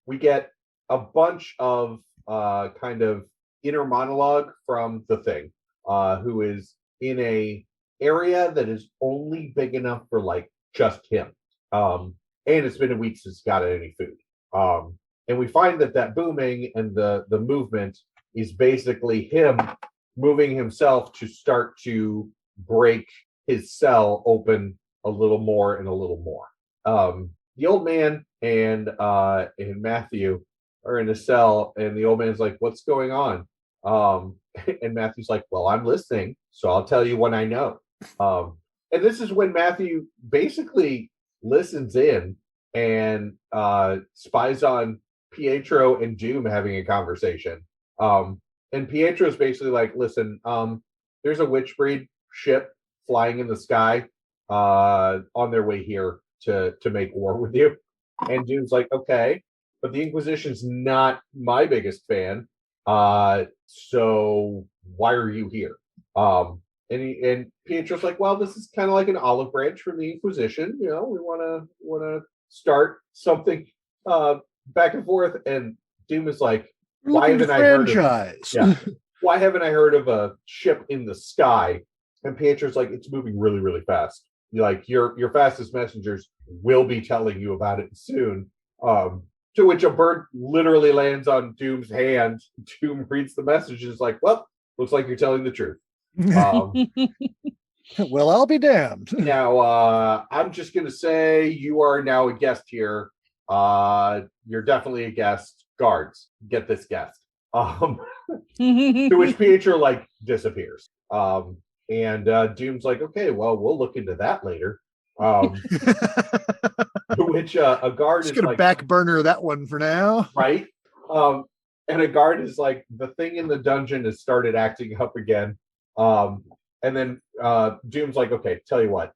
we get a bunch of kind of inner monologue from the Thing, who is in a area that is only big enough for like just him. And it's been a week since he got any food. And we find that booming and the movement is basically him moving himself to start to break his cell open a little more and a little more. The old man and Matthew are in a cell, and the old man's like, "What's going on?" And Matthew's like, "Well, I'm listening, so I'll tell you when I know." And this is when Matthew basically listens in and spies on Pietro and Doom having a conversation. And Pietro's basically like, "Listen, there's a witch breed ship flying in the sky on their way here to make war with you." And Doom's like, "Okay, but the Inquisition's not my biggest fan. So why are you here?" And Pietro's like, "Well, this is kind of like an olive branch from the Inquisition. We want to start something back and forth." And Doom is like, "Why haven't I heard of why haven't I heard of a ship in the sky?" And Pietro's like, "It's moving really, really fast. Like your fastest messengers will be telling you about it soon." To which a bird literally lands on Doom's hand. Doom reads the message and is like, "Well, looks like you're telling the truth." Well, I'll be damned. Now, I'm just going to say you are now a guest here. You're definitely a guest. Guards, get this guest. To which Pietro like disappears. And Doom's like, "Okay, well, we'll look into that later." To which a guard Just is gonna like, back burner that one for now. right? And a guard is like, "The thing in the dungeon has started acting up again." And then Doom's like, "Okay, tell you what,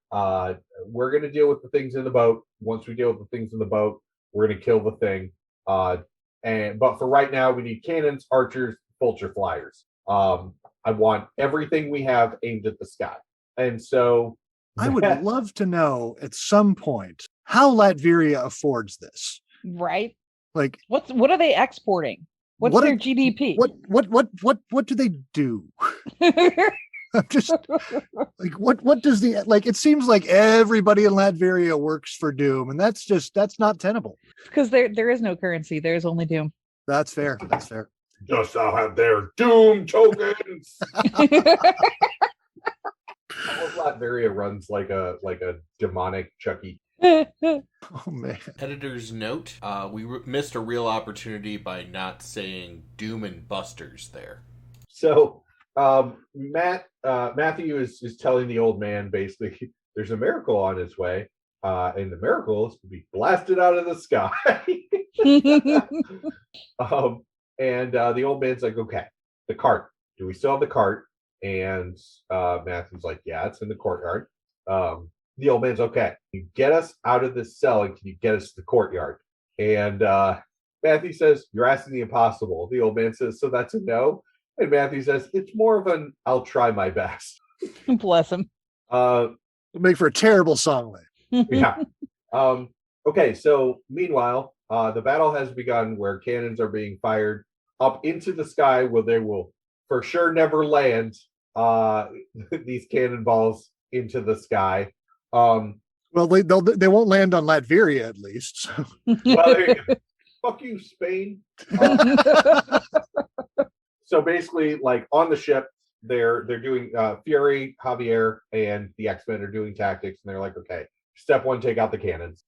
we're gonna deal with the things in the boat. Once we deal with the things in the boat, we're gonna kill the thing. But for right now, we need cannons, archers, vulture flyers. I want everything we have aimed at the sky." And so I would love to know at some point how Latveria affords this. Right? Like, What are they exporting? What's their GDP? What do they do? I'm just like, what does it seems like everybody in Latveria works for Doom, and that's not tenable. Because there is no currency. There's only Doom. That's fair. just I'll have their Doom tokens. Latveria runs like a demonic Chucky. Oh man. Editor's note: we missed a real opportunity by not saying Doom and Busters there. So Matthew is telling the old man basically there's a miracle on its way, and the miracle is to be blasted out of the sky. And the old man's like, "Okay, the cart. Do we still have the cart?" And Matthew's like, "Yeah, it's in the courtyard." The old man's, "Okay, can you get us out of this cell and can you get us to the courtyard?" And Matthew says, "You're asking the impossible." The old man says, "So that's a no?" And Matthew says, "It's more of an I'll try my best." Bless him. It'll make for a terrible song. Yeah. Okay, so meanwhile, the battle has begun where cannons are being fired up into the sky where they will for sure never land these cannonballs into the sky. Well, they won't land on Latveria at least. So. Well, there you go. Fuck you, Spain. So basically, like on the ship, they're doing Fury, Javier, and the X-Men are doing tactics, and they're like, "Okay, step one, take out the cannons."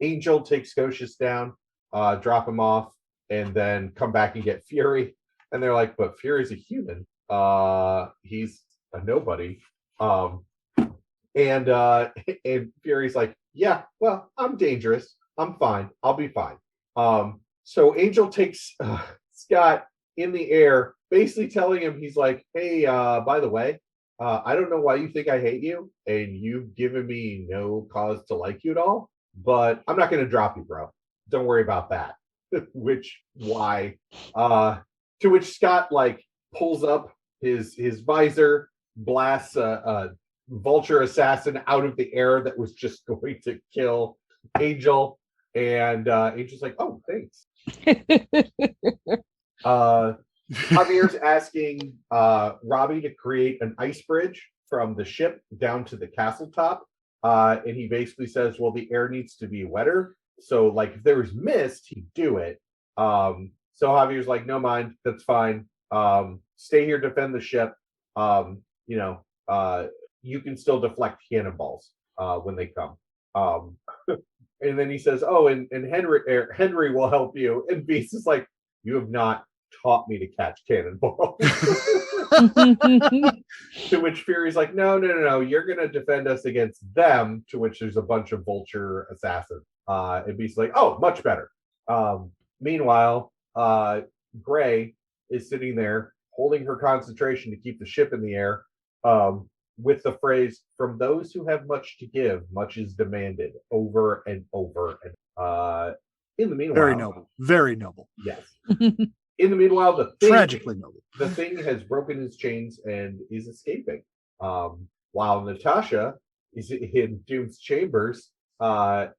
Angel takes Scotius down, drop him off, and then come back and get Fury. And they're like, "But Fury's a human. He's a nobody. And Fury's like, yeah, well, I'm dangerous. I'm fine. I'll be fine. So Angel takes Scott in the air, basically telling him, he's like, hey, by the way, I don't know why you think I hate you, and you've given me no cause to like you at all, but I'm not going to drop you, bro. Don't worry about that. Why? To which Scott like pulls up his visor, blasts a vulture assassin out of the air that was just going to kill Angel, and Angel's like, oh, thanks. Javier's asking Robbie to create an ice bridge from the ship down to the castle top. And he basically says, well, the air needs to be wetter. So, like, if there was mist, he'd do it. So Javier's like, no mind, that's fine. Stay here, defend the ship. You can still deflect cannonballs when they come. And then he says, oh, and Henry will help you. And Beast is like, you have not taught me to catch cannonballs. To which Fury's like, no, you're going to defend us against them, to which there's a bunch of vulture assassins. And Beast's like, oh, much better. Meanwhile, Gray is sitting there holding her concentration to keep the ship in the air, with the phrase, from those who have much to give, much is demanded, over and over. And in the meanwhile, very noble. Yes. In the meanwhile, tragically noble. The Thing has broken his chains and is escaping. While Natasha is in Doom's chambers, and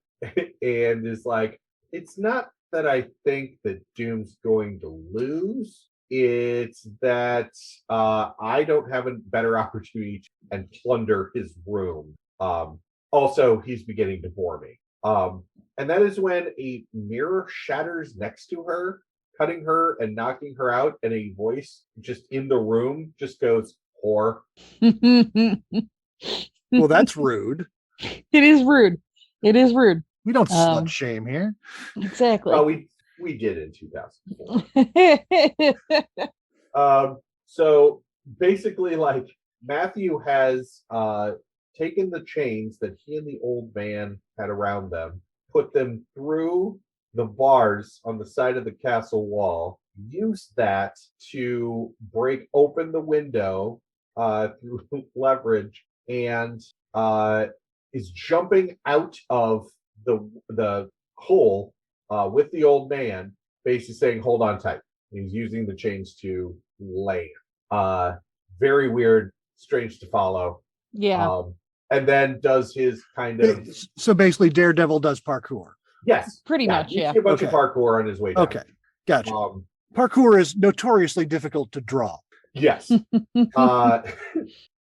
is like, it's not that I think that Doom's going to lose. It's that I don't have a better opportunity and plunder his room. Also, he's beginning to bore me. And that is when a mirror shatters next to her, cutting her and knocking her out, and a voice just in the room just goes, whore. Well, that's rude. It is rude. We don't slut shame here. Exactly. Well, we did in 2004. So basically, like, Matthew has taken the chains that he and the old man had around them, put them through the bars on the side of the castle wall, used that to break open the window through leverage, and is jumping out of the hole with the old man, basically saying, hold on tight. He's using the chains to lay. Very weird, strange to follow. Yeah. And then does his kind of... So basically Daredevil does parkour. Yes. Pretty much, yeah. A bunch of parkour on his way down. Okay, gotcha. Parkour is notoriously difficult to draw. Yes.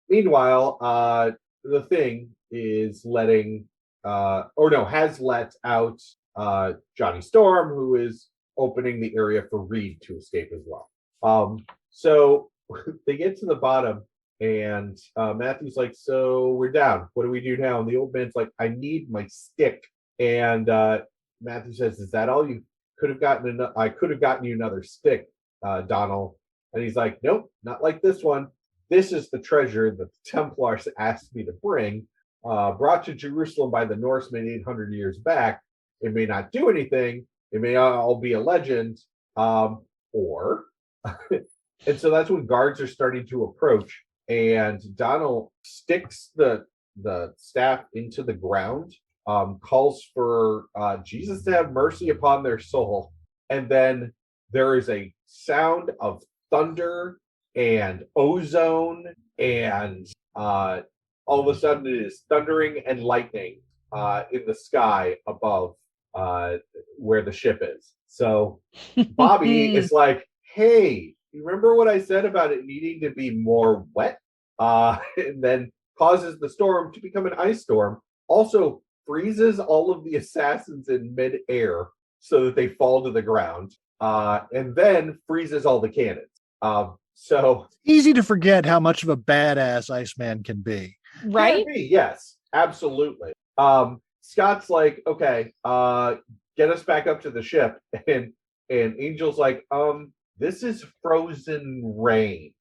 Meanwhile, the Thing is has let out Johnny Storm, who is opening the area for Reed to escape as well. So they get to the bottom, and Matthew's like, so we're down. What do we do now? And the old man's like, I need my stick. And Matthew says, is that all you could have gotten? I could have gotten you another stick, Donald. And he's like, nope, not like this one. This is the treasure that the Templars asked me to bring, brought to Jerusalem by the Norsemen 800 years back. It may not do anything. It may all be a legend. And so that's when guards are starting to approach, and Donald sticks the staff into the ground, calls for Jesus to have mercy upon their soul. And then there is a sound of thunder and ozone, and all of a sudden it is thundering and lightning in the sky above where the ship is. So Bobby is like, hey, you remember what I said about it needing to be more wet? And then causes the storm to become an ice storm. Also freezes all of the assassins in midair so that they fall to the ground. And then freezes all the cannons. So easy to forget how much of a badass Iceman can be. Right? Can be, yes, absolutely. Scott's like, okay, get us back up to the ship. And Angel's like, this is frozen rain.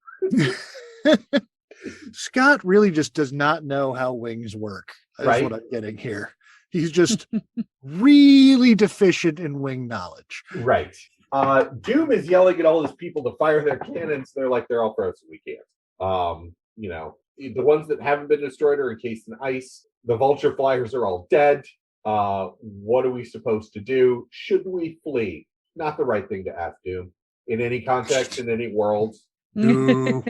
Scott really just does not know how wings work. Is Right. what I'm getting here. He's just really deficient in wing knowledge. Right. Doom is yelling at all his people to fire their cannons. They're like, they're all frozen. We can't. The ones that haven't been destroyed are encased in ice. The vulture flyers are all dead. What are we supposed to do? Should we flee? Not the right thing to ask Doom. In any context, in any world. No,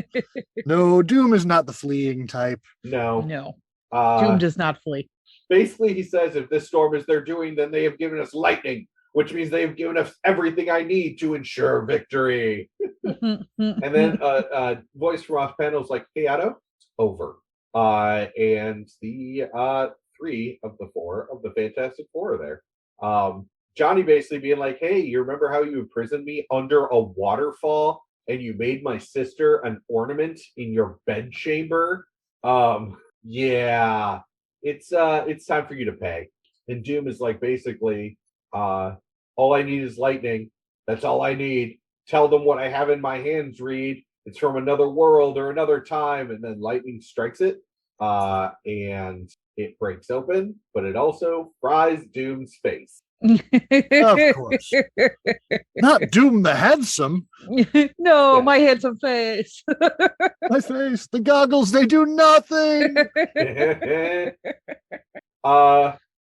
Doom is not the fleeing type. No. No. Doom does not flee. Basically, he says, if this storm is their doing, then they have given us lightning, which means they have given us everything I need to ensure victory. And then a voice from off panel is like, hey, Otto, it's over. And the 3 of the 4 of the Fantastic Four are there. Johnny basically being like, hey, you remember how you imprisoned me under a waterfall and you made my sister an ornament in your bedchamber? Yeah. It's time for you to pay. And Doom is like, basically, all I need is lightning. That's all I need. Tell them what I have in my hands, Reed. It's from another world or another time. And then lightning strikes it, and it breaks open, but it also fries Doom's face. Of course. Not Doom the handsome. No, Yeah. my handsome face. My face. The goggles, they do nothing.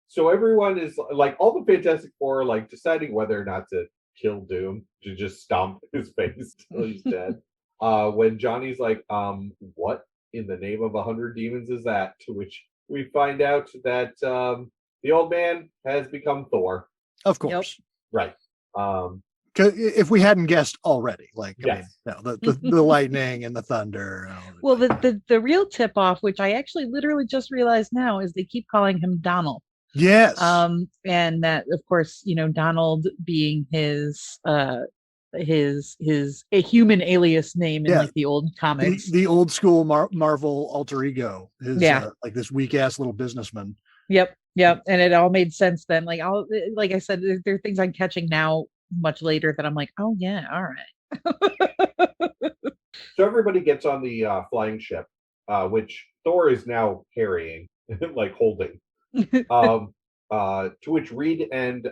So everyone is like, all the Fantastic Four are like deciding whether or not to kill Doom, to just stomp his face till he's dead. When Johnny's like, what in the name of 100 demons is that? To which we find out that the old man has become Thor. Of course. Right. 'Cause if we hadn't guessed already, like, Yes. I mean, no, the lightning and the thunder. Well, the real tip off, which I actually literally just realized now, is they keep calling him Donald. Yes. And that, of course, Donald being his a human alias name in Yeah. like the old comics. The old school Marvel alter ego is Yeah. like this weak ass little businessman. Yep. And it all made sense then. Like I said, there are things I'm catching now much later that I'm like, oh yeah, all right. So everybody gets on the flying ship, which Thor is now carrying, like holding. To which Reed and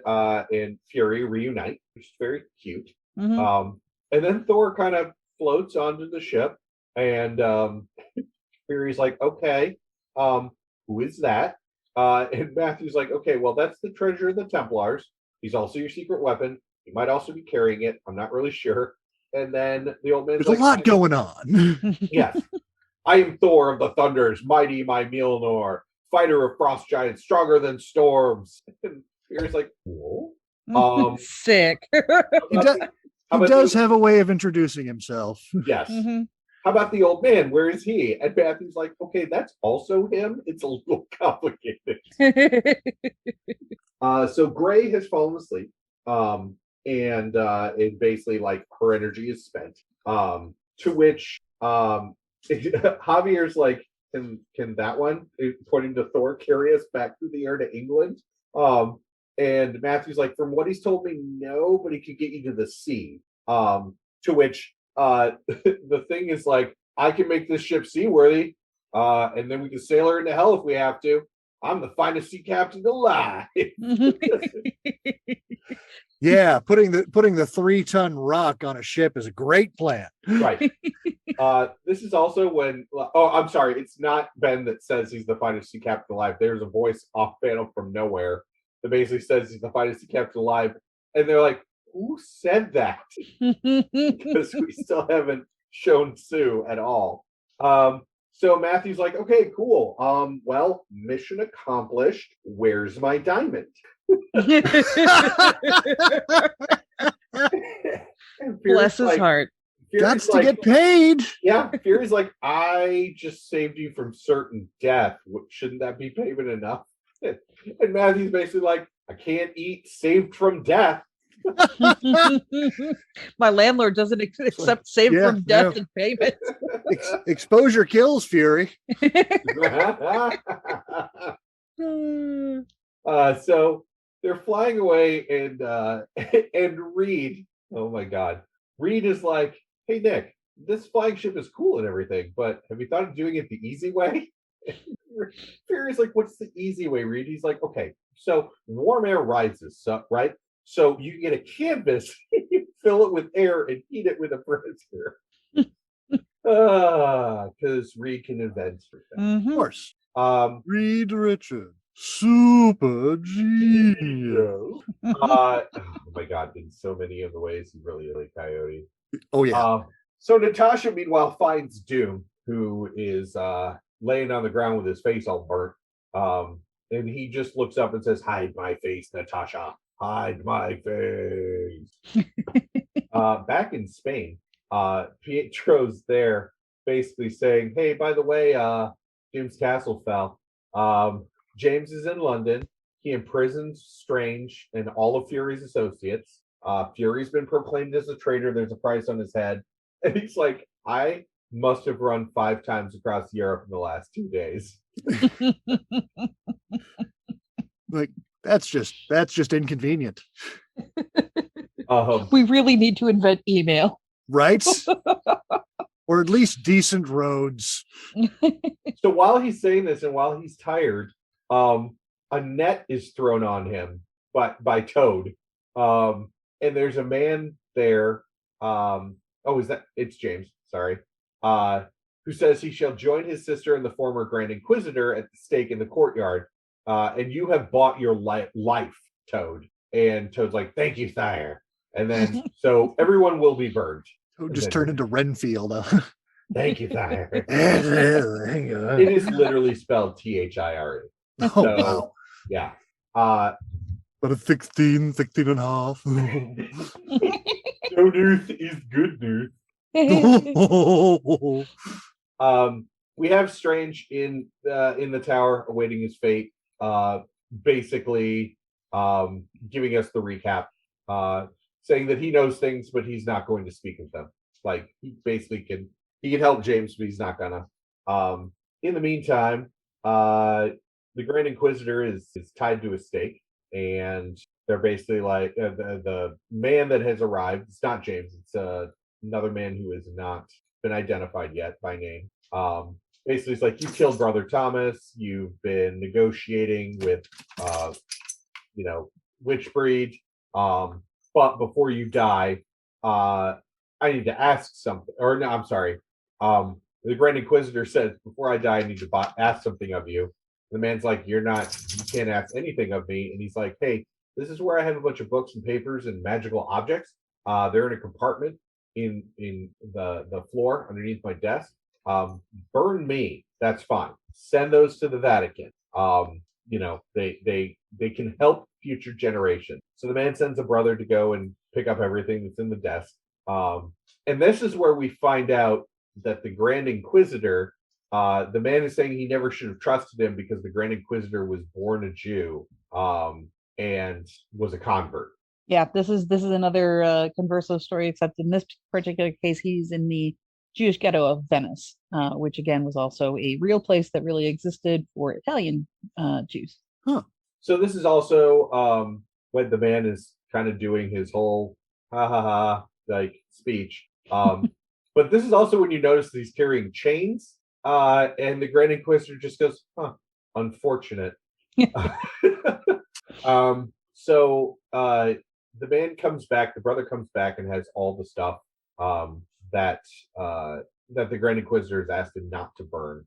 Fury reunite, which is very cute. Mhm. And then Thor kind of floats onto the ship, and Fury's like, okay, who is that? And Matthew's like, okay, well, that's the treasure of the Templars. He's also your secret weapon. He might also be carrying it. I'm not really sure. And then the old man's There's like, a lot going on. yes. I am Thor of the Thunders, mighty my Mjolnir, fighter of frost giants, stronger than storms. And Fury's like, whoa. Sick. He does have a way of introducing himself. Yes. Mhm. How about the old man? Where is he? And Matthew's like, okay, that's also him. It's a little complicated. So Gray has fallen asleep. And it basically like her energy is spent. To which Javier's like, can that one, according to Thor, carry us back through the air to England? And Matthew's like, from what he's told me, no, but he could get you to the sea. To which the thing is like, I can make this ship seaworthy, and then we can sail her into hell if we have to. I'm the finest sea captain alive. Yeah, putting the 3-ton rock on a ship is a great plan. Right. This is also when, I'm sorry, it's not Ben that says he's the finest sea captain alive. There's a voice off panel from nowhere that basically says he's the finest sea captain alive. And they're like, who said that? Because we still haven't shown Sue at all. So Matthew's like, okay, cool. Well, mission accomplished. Where's my diamond? Bless his heart. Got to get paid. Yeah, Fury's like, I just saved you from certain death. Shouldn't that be payment enough? And Matthew's basically like, I can't eat saved from death. My landlord doesn't accept saved from death and payment. Exposure kills, Fury. So they're flying away, and Reed, oh my god, Reed is like, hey Nick, this flying ship is cool and everything, but have you thought of doing it the easy way? Fury's like, what's the easy way, Reed? He's like, okay, so warm air rises, right? So you get a canvas, you fill it with air and heat it with a brazier. Because Reed can invent everything. Of course. Um, Reed Richard, super genius. oh my God, in so many of the ways, he really is a coyote. Oh yeah. So Natasha, meanwhile, finds Doom, who is laying on the ground with his face all burnt. And he just looks up and says, "Hide my face, Natasha. Hide my face." Back in Spain, Pietro's there basically saying, "Hey, by the way, Doom's castle fell. James is in London. He imprisons Strange and all of Fury's associates. Fury's been proclaimed as a traitor. There's a price on his head." And he's like, "I must have run 5 times across Europe in the last 2 days." Like that's just inconvenient, We really need to invent email. right? Or at least decent roads. So while he's saying this and while he's tired, a net is thrown on him by Toad. And there's a man there. It's James, sorry. Who says he shall join his sister and the former Grand Inquisitor at the stake in the courtyard. And you have bought your life, Toad. And Toad's like, "Thank you, sire." And then, so everyone will be burned. Toad just turned into Renfield. "Thank you, sire." It It is literally spelled THIRE. Oh, So, wow. yeah. But a 16 and a half. No news is good news. We have Strange in the tower awaiting his fate, basically giving us the recap, saying that he knows things but he's not going to speak of them. Like, he basically can help James, but he's not gonna. In the meantime, the Grand Inquisitor is tied to a stake, and they're basically like, the man that has arrived, it's not James, it's another man who has not been identified yet by name. Basically, it's like, you killed Brother Thomas, you've been negotiating with Witchbreed, but before you die, I need to ask something. Or no, I'm sorry. The Grand Inquisitor says, "Before I die, I need to ask something of you." The man's like, you can't ask anything of me. And he's like, "Hey, this is where I have a bunch of books and papers and magical objects. They're in a compartment in the floor underneath my desk. Burn me. That's fine. Send those to the Vatican. They can help future generations." So the man sends a brother to go and pick up everything that's in the desk. And this is where we find out that the Grand Inquisitor, the man is saying he never should have trusted him because the Grand Inquisitor was born a Jew, and was a convert. Yeah, this is another Converso story, except in this particular case, he's in the Jewish ghetto of Venice, which again was also a real place that really existed for Italian Jews. Huh. So this is also when the man is kind of doing his whole ha ha ha like speech. But this is also when you notice that he's carrying chains, and the Grand Inquisitor just goes, "Huh, unfortunate." So the man comes back, the brother comes back and has all the stuff that the Grand Inquisitor has asked him not to burn.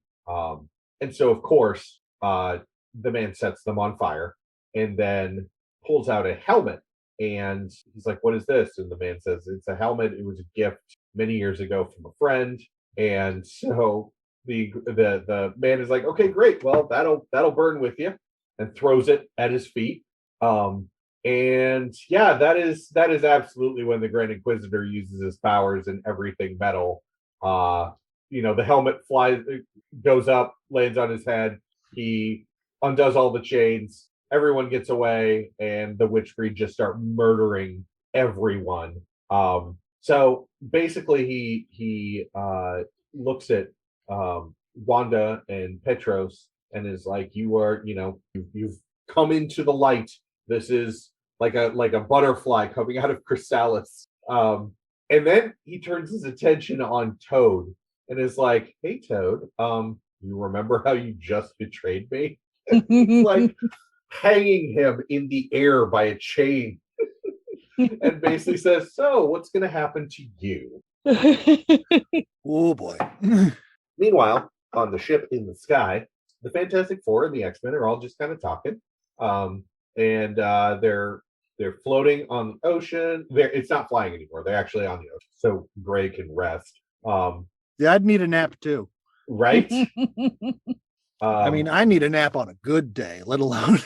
And so, of course, the man sets them on fire and then pulls out a helmet. And he's like, "What is this?" And the man says, "It's a helmet. It was a gift many years ago from a friend." And so the man is like, "Okay, great. Well, that'll burn with you," and throws it at his feet. And yeah, that is absolutely when the Grand Inquisitor uses his powers and everything metal. The helmet goes up, lands on his head. He undoes all the chains. Everyone gets away, and the Witchbreed just start murdering everyone. So basically, he looks at Wanda and Petros and is like, "You've come into the light. This is like a butterfly coming out of chrysalis." And then he turns his attention on Toad and is like, "Hey, Toad, you remember how you just betrayed me?" And he's like hanging him in the air by a chain, and basically says, "So, what's going to happen to you?" Oh boy. Meanwhile, on the ship in the sky, the Fantastic Four and the X-Men are all just kind of talking, and they're floating on the ocean. It's not flying anymore. They're actually on the ocean, so Gray can rest. Yeah, I'd need a nap too. Right? I mean, I need a nap on a good day, let alone.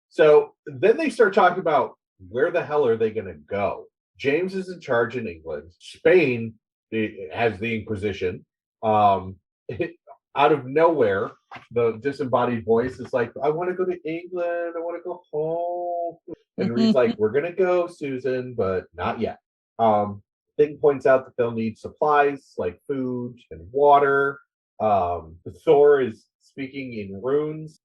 So then they start talking about where the hell are they going to go? James is in charge in England. Spain has the Inquisition. Out of nowhere, the disembodied voice is like, "I want to go to England. I want to go home." And Reed's like, "We're going to go, Susan, but not yet." Thing points out that they'll need supplies like food and water. Thor is speaking in runes.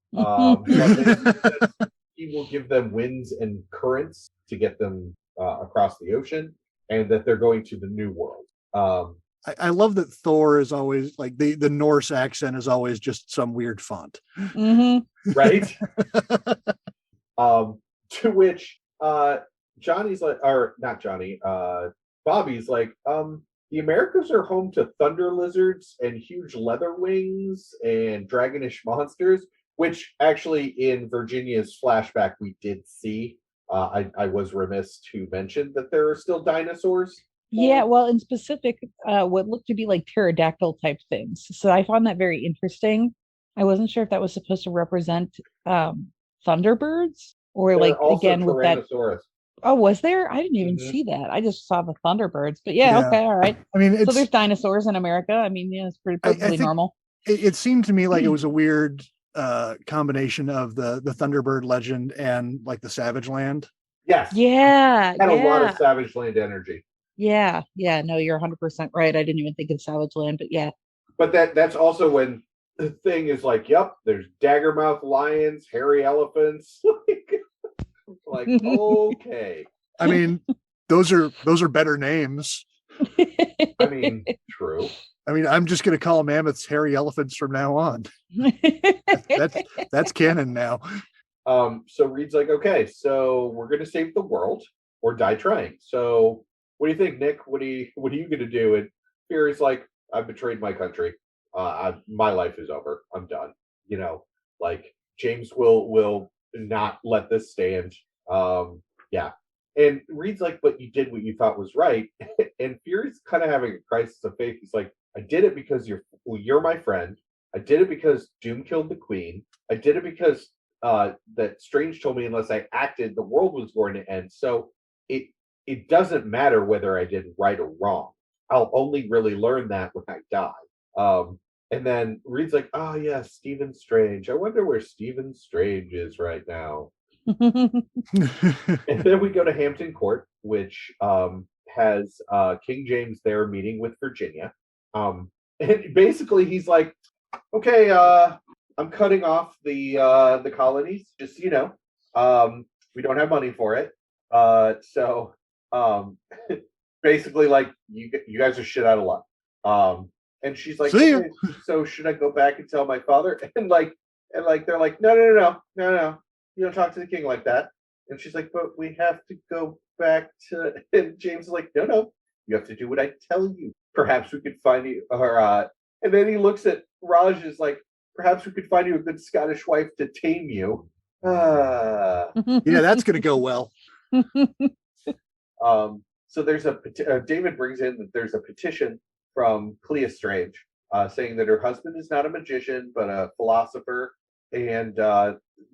He will give them winds and currents to get them across the ocean, and that they're going to the New World. I love that Thor is always like the Norse accent is always just some weird font. Right? To which Johnny's like, or not Johnny, Bobby's like, the Americas are home to thunder lizards and huge leather wings and dragonish monsters, which actually in Virginia's flashback we did see. I was remiss to mention that there are still dinosaurs. Yeah, well, in specific, what looked to be like pterodactyl type things. So I found that very interesting. I wasn't sure if that was supposed to represent thunderbirds or like again with that. Oh, was there? I didn't even see that. I just saw the thunderbirds. But yeah, okay, all right. I mean, so there's dinosaurs in America. I mean, yeah, it's perfectly normal. It seemed to me like it was a weird combination of the Thunderbird legend and like the Savage Land. Yes. Yeah. Had a lot of Savage Land energy. Yeah. No, you're 100% right. I didn't even think of Savage Land, but yeah. But that's also when the thing is like, yep, there's daggermouth lions, hairy elephants. Like, okay. I mean, those are better names. I mean, true. I mean, I'm just going to call mammoths hairy elephants from now on. That's canon now. So Reed's like, okay, so we're going to save the world or die trying. So what do you think, Nick? What are you going to do? And Fury's like, I've betrayed my country. My life is over. I'm done. You know, like James will not let this stand. Yeah. And Reed's like, but you did what you thought was right. And Fury's kind of having a crisis of faith. He's like, I did it because you're my friend. I did it because Doom killed the Queen. I did it because that Strange told me unless I acted, the world was going to end. So it doesn't matter whether I did right or wrong. I'll only really learn that when I die. And then Reed's like, oh yeah, Stephen Strange. I wonder where Stephen Strange is right now. And then we go to Hampton Court, which has King James there meeting with Virginia. And basically he's like, okay, I'm cutting off the colonies, just so you know. We don't have money for it. So basically like you guys are shit out of luck. And she's like, okay, so should I go back and tell my father? And they're like, no. You don't talk to the king like that. And she's like, but we have to go back to. And James is like, no, you have to do what I tell you. Perhaps we could find you. And then he looks at Raj is like, perhaps we could find you a good Scottish wife to tame you. Yeah, that's gonna go well. So there's David brings in that there's a petition from Clea Strange saying that her husband is not a magician but a philosopher, and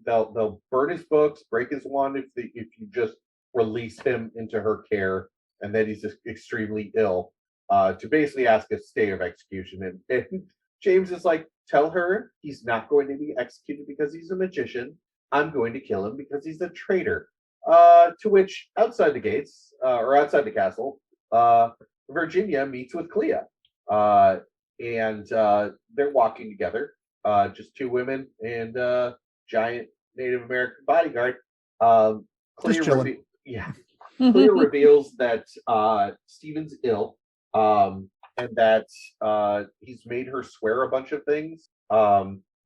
they'll burn his books, break his wand if you just release him into her care, and then he's just extremely ill, to basically ask a stay of execution. And James is like, tell her he's not going to be executed because he's a magician. I'm going to kill him because he's a traitor. To which outside the gates, or outside the castle, Virginia meets with Clea. And they're walking together, just two women and giant Native American bodyguard. Clea Clea reveals that Steven's ill, and that he's made her swear a bunch of things.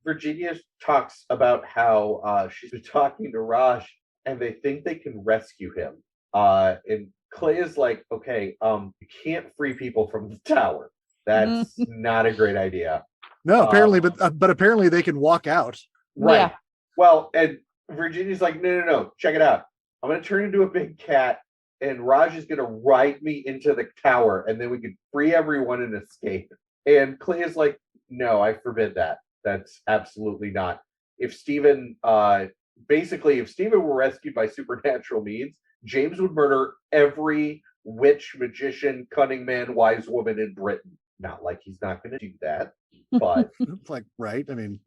Virginia talks about how she's been talking to Raj, and they think they can rescue him. And Clea's like, okay, you can't free people from the tower. That's not a great idea. No, apparently, but apparently they can walk out. Right. Yeah. Well, and Virginia's like, no, check it out. I'm going to turn into a big cat, and Raj is going to ride me into the tower, and then we can free everyone and escape. And Clea's like, no, I forbid that. That's absolutely not. If Stephen were rescued by supernatural means, James would murder every witch, magician, cunning man, wise woman in Britain. Not like he's not going to do that, but Like, right? I mean,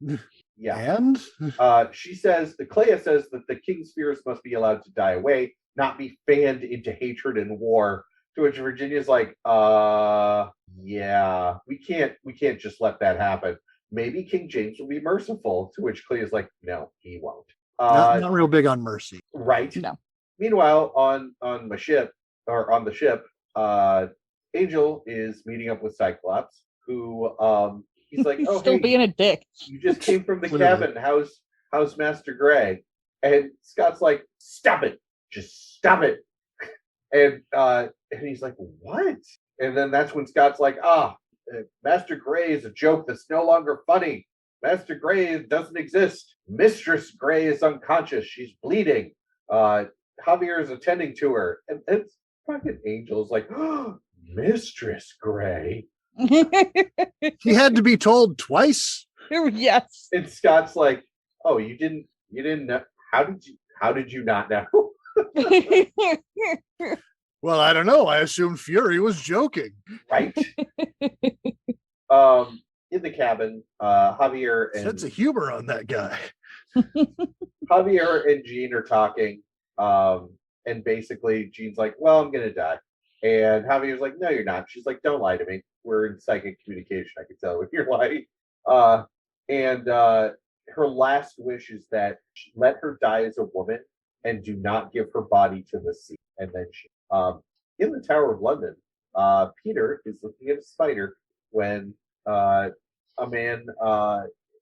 yeah. and Clea says that the king's fears must be allowed to die away, not be fanned into hatred and war. To which Virginia's like, yeah, we can't just let that happen. Maybe King James will be merciful. To which Clea's like, no, he won't. not real big on mercy. Right. No. Meanwhile, on the ship, Angel is meeting up with Cyclops, who he's like, oh, Still hey, being a dick. you just came from the Literally. cabin. How's Master Gray? And Scott's like, stop it, just stop it. And he's like, what? And then that's when Scott's like, Master Gray is a joke that's no longer funny. Master Gray doesn't exist. Mistress Gray is unconscious. She's bleeding. Javier is attending to her. And it's fucking Angel's like, Mistress Gray. He had to be told twice. Yes. And Scott's like, oh, you didn't know. How did you not know? Well, I don't know. I assumed Fury was joking. Right. In the cabin, Javier Sense of humor on that guy. and Jean are talking. And basically Jean's like, well, I'm gonna die. And Javier's like, no, you're not. She's like, don't lie to me. We're in psychic communication. I can tell when you're lying. And her last wish is that let her die as a woman and do not give her body to the sea. And then she, in the Tower of London, Peter is looking at a spider when a man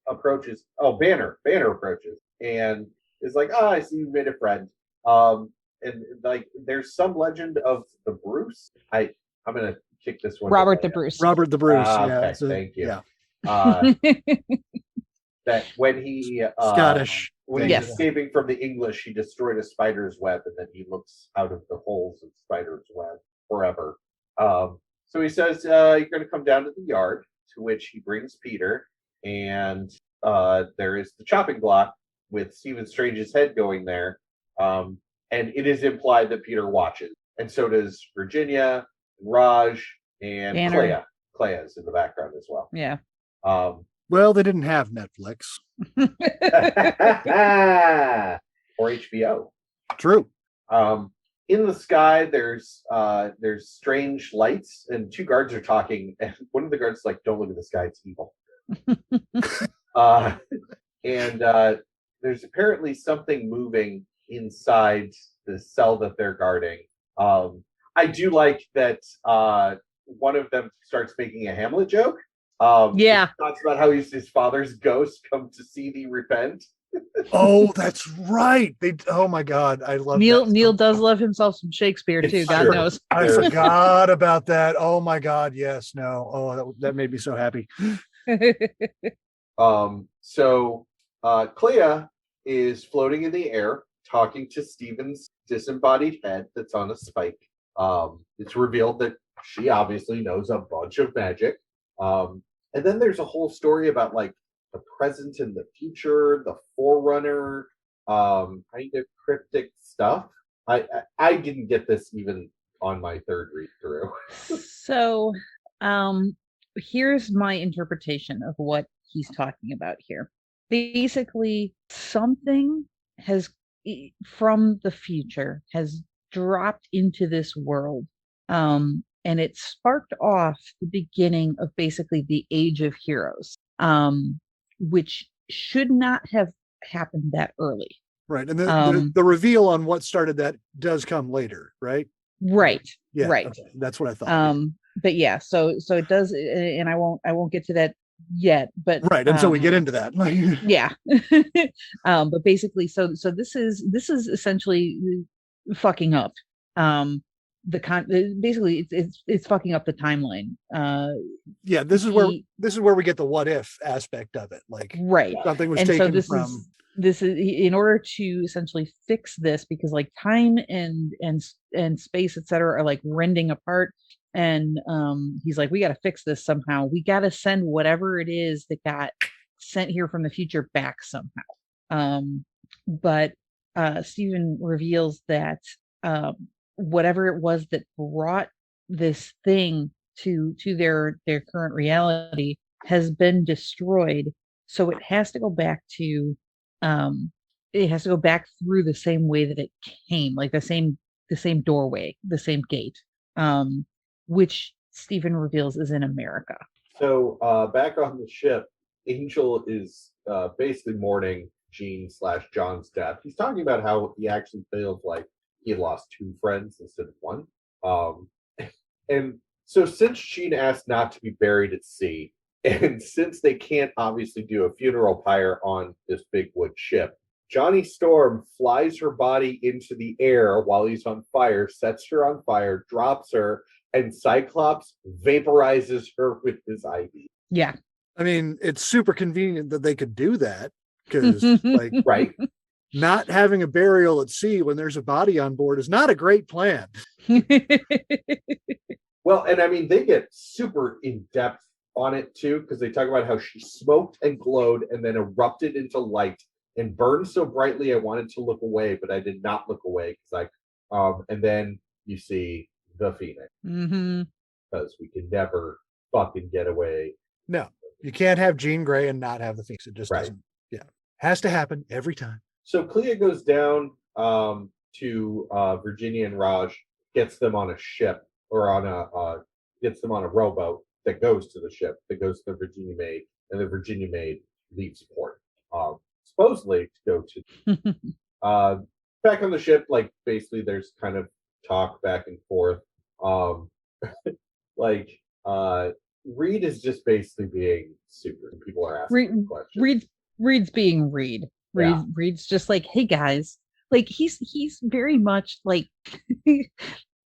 approaches. Oh, Banner approaches and is like, I see you made a friend. And like, there's some legend of the Bruce. I'm gonna kick this one. Robert the Bruce. Robert the Bruce. Okay, So, thank you. Yeah. That when he Scottish. when he's Yes. escaping from the English, he destroyed a spider's web, and then he looks out of the holes of spider's web forever. So he says, you're going to come down to the yard, to which he brings Peter, and there is the chopping block with Stephen Strange's head going there, and it is implied that Peter watches, and so does Virginia, Raj, and Banner. Clea is in the background as well. Yeah. Well, they didn't have Netflix. Or HBO. True. In the sky, there's strange lights, and two guards are talking. And one of the guards is like, "Don't look at the sky; it's evil." And there's apparently something moving inside the cell that they're guarding. I do like that one of them starts making a Hamlet joke. Yeah. He talks about how his father's ghost come to see thee repent. Oh, that's right. Oh my God, I love that. Neil does love himself some Shakespeare too. It's God true. knows. I forgot about that. Oh my God, yes, no. Oh, that made me so happy. So Clea is floating in the air, talking to Stephen's disembodied head that's on a spike. It's revealed that she obviously knows a bunch of magic. And then there's a whole story about like the present and the future, the forerunner, kind of cryptic stuff. I didn't get this even on my third read through. So, here's my interpretation of what he's talking about here. Basically, something from the future has dropped into this world. And it sparked off the beginning of basically the Age of Heroes, which should not have happened that early. Right. And the reveal on what started that does come later, right? Right. Yeah. Right. Okay. That's what I thought. But yeah, so it does, and I won't get to that yet, but right. Until we get into that. yeah. But basically, so this is essentially fucking up basically it's fucking up the timeline. Yeah, this is where we get the what if aspect of it. Like, right, something was and taken so this is in order to essentially fix this, because like time and space, etc., are like rending apart. And he's like, we got to fix this somehow. We got to send whatever it is that got sent here from the future back somehow. But Stephen reveals that whatever it was that brought this thing to their current reality has been destroyed. So it has to go back to through the same way that it came, like the same doorway, the same gate, which Stephen reveals is in America. So back on the ship, Angel is basically mourning Jean/John's death. He's talking about how he actually feels like he had lost 2 friends instead of 1. And so since Jean asked not to be buried at sea, and since they can't obviously do a funeral pyre on this big wood ship, Johnny Storm flies her body into the air while he's on fire, sets her on fire, drops her, and Cyclops vaporizes her with his IV. Yeah. I mean, it's super convenient that they could do that, because like, right, not having a burial at sea when there's a body on board is not a great plan. Well, and I mean, they get super in depth on it too, because they talk about how she smoked and glowed and then erupted into light and burned so brightly I wanted to look away, but I did not look away because and then you see the Phoenix, because we can never fucking get away. No, you can't have Jean Grey and not have the Phoenix. It just doesn't. Yeah, has to happen every time. So Clea goes down to Virginia and Raj, gets them on a ship or gets them on a rowboat that goes to the ship, that goes to the Virginia Maid, and the Virginia Maid leaves port, supposedly to go to back on the ship. Like, basically there's kind of talk back and forth. Reed is just basically being super. People are asking questions. Reed's being Reed. Reed's just like, hey guys, like he's very much like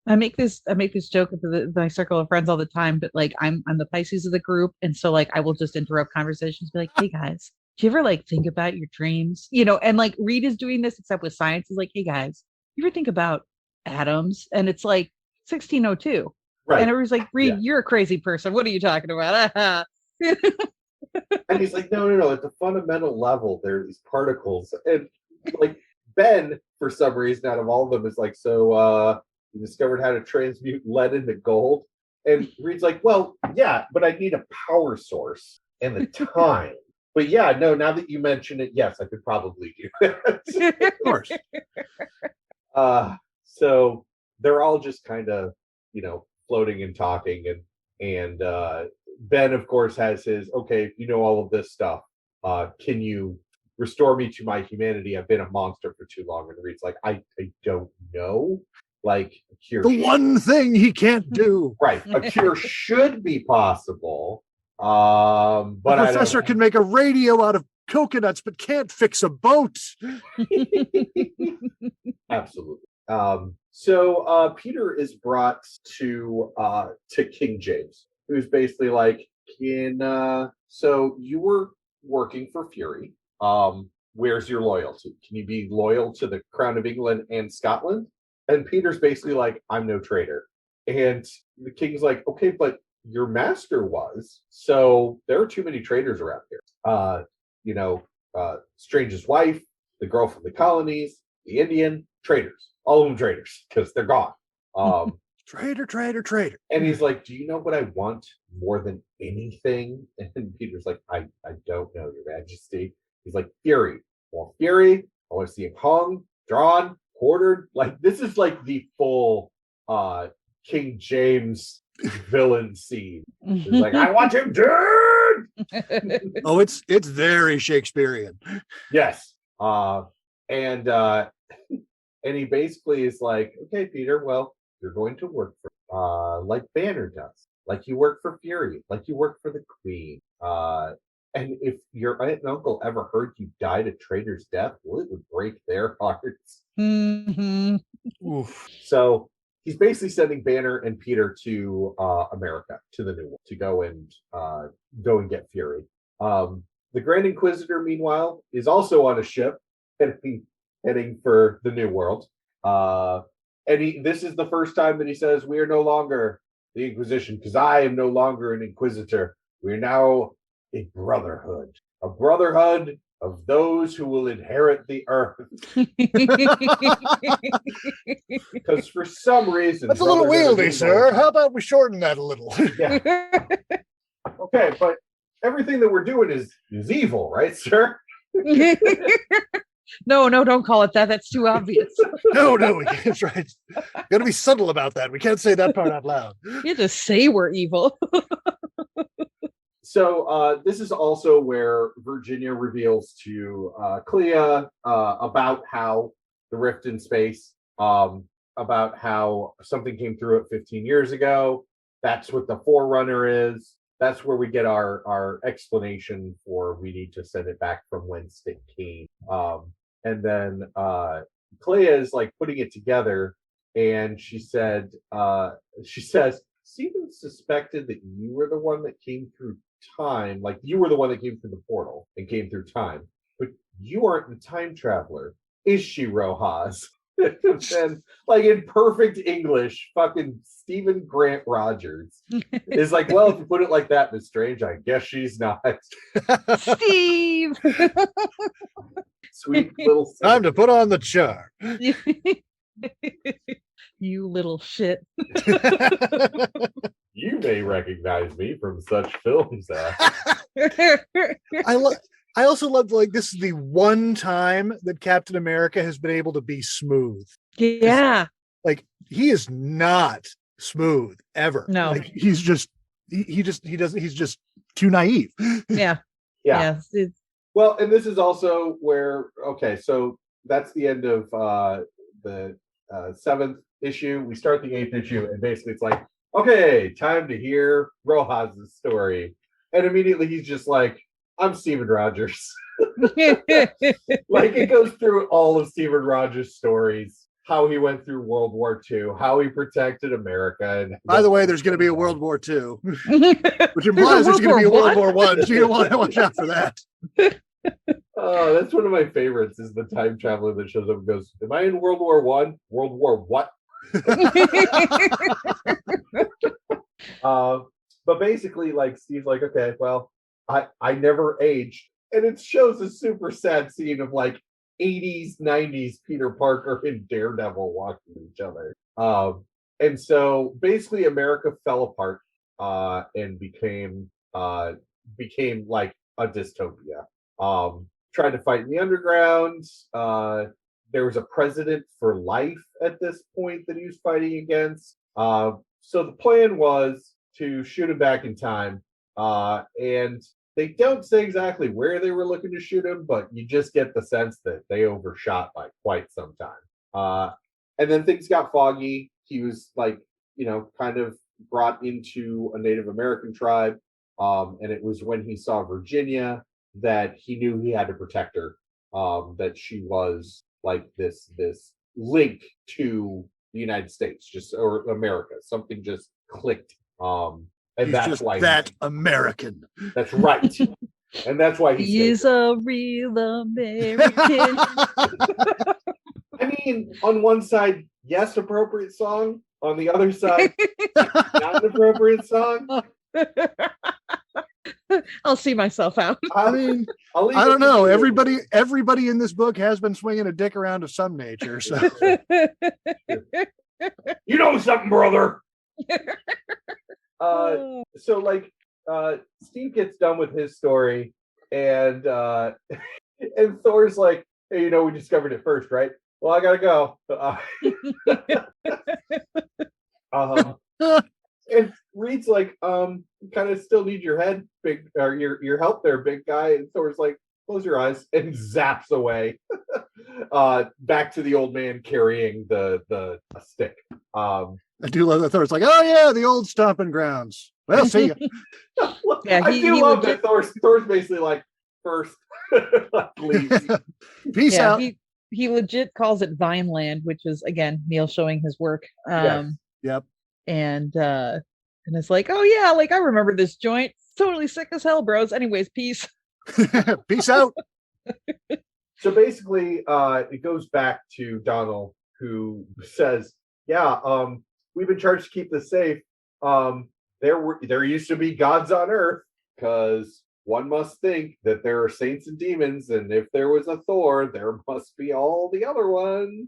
I make this joke with my circle of friends all the time, but like I'm the Pisces of the group, and so like I will just interrupt conversations, be like, hey guys, do you ever like think about your dreams? And like Reed is doing this, except with science, is like, hey guys, you ever think about atoms? And it's like 1602. Right. And everybody's like, Reed, you're a crazy person. What are you talking about? And he's like, no. At the fundamental level, there are these particles. And like Ben, for some reason, out of all of them, is like, so you discovered how to transmute lead into gold. And Reed's like, well, yeah, but I need a power source and the time. But yeah, no, now that you mention it, yes, I could probably do that. Of course. So they're all just kind of, floating and talking, and Ben, of course, has his, okay, all of this stuff, can you restore me to my humanity? I've been a monster for too long. And Reed's like, I don't know. Like, a cure, the one thing he can't do. Right, a cure should be possible, but the professor can make a radio out of coconuts but can't fix a boat. Absolutely. So Peter is brought to King James, who's basically like, so you were working for Fury. Where's your loyalty? Can you be loyal to the Crown of England and Scotland? And Peter's basically like, I'm no traitor. And the king's like, okay, but your master was. So there are too many traitors around here. Strange's wife, the girl from the colonies, the Indian, traitors. All of them traitors, because they're gone. Traitor. And he's like, do you know what I want more than anything? And Peter's like, I don't know, Your Majesty. He's like, Fury. Well, Fury, I want to see him hung, drawn, quartered. Like, this is like the full King James villain scene. He's like, I want him dead. Oh, it's very Shakespearean. Yes. and and he basically is like, okay, Peter, well, you're going to work for like Banner does, like you work for Fury, like you work for the Queen. And if your aunt and uncle ever heard you died a traitor's death, well, it would break their hearts. Mhm. Oof. So he's basically sending Banner and Peter to America, to the New World, to go and get Fury. The Grand Inquisitor, meanwhile, is also on a ship heading for the New World. And this is the first time that he says, "We are no longer the Inquisition, because I am no longer an Inquisitor. We are now a brotherhood of those who will inherit the earth." Because for some reason, That's a little wieldy, sir. How about we shorten that a little? Yeah. Okay, but everything that we're doing is evil, right, sir? No, don't call it that. That's too obvious. No, we can't. That's right. Got to be subtle about that. We can't say that part out loud. You just say we're evil. So this is also where Virginia reveals to Clea about how the rift in space, about how something came through it 15 years ago. That's what the Forerunner is. That's where we get our explanation for we need to send it back from whence it came. And then Clea is like putting it together, and she says, Stephen suspected that you were the one that came through time, like you were the one that came through the portal and came through time, but you aren't the time traveler, is she, Rojas? And like in perfect English, fucking Stephen Grant Rogers is like, well, if you put it like that, Miss Strange, I guess she's not. Steve. Sweet little Time to put on the charm. You little shit. You may recognize me from such films as. I also love, like, this is the one time that Captain America has been able to be smooth. Yeah. Like, he is not smooth ever. No. Like, he's just he's just too naive. Yeah. Yeah. Yes. Well, and this is also where, okay, so that's the end of the 7th issue. We start the 8th issue, and basically it's like, okay, time to hear Rojas' story. And immediately he's just like, I'm Stephen Rogers. Like, it goes through all of Stephen Rogers' stories, how he went through World War II, how he protected America. And by the way, there's going to be a World War II, which implies there's going to be a World War I. So you want to watch out for that. Oh, that's one of my favorites, is the time traveler that shows up and goes, am I in World War I? World War what? But basically, like, Steve's like, okay, well, I never aged. And it shows a super sad scene of like 80s, 90s Peter Parker and Daredevil walking each other. And so basically America fell apart and became like a dystopia. Trying to fight in the underground. There was a president for life at this point that he was fighting against. So the plan was to shoot him back in time. And they don't say exactly where they were looking to shoot him, but you just get the sense that they overshot by quite some time. And then things got foggy. He was like, kind of brought into a Native American tribe. And it was when he saw Virginia that he knew he had to protect her. That she was like this link to the United States, or America. Something just clicked. And he's that's just why that American. That's right. And that's why he's a real American. I mean, on one side, yes, appropriate song. On the other side, not an appropriate song. I'll see myself out. I mean, I don't know. Everybody in this book has been swinging a dick around of some nature. So you know something, brother. So like Steve gets done with his story, and Thor's like, hey, we discovered it first, right? Well, I gotta go. And Reed's like, kind of still need your head, big, or your help there, big guy. And Thor's like, close your eyes, and zaps away. back to the old man carrying the stick. I do love that Thor's like, oh yeah, the old stomping grounds. Well, see ya. Yeah, I do love that Thor's basically like, first, leave. Peace out. He legit calls it Vineland, which is again Neil showing his work. Yes. Yep. And it's like, oh yeah, like I remember this joint. Totally sick as hell, bros. Anyways, peace. Peace out. So basically, it goes back to Donald, who says, "Yeah, we've been charged to keep this safe. There used to be gods on Earth, because one must think that there are saints and demons, and if there was a Thor, there must be all the other ones."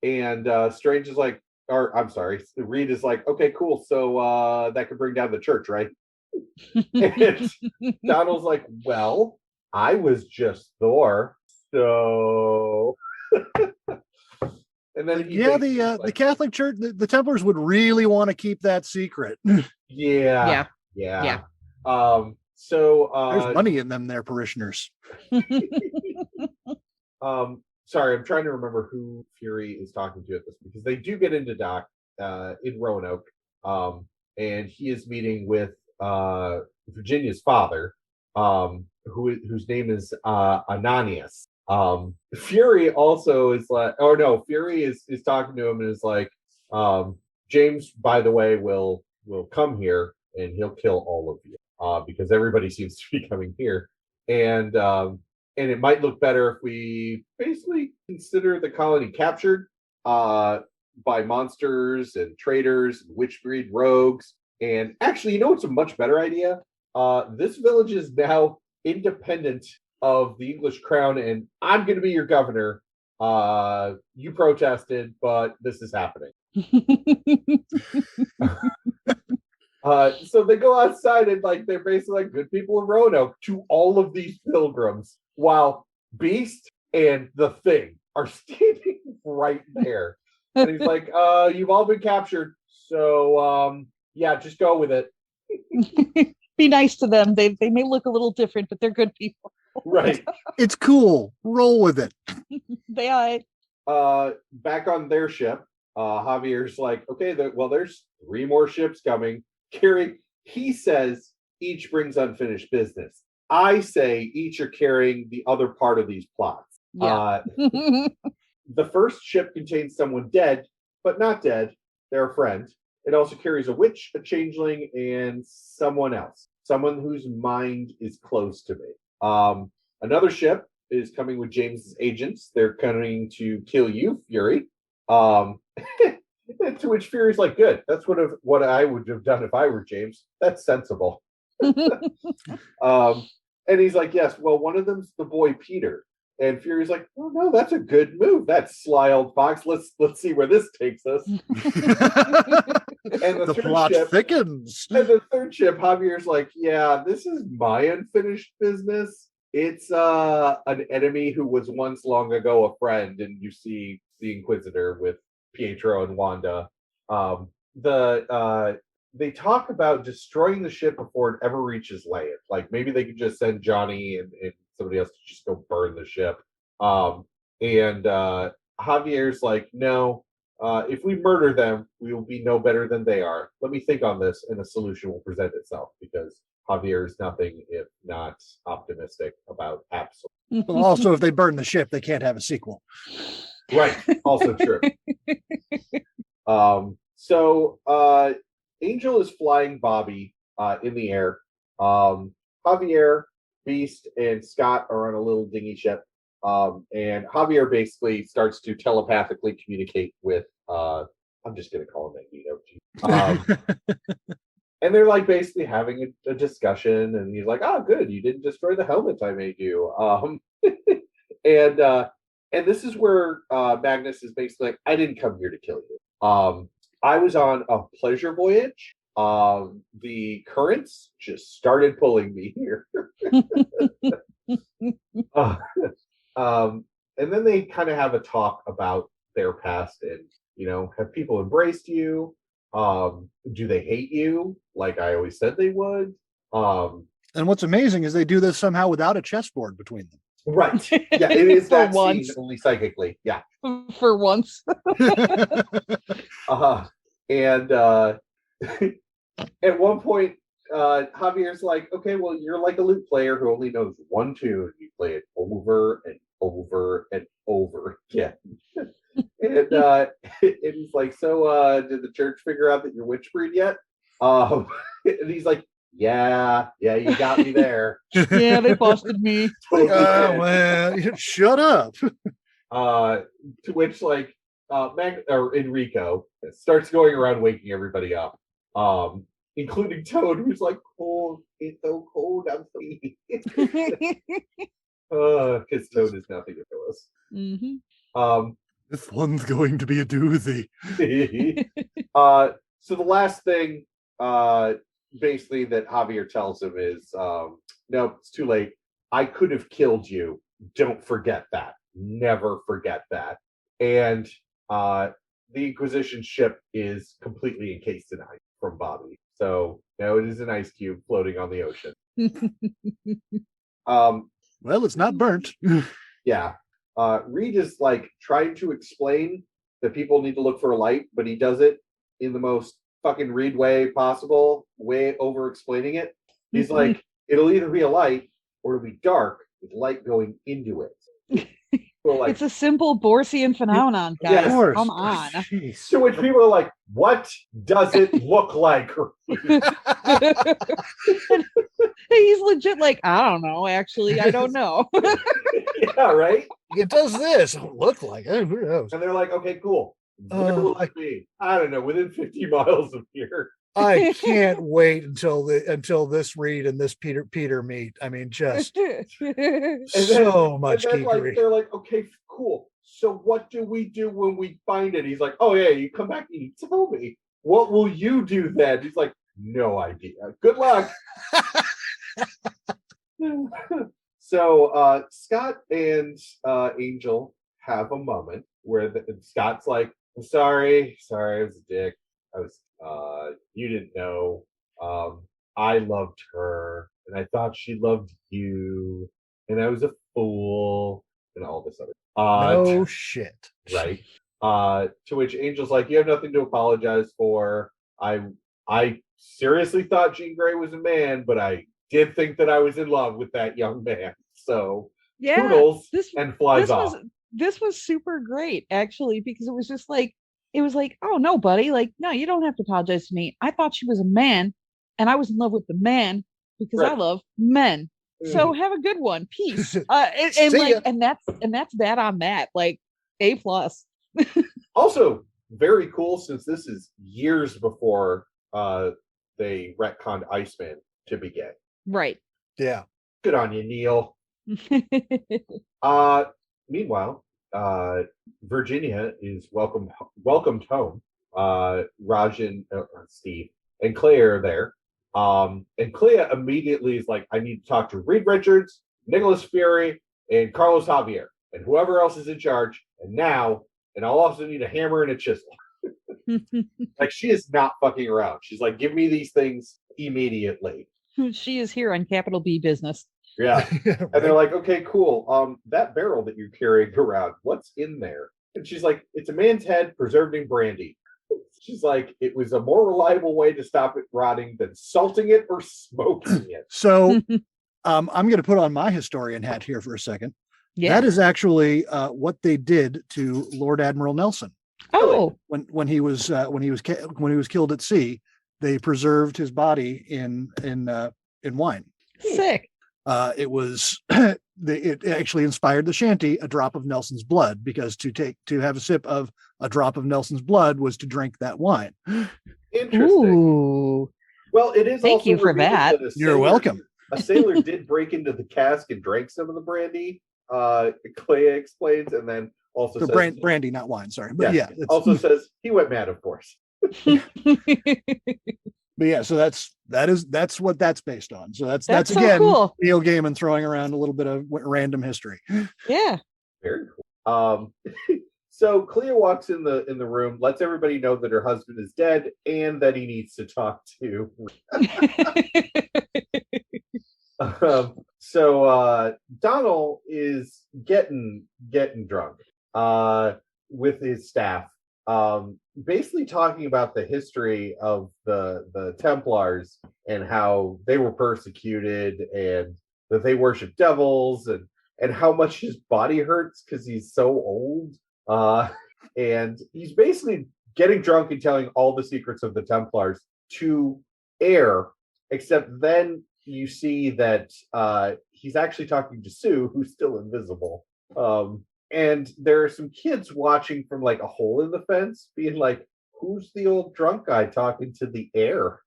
And Strange is like, or I'm sorry, Reed is like, "Okay, cool. So that could bring down the church, right?" And Donald's like, "Well, I was just Thor, so." And then the Catholic Church, the Templars would really want to keep that secret. Yeah. So there's money in them, their parishioners. Sorry, I'm trying to remember who Fury is talking to at this, because they do get into Doc in Roanoke, and he is meeting with Virginia's father, whose name is Ananias. Fury also is like, oh no, Fury is talking to him and is like, James, by the way, will come here and he'll kill all of you, because everybody seems to be coming here, and it might look better if we basically consider the colony captured by monsters and traitors and witch breed rogues. And actually, you know what's a much better idea? This village is now independent of the English crown, and I'm going to be your governor. You protested, but this is happening. So they go outside, and like they're basically like good people of Roanoke to all of these pilgrims, while Beast and the Thing are standing right there. And he's like, "You've all been captured, so yeah, just go with it. Be nice to them. They may look a little different, but they're good people." Right. It's cool. Roll with it. They are. Back on their ship, Javier's like, "Okay, there's 3 more ships coming." Carrie, he says each brings unfinished business. I say each are carrying the other part of these plots. Yeah. The first ship contains someone dead, but not dead. They're a friend. It also carries a witch, a changeling, and someone else. Someone whose mind is close to me. Another ship is coming with James's agents. They're coming to kill you, Fury. To which Fury's like, "Good. That's what I would have done if I were James. That's sensible." And he's like, "Yes, well, one of them's the boy Peter." And Fury's like, "Oh no, that's a good move. That sly old fox. Let's see where this takes us." And the plot thickens. And the third ship, Javier's like, "Yeah, this is my unfinished business. It's an enemy who was once long ago a friend." And you see the Inquisitor with Pietro and Wanda. They talk about destroying the ship before it ever reaches Leia. Like maybe they could just send Johnny and somebody else to just go burn the ship. And Javier's like, "No, if we murder them, we will be no better than they are. Let me think on this, and a solution will present itself," because Javier is nothing if not optimistic about absolute. Well, also, if they burn the ship, they can't have a sequel. Right. Also true. So Angel is flying Bobby in the air. Javier, Beast, and Scott are on a little dinghy ship. And Javier basically starts to telepathically communicate with, I'm just going to call him Magneto. And they're like basically having a discussion. And he's like, "Oh, good. You didn't destroy the helmet I made you." And this is where Magnus is basically like, "I didn't come here to kill you. I was on a pleasure voyage. The currents just started pulling me here." And then they kind of have a talk about their past and, have people embraced you? Do they hate you like I always said they would? And what's amazing is they do this somehow without a chessboard between them. Right. Yeah, it is For that once. scene only psychically. Yeah. For once. And at one point, Javier's like, okay, well, you're like a lute player who only knows one tune. You play it over and over and over again. And he's like, so did the church figure out that you're witch breed yet? And he's like, yeah, you got me there. Yeah, they busted me. Totally did. Well, shut up. To which like Enrico starts going around waking everybody up, including Toad, who's like, cold, it's so cold, I'm sleepy. Because Toad is nothing to us. Mm-hmm. This one's going to be a doozy. So the last thing basically that Javier tells him is, no, it's too late. I could have killed you. Don't forget that. Never forget that. And the Inquisition ship is completely encased in ice from Bobby. So now it is an ice cube floating on the ocean. Well, it's not burnt. Yeah. Reed is like trying to explain that people need to look for a light, but he does it in the most fucking Reed way possible, way over explaining it. He's like, it'll either be a light or it'll be dark with light going into it. So like, It's a simple Borsian phenomenon, guys. Yes. Come on. Jeez. to which people are like, what does it look like? He's legit like, I don't know, actually, I don't know. Yeah, right? It does this. It don't look like it. Who knows? And they're like, okay, cool. Where will it be? I don't know, within 50 miles of here. I can't wait until this Reed and this Peter meet. I mean, just so much and then, like, geekery. they're like, okay, cool. So what do we do when we find it? He's like, oh yeah, you come back and you tell me. What will you do then? He's like, no idea. Good luck. So Scott and Angel have a moment where Scott's like, I'm sorry, I was a dick. You didn't know. I loved her, and I thought she loved you, and I was a fool, and all this other. No shit. Right. To which Angel's like, you have nothing to apologize for. I seriously thought Jean Grey was a man, but I did think that I was in love with that young man. So Yeah, toodles and flies off. This was super great, actually, because it was just like, oh no, buddy, like, no, you don't have to apologize to me. I thought she was a man, and I was in love with the man because I love men. So have a good one. Peace. And that's that on that. Like, A+. Also, very cool, since this is years before they retconned Iceman to begin. Right. Yeah. Good on you, Neil. Meanwhile, Virginia is welcomed home. Rajan, Steve, and Clea are there. And Clea immediately is like, I need to talk to Reed Richards, Nicholas Fury, and Carlos Javier, and whoever else is in charge. And I'll also need a hammer and a chisel. Like, she is not fucking around. She's like, give me these things immediately. She is here on capital B business. Yeah. Right. And they're like, okay, cool. That barrel that you're carrying around, what's in there? And she's like, it's a man's head preserved in brandy. She's like, it was a more reliable way to stop it rotting than salting it or smoking it. So I'm going to put on my historian hat here for a second. Yeah. That is actually what they did to Lord Admiral Nelson. Oh. When he was killed at sea, they preserved his body in wine. Sick. It actually inspired the shanty, A Drop of Nelson's Blood, because to have a sip of a drop of Nelson's blood was to drink that wine. Interesting. Ooh. Well, it is. Thank also you for revealed that. a You're sailor- welcome. A sailor did break into the cask and drank some of the brandy. Clea explains, and then also says, brandy, not wine. Sorry, but yeah. Also says he went mad, of course. But yeah, so that's what that's based on. So that's so again cool. Neil Gaiman throwing around a little bit of random history. Yeah. Very cool. So Clea walks in the room, lets everybody know that her husband is dead and that he needs to talk to. So Donald is getting drunk with his staff, basically talking about the history of the Templars and how they were persecuted and that they worship devils and how much his body hurts because he's so old. And he's basically getting drunk and telling all the secrets of the Templars to Air, except then you see that he's actually talking to Sue, who's still invisible. And there are some kids watching from like a hole in the fence, being like, who's the old drunk guy talking to the Air?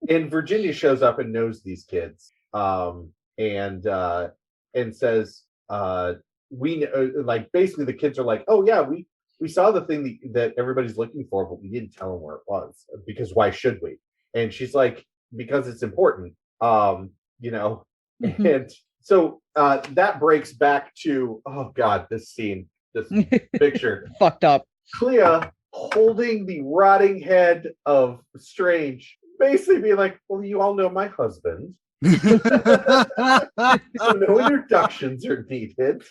And Virginia shows up and knows these kids, and says, we like basically the kids are like, oh yeah, we saw the thing that everybody's looking for, but we didn't tell them where it was because why should we? And she's like, because it's important, and so that breaks back to, oh god, this scene, this picture, Fucked up. Clea holding the rotting head of Strange, basically being like, well, you all know my husband. So no introductions are needed.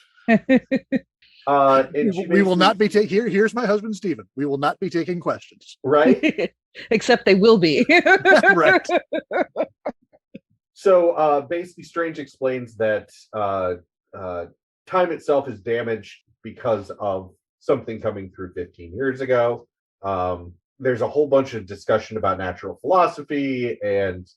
And we will not be taking. Here's my husband, Stephen. We will not be taking questions. Right? Except they will be. Right. So basically, Strange explains that time itself is damaged because of something coming through 15 years ago. There's a whole bunch of discussion about natural philosophy, and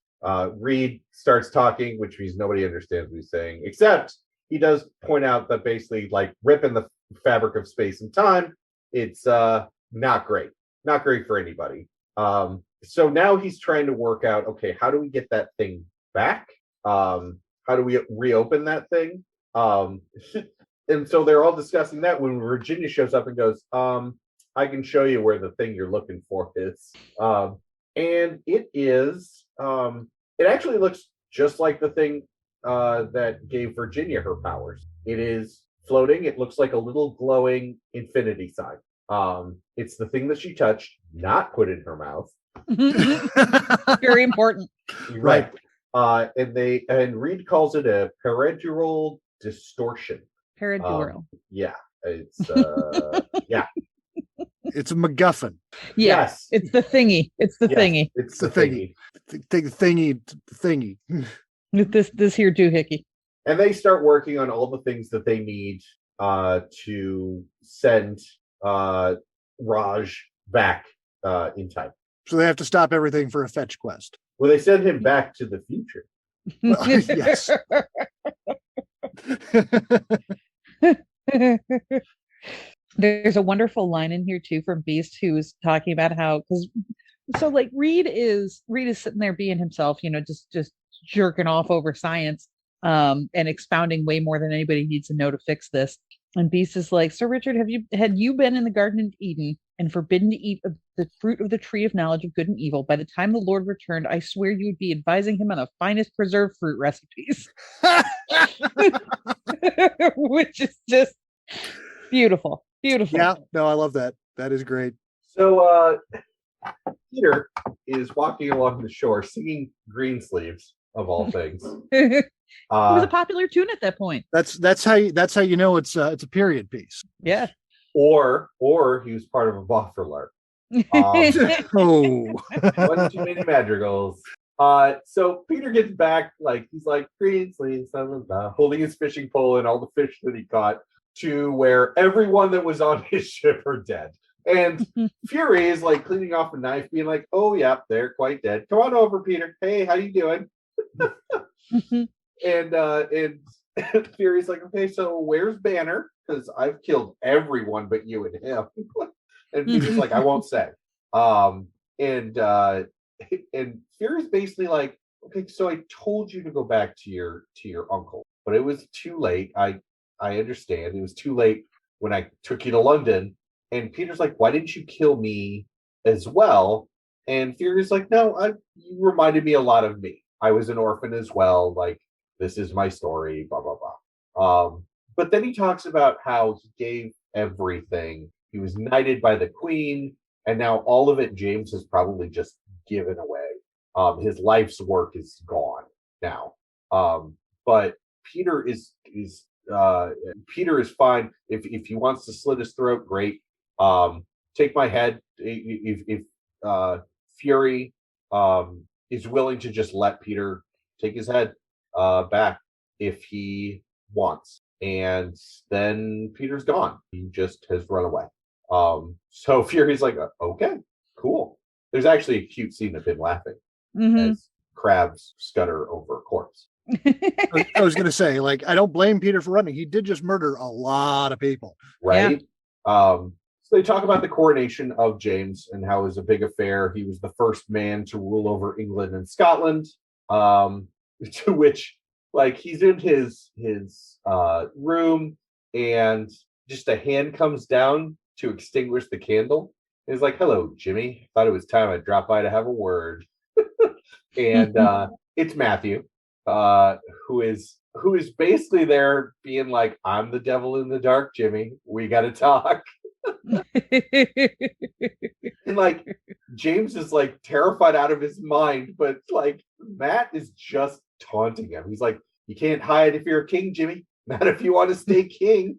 Reed starts talking, which means nobody understands what he's saying, except he does point out that basically, like, ripping the fabric of space and time, it's not great for anybody. So now he's trying to work out, okay, how do we get that thing back? How do we reopen that thing? And so they're all discussing that when Virginia shows up and goes, I can show you where the thing you're looking for is. And it is, it actually looks just like the thing that gave Virginia her powers. It is floating. It looks like a little glowing infinity sign. It's the thing that she touched, not put in her mouth. Very important. Right. And Reed calls it a peridural distortion. Peridural. Yeah. It's yeah. It's a MacGuffin. Yeah, Yes. it's the thingy. It's the thingy. It's the the thingy. Take the thingy. This here doohickey. And they start working on all the things that they need to send Raj back in time. So they have to stop everything for a fetch quest. Well, they send him back to the future. Yes. There's a wonderful line in here too from Beast, who's talking about how, because so like Reed is sitting there being himself, just jerking off over science, and expounding way more than anybody needs to know to fix this. And Beast is like, Sir Richard, had you been in the Garden of Eden and forbidden to eat of the fruit of the tree of knowledge of good and evil, by the time the Lord returned, I swear you would be advising him on the finest preserved fruit recipes. Which is just beautiful. Beautiful. Yeah, no, I love that. That is great. So Peter is walking along the shore singing Greensleeves, of all things. It was a popular tune at that point. That's how you know it's a period piece. Yeah. Or he was part of a Bofferlar. Oh, One too many madrigals. So Peter gets back, like he's like Greensleeves, holding his fishing pole and all the fish that he caught, to where everyone that was on his ship are dead. And Fury is like cleaning off a knife, being like, oh yeah, they're quite dead. Come on over, Peter. Hey, how you doing? And Fury's like, okay, so where's Banner? Because I've killed everyone but you and him. And Peter's like, I won't say. And Fury's basically like, okay, so I told you to go back to your uncle, but it was too late. I understand. It was too late when I took you to London. And Peter's like, why didn't you kill me as well? And Fury's like, no, you reminded me a lot of me. I was an orphan as well. Like, this is my story, blah, blah, blah. But then he talks about how he gave everything. He was knighted by the queen. And now all of it, James has probably just given away. His life's work is gone now. But Peter is fine. If he wants to slit his throat, great. Take my head. If Fury is willing to just let Peter take his head back if he wants, and then Peter's gone. He just has run away. So Fury's like, okay, cool. There's actually a cute scene of him laughing as crabs scutter over a corpse. I was going to say, like, I don't blame Peter for running. He did just murder a lot of people. Right? Yeah. So they talk about the coronation of James and how it was a big affair. He was the first man to rule over England and Scotland. To which, like, he's in his room and just a hand comes down to extinguish the candle. He's like, hello, Jimmy. Thought it was time I'd drop by to have a word. And it's Matthew, who is basically there being like, I'm the devil in the dark, Jimmy. We got to talk. And like James is like terrified out of his mind, but like Matt is just taunting him. He's like, you can't hide if you're a king, Jimmy. Not if you want to stay king.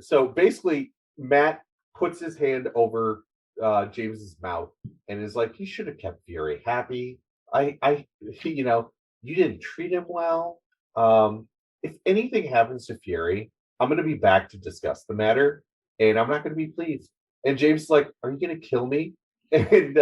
So basically Matt puts his hand over James's mouth and is like, you should have kept Fury happy. You didn't treat him well. If anything happens to Fury, I'm going to be back to discuss the matter, and I'm not going to be pleased. And James is like, are you going to kill me? And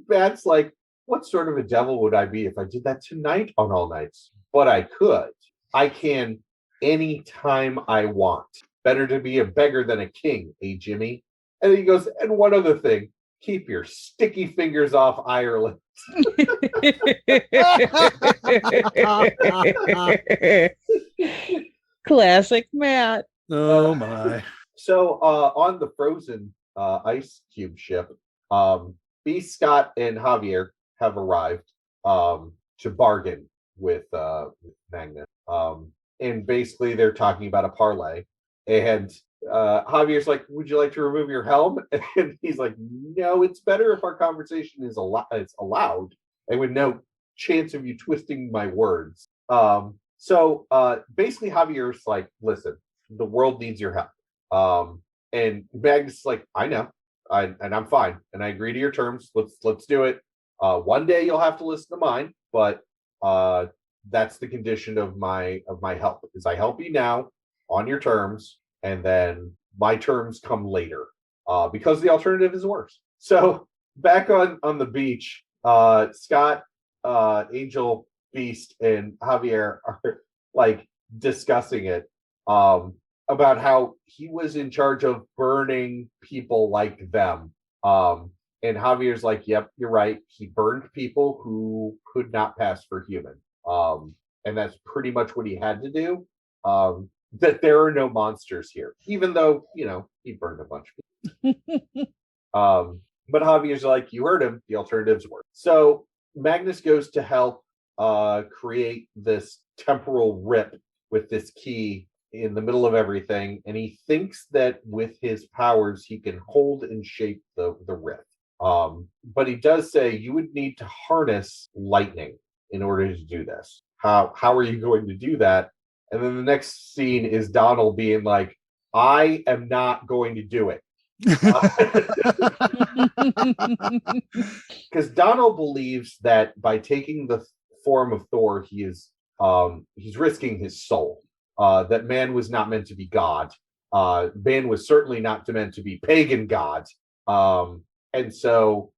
Matt's like, what sort of a devil would I be if I did that tonight on All Nights? But I could. I can anytime I want. Better to be a beggar than a king, eh, Jimmy? And then he goes, and one other thing. Keep your sticky fingers off Ireland. Classic Matt. Oh my. So on the frozen ice cube ship, B, Scott, and Javier have arrived to bargain with Magnus. And basically they're talking about a parlay. And Javier's like, would you like to remove your helm? And he's like, no, it's better if our conversation is allowed and with no chance of you twisting my words. So basically Javier's like, listen, the world needs your help. And Magnus is like, I know, and I'm fine, and I agree to your terms. Let's do it. One day you'll have to listen to mine, but that's the condition of my help. Is I help you now on your terms, and then my terms come later, because the alternative is worse. So back on the beach, Scott, Angel, Beast, and Javier are like discussing it about how he was in charge of burning people like them. And Javier's like, yep, you're right. He burned people who could not pass for human. And that's pretty much what he had to do. That there are no monsters here, even though, he burned a bunch of people. But Javier's like, you heard him. The alternatives work. So Magnus goes to help create this temporal rip with this key in the middle of everything. And he thinks that with his powers, he can hold and shape the rip. But he does say you would need to harness lightning in order to do this. How are you going to do that? And then the next scene is Donald being like, I am not going to do it. Because Donald believes that by taking the form of Thor, he's risking his soul. That man was not meant to be God. Man was certainly not meant to be pagan God. And so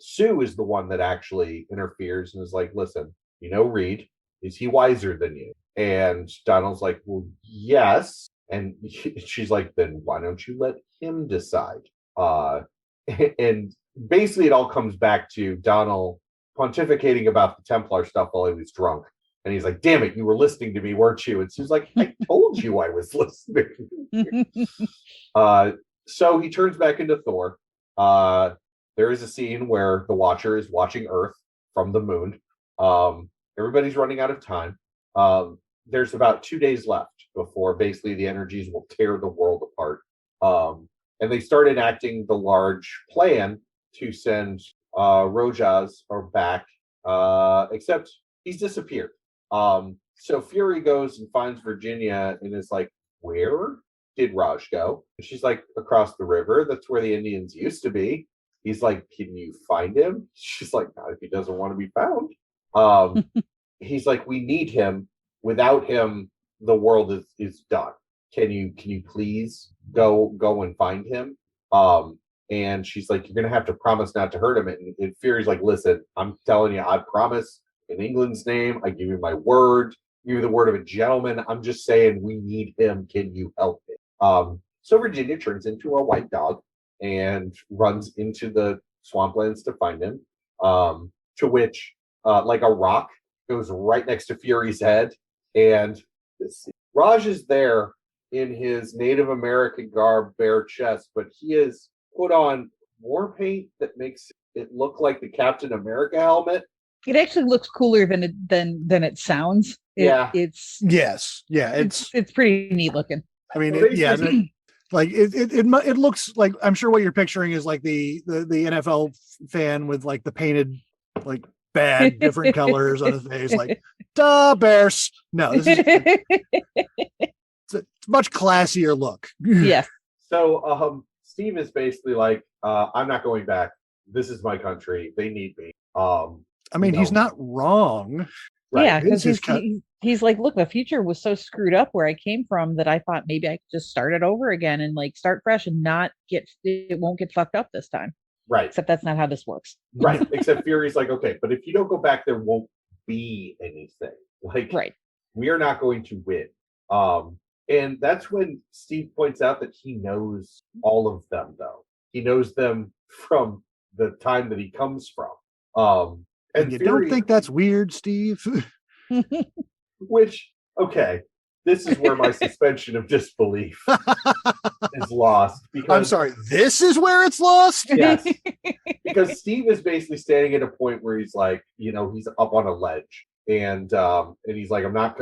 Sue is the one that actually interferes and is like, listen, Reed, is he wiser than you? And Donald's like, well, yes. And she's like, then why don't you let him decide? And basically it all comes back to Donald pontificating about the Templar stuff while he was drunk. And he's like, damn it, you were listening to me, weren't you? And she's like, I told you I was listening. So he turns back into Thor. There is a scene where the Watcher is watching Earth from the moon. Everybody's running out of time. There's about 2 days left before basically the energies will tear the world apart. and they start enacting the large plan to send Rojas back, except he's disappeared. So Fury goes and finds Virginia and is like, where did Raj go? And she's like, across the river. That's where the Indians used to be. He's like, can you find him? She's like, not if he doesn't want to be found. He's like, we need him. Without him, the world is done. Can you please go and find him? And she's like, you're gonna have to promise not to hurt him. And Fury's like, listen, I'm telling you, I promise in England's name, I give you my word, give you the word of a gentleman. I'm just saying we need him. Can you help me? So Virginia turns into a white dog and runs into the swamplands to find him. To which like a rock goes right next to Fury's head, and Raj is there in his Native American garb, bare chest, but he has put on war paint that makes it look like the Captain America helmet. It actually looks cooler than it sounds. It's pretty neat looking. I mean, like it looks like, I'm sure what you're picturing is like the NFL fan with like the painted like bad different colors on his face, like duh, Bears. No, this is it's a much classier look. Yeah. So Steve is basically like, I'm not going back. This is my country. They need me. I mean, he's not wrong. Right. Yeah, because he's like, look, the future was so screwed up where I came from that I thought maybe I could just start it over again and like start fresh and it won't get fucked up this time. Right. Except that's not how this works. Right. Except Fury's like, okay, but if you don't go back, there won't be anything. Like, right. We are not going to win. And that's when Steve points out that he knows all of them, though. He knows them from the time that he comes from. And you don't think that's weird, Steve? Which, okay, this is where my suspension of disbelief is lost. Because, I'm sorry, this is where it's lost? Yes. Because Steve is basically standing at a point where he's like, he's up on a ledge. And he's like, I'm not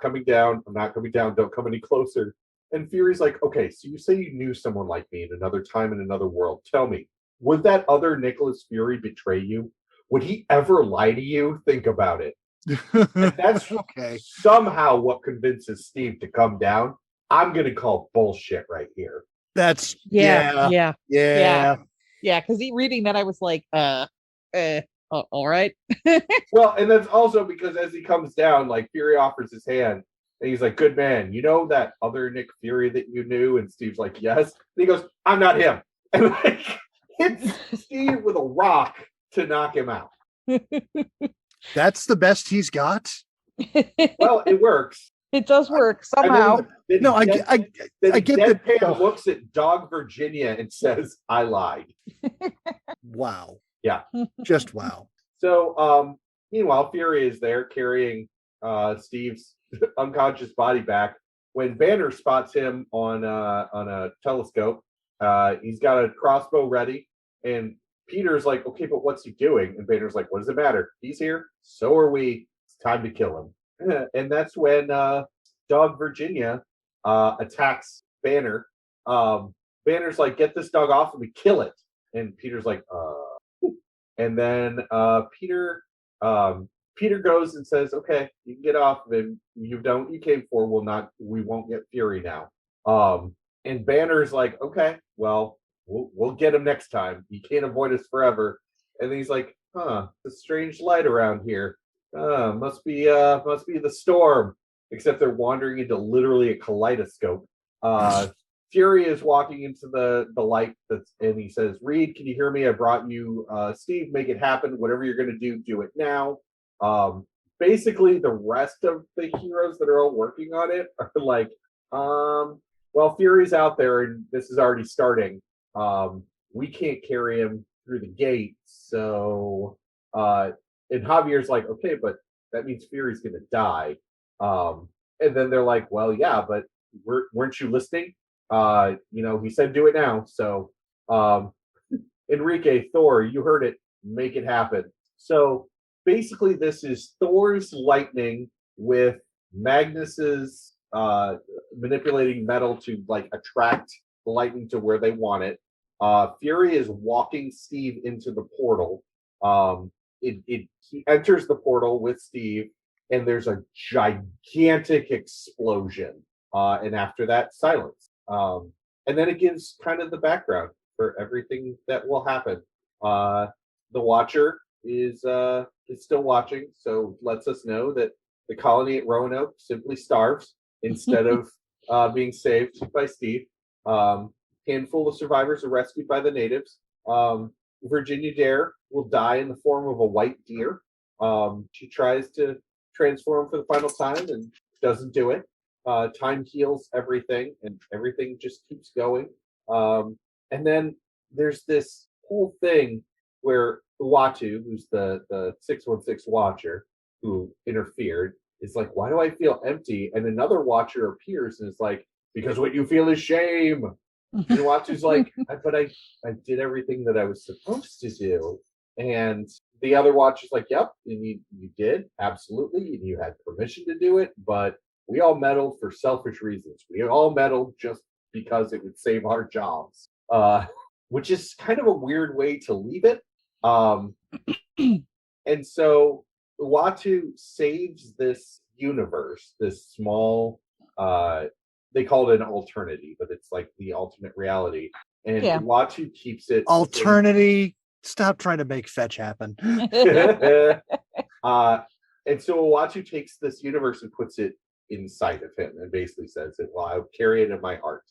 coming down. I'm not coming down. Don't come any closer. And Fury's like, okay, so you say you knew someone like me in another time in another world. Tell me, would that other Nicholas Fury betray you? Would he ever lie to you? Think about it. And that's okay. Somehow what convinces Steve to come down. I'm going to call bullshit right here. That's yeah. Because reading that, I was like, all right. Well, and that's also because as he comes down, like Fury offers his hand, and he's like, "Good man, you know that other Nick Fury that you knew?" And Steve's like, "Yes." And he goes, "I'm not him," and like hits Steve with a rock to knock him out. That's the best he's got. Well, it works. It does work somehow. I get that. Deadpan looks at Dog Virginia and says, "I lied." Wow. Yeah. Just wow. So, meanwhile, Fury is there carrying Steve's unconscious body back. When Banner spots him on a telescope, he's got a crossbow ready, and Peter's like, okay, but what's he doing? And Banner's like, what does it matter? He's here. So are we. It's time to kill him. And that's when Dog Virginia attacks Banner. Banner's like, get this dog off of me, kill it. And Peter's like, and then Peter goes and says, okay, you can get off of him. You've done what you came for. We won't get Fury now. And Banner's like, okay, well, we'll get him next time. You can't avoid us forever. And then he's like, a strange light around here. Must be the storm. Except they're wandering into literally a kaleidoscope. Fury is walking into the light and he says, Reed, can you hear me? I brought you Steve, make it happen. Whatever you're gonna do it now. Basically the rest of the heroes that are all working on it are like, well, Fury's out there and this is already starting. We can't carry him through the gate, so and Javier's like, okay, but that means Fury's gonna die. And then they're like, well, yeah, but weren't you listening? He said do it now. So Enrique, Thor, you heard it, make it happen. So basically this is Thor's lightning with Magnus's manipulating metal to like attract the lightning to where they want it. Fury is walking Steve into the portal. He enters the portal with Steve, and there's a gigantic explosion. And after that, silence. And then it gives kind of the background for everything that will happen. The Watcher is still watching, so lets us know that the colony at Roanoke simply starves instead of being saved by Steve. Handful of survivors are rescued by the natives. Virginia Dare will die in the form of a white deer. She tries to transform for the final time and doesn't do it. Time heals everything, and everything just keeps going. And then there's this whole thing where Uatu, who's the 616 Watcher, who interfered, is like, why do I feel empty? And another Watcher appears and is like, because what you feel is shame. And Uatu's like, but I did everything that I was supposed to do. And the other Watcher's like, yep, and you did, absolutely, and you had permission to do it, but we all meddled for selfish reasons. We all meddled just because it would save our jobs, which is kind of a weird way to leave it. And so Uatu saves this universe, this small, they call it an alternity, but it's like the alternate reality. And Uatu keeps it. Alternity. Stop trying to make fetch happen. And so Uatu takes this universe and puts it inside of him and basically says that, well, I'll carry it in my heart.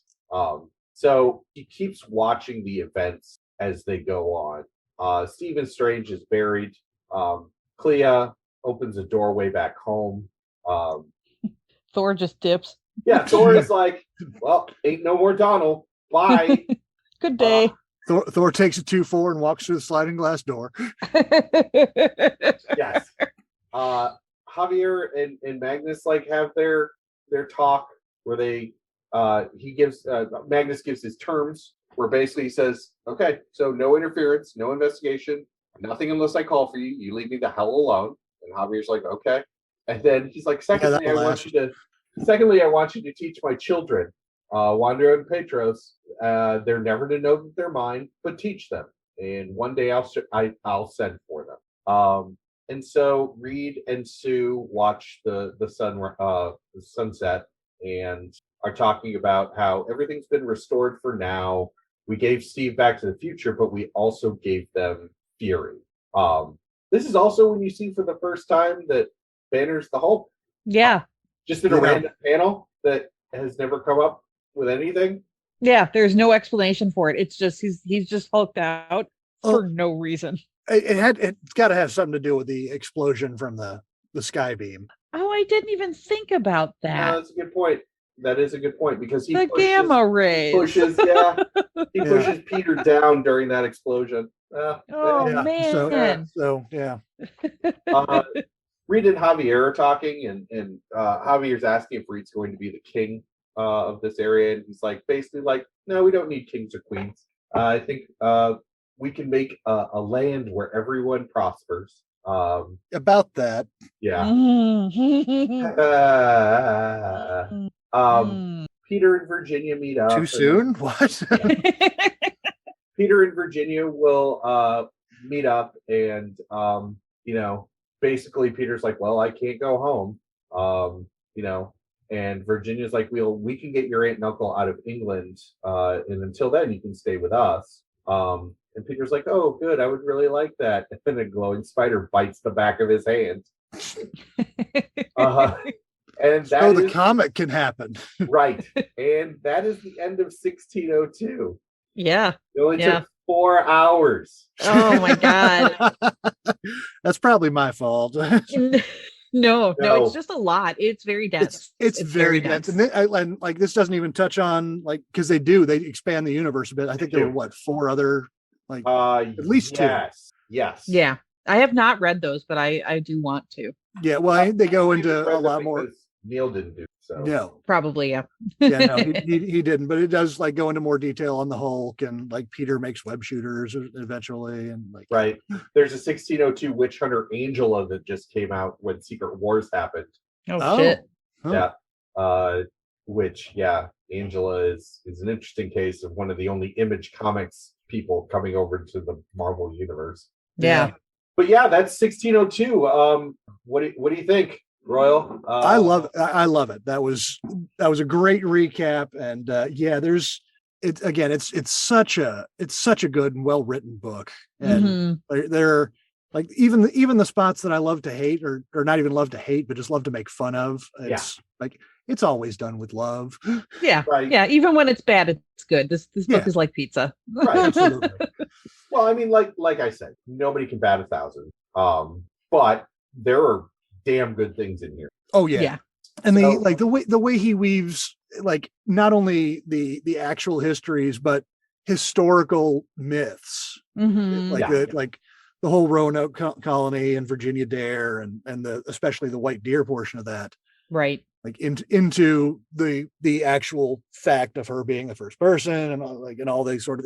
So he keeps watching the events as they go on. Stephen Strange is buried. Clea opens a doorway back home. Thor just dips. Yeah, Thor is like, well, ain't no more Donald. Bye. Good day. Thor takes a 2-4 and walks through the sliding glass door. Yes. Javier and Magnus like have their talk where they Magnus gives his terms where basically he says, okay, so no interference, no investigation, nothing unless I call for you. You leave me the hell alone. And Javier's like, okay. And then he's like, secondly, I want you to teach my children, Wander and Petros. They're never to know that they're mine, but teach them. And one day I'll send for them. And so Reed and Sue watch the sunset and are talking about how everything's been restored for now. We gave Steve back to the future, but we also gave them Fury. This is also when you see for the first time that Banner's the Hulk. Yeah. Just in a random panel that has never come up with anything. Yeah, there's no explanation for it. It's just he's just hulked out for no reason. It's got to have something to do with the explosion from the sky beam. Oh, I didn't even think about that. That's a good point. That is a good point because he pushes, gamma rays. He pushes Peter down during that explosion. Man. So yeah. Reed and Javier are talking, and Javier's asking if Reed's going to be the king of this area, and he's like, basically like, no, we don't need kings or queens. I think we can make a land where everyone prospers. About that. Yeah. Peter and Virginia meet up. Too soon? What? Peter and Virginia will meet up, and basically Peter's like, well, I can't go home. And Virginia's like, we can get your aunt and uncle out of England, and until then you can stay with us. And Peter's like, oh, good, I would really like that. And then a glowing spider bites the back of his hand. And that the comet can happen. Right. And that is the end of 1602. Yeah. It only took 4 hours. Oh my God. That's probably my fault. No, it's just a lot. It's very dense. It's very dense. And like this doesn't even touch on because they expand the universe a bit. I think there were 4 other at least 2. Yes. Yeah. I have not read those, but I do want to. Yeah, well, they go into a lot more. Neil didn't do so. No, probably, yeah. Yeah, no, he didn't, but it does go into more detail on the Hulk, and Peter makes web shooters eventually, and right. There's a 1602 Witch Hunter Angela that just came out when Secret Wars happened. Oh shit! Huh. Yeah. which, yeah, Angela is an interesting case of one of the only Image Comics people coming over to the Marvel universe. Yeah. But yeah, that's 1602. What do you think, Royal? I love it. That was a great recap, and it's such a good and well written book, and they're like even the spots that I love to hate or not even love to hate, but just love to make fun of. It's like it's always done with love. Yeah, right. Yeah. Even when it's bad, it's good. This book is like pizza. Right, absolutely. Well, I mean, like I said, nobody can bat 1,000. But there are damn good things in here. Oh yeah. And the way he weaves like not only the actual histories but historical myths, like the whole Roanoke colony and Virginia Dare and especially the White Deer portion of that, right? Like into the actual fact of her being the first person and all these sort of,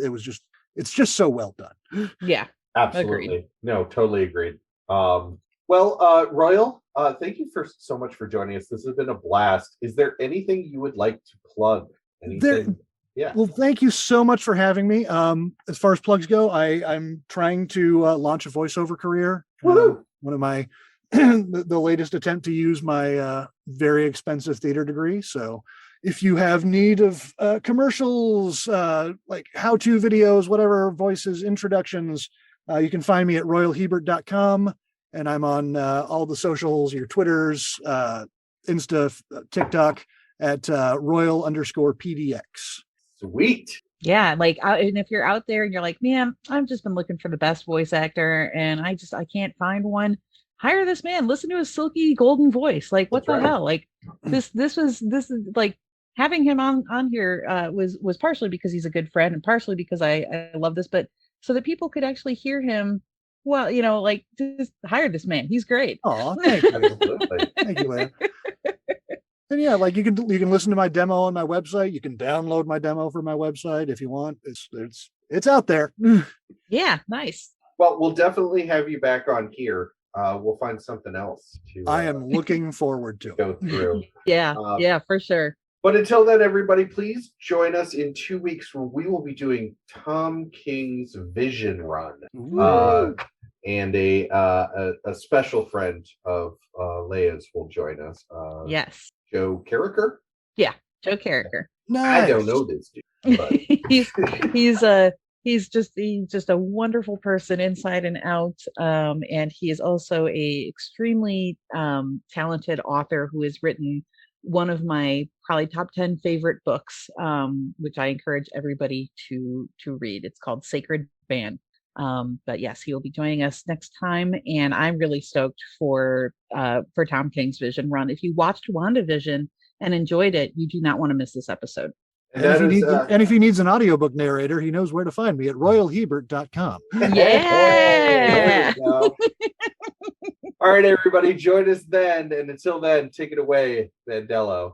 it's just so well done. Yeah, absolutely. Agreed. No, totally agreed. Royal, thank you so much for joining us. This has been a blast. Is there anything you would like to plug? Anything? Yeah. Well, thank you so much for having me. As far as plugs go, I'm trying to launch a voiceover career. One of my the latest attempt to use my very expensive theater degree. So if you have need of commercials, like how-to videos, whatever, voices, introductions, you can find me at royalhebert.com. And I'm on all the socials, your Twitters, Insta, TikTok at Royal_PDX. Sweet. Yeah, and if you're out there and you're like, man, I've just been looking for the best voice actor and I can't find one. Hire this man. Listen to his silky golden voice. Like, what the hell? Like, this is like having him on here was partially because he's a good friend and partially because I love this, but so that people could actually hear him. Well, like just hire this man. He's great. Oh, thank you. Thank you, Leia. And yeah, like you can listen to my demo on my website. You can download my demo from my website if you want. It's out there. Yeah, nice. Well, we'll definitely have you back on here. We'll find something else to. I am looking forward to go through. Yeah, for sure. But until then, everybody, please join us in 2 weeks where we will be doing Tom King's Vision Run. And a special friend of Leia's will join us. Yes. Joe Carricker? Yeah, Joe Carricker. Nice. I don't know this dude. But. he's just a wonderful person inside and out. And he is also a extremely talented author who has written one of my probably top 10 favorite books, which I encourage everybody to read. It's called Sacred Band. But yes, he will be joining us next time, and I'm really stoked for Tom King's Vision Run. If you watched WandaVision and enjoyed it, you do not want to miss this episode. And if he needs an audiobook narrator, he knows where to find me at royalhebert.com. Yeah. All right, everybody, join us then. And until then, take it away, Vandello.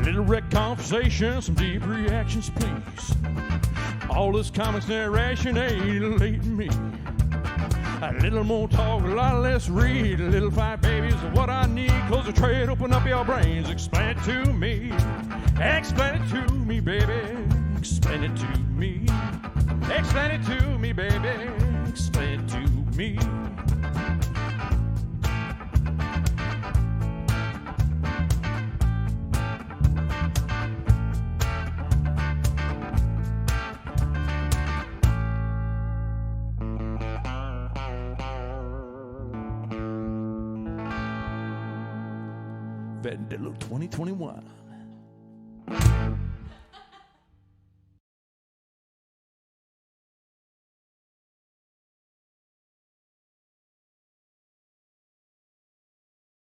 Direct conversation, some deep reactions, please. All this comics narration ain't me. A little more talk, a lot less read. A little fight, baby, is what I need. Close the trade, open up your brains. Explain it to me. Explain it to me, baby. Explain it to me. Explain it to me, baby. Explain it to me. Vandello 2021.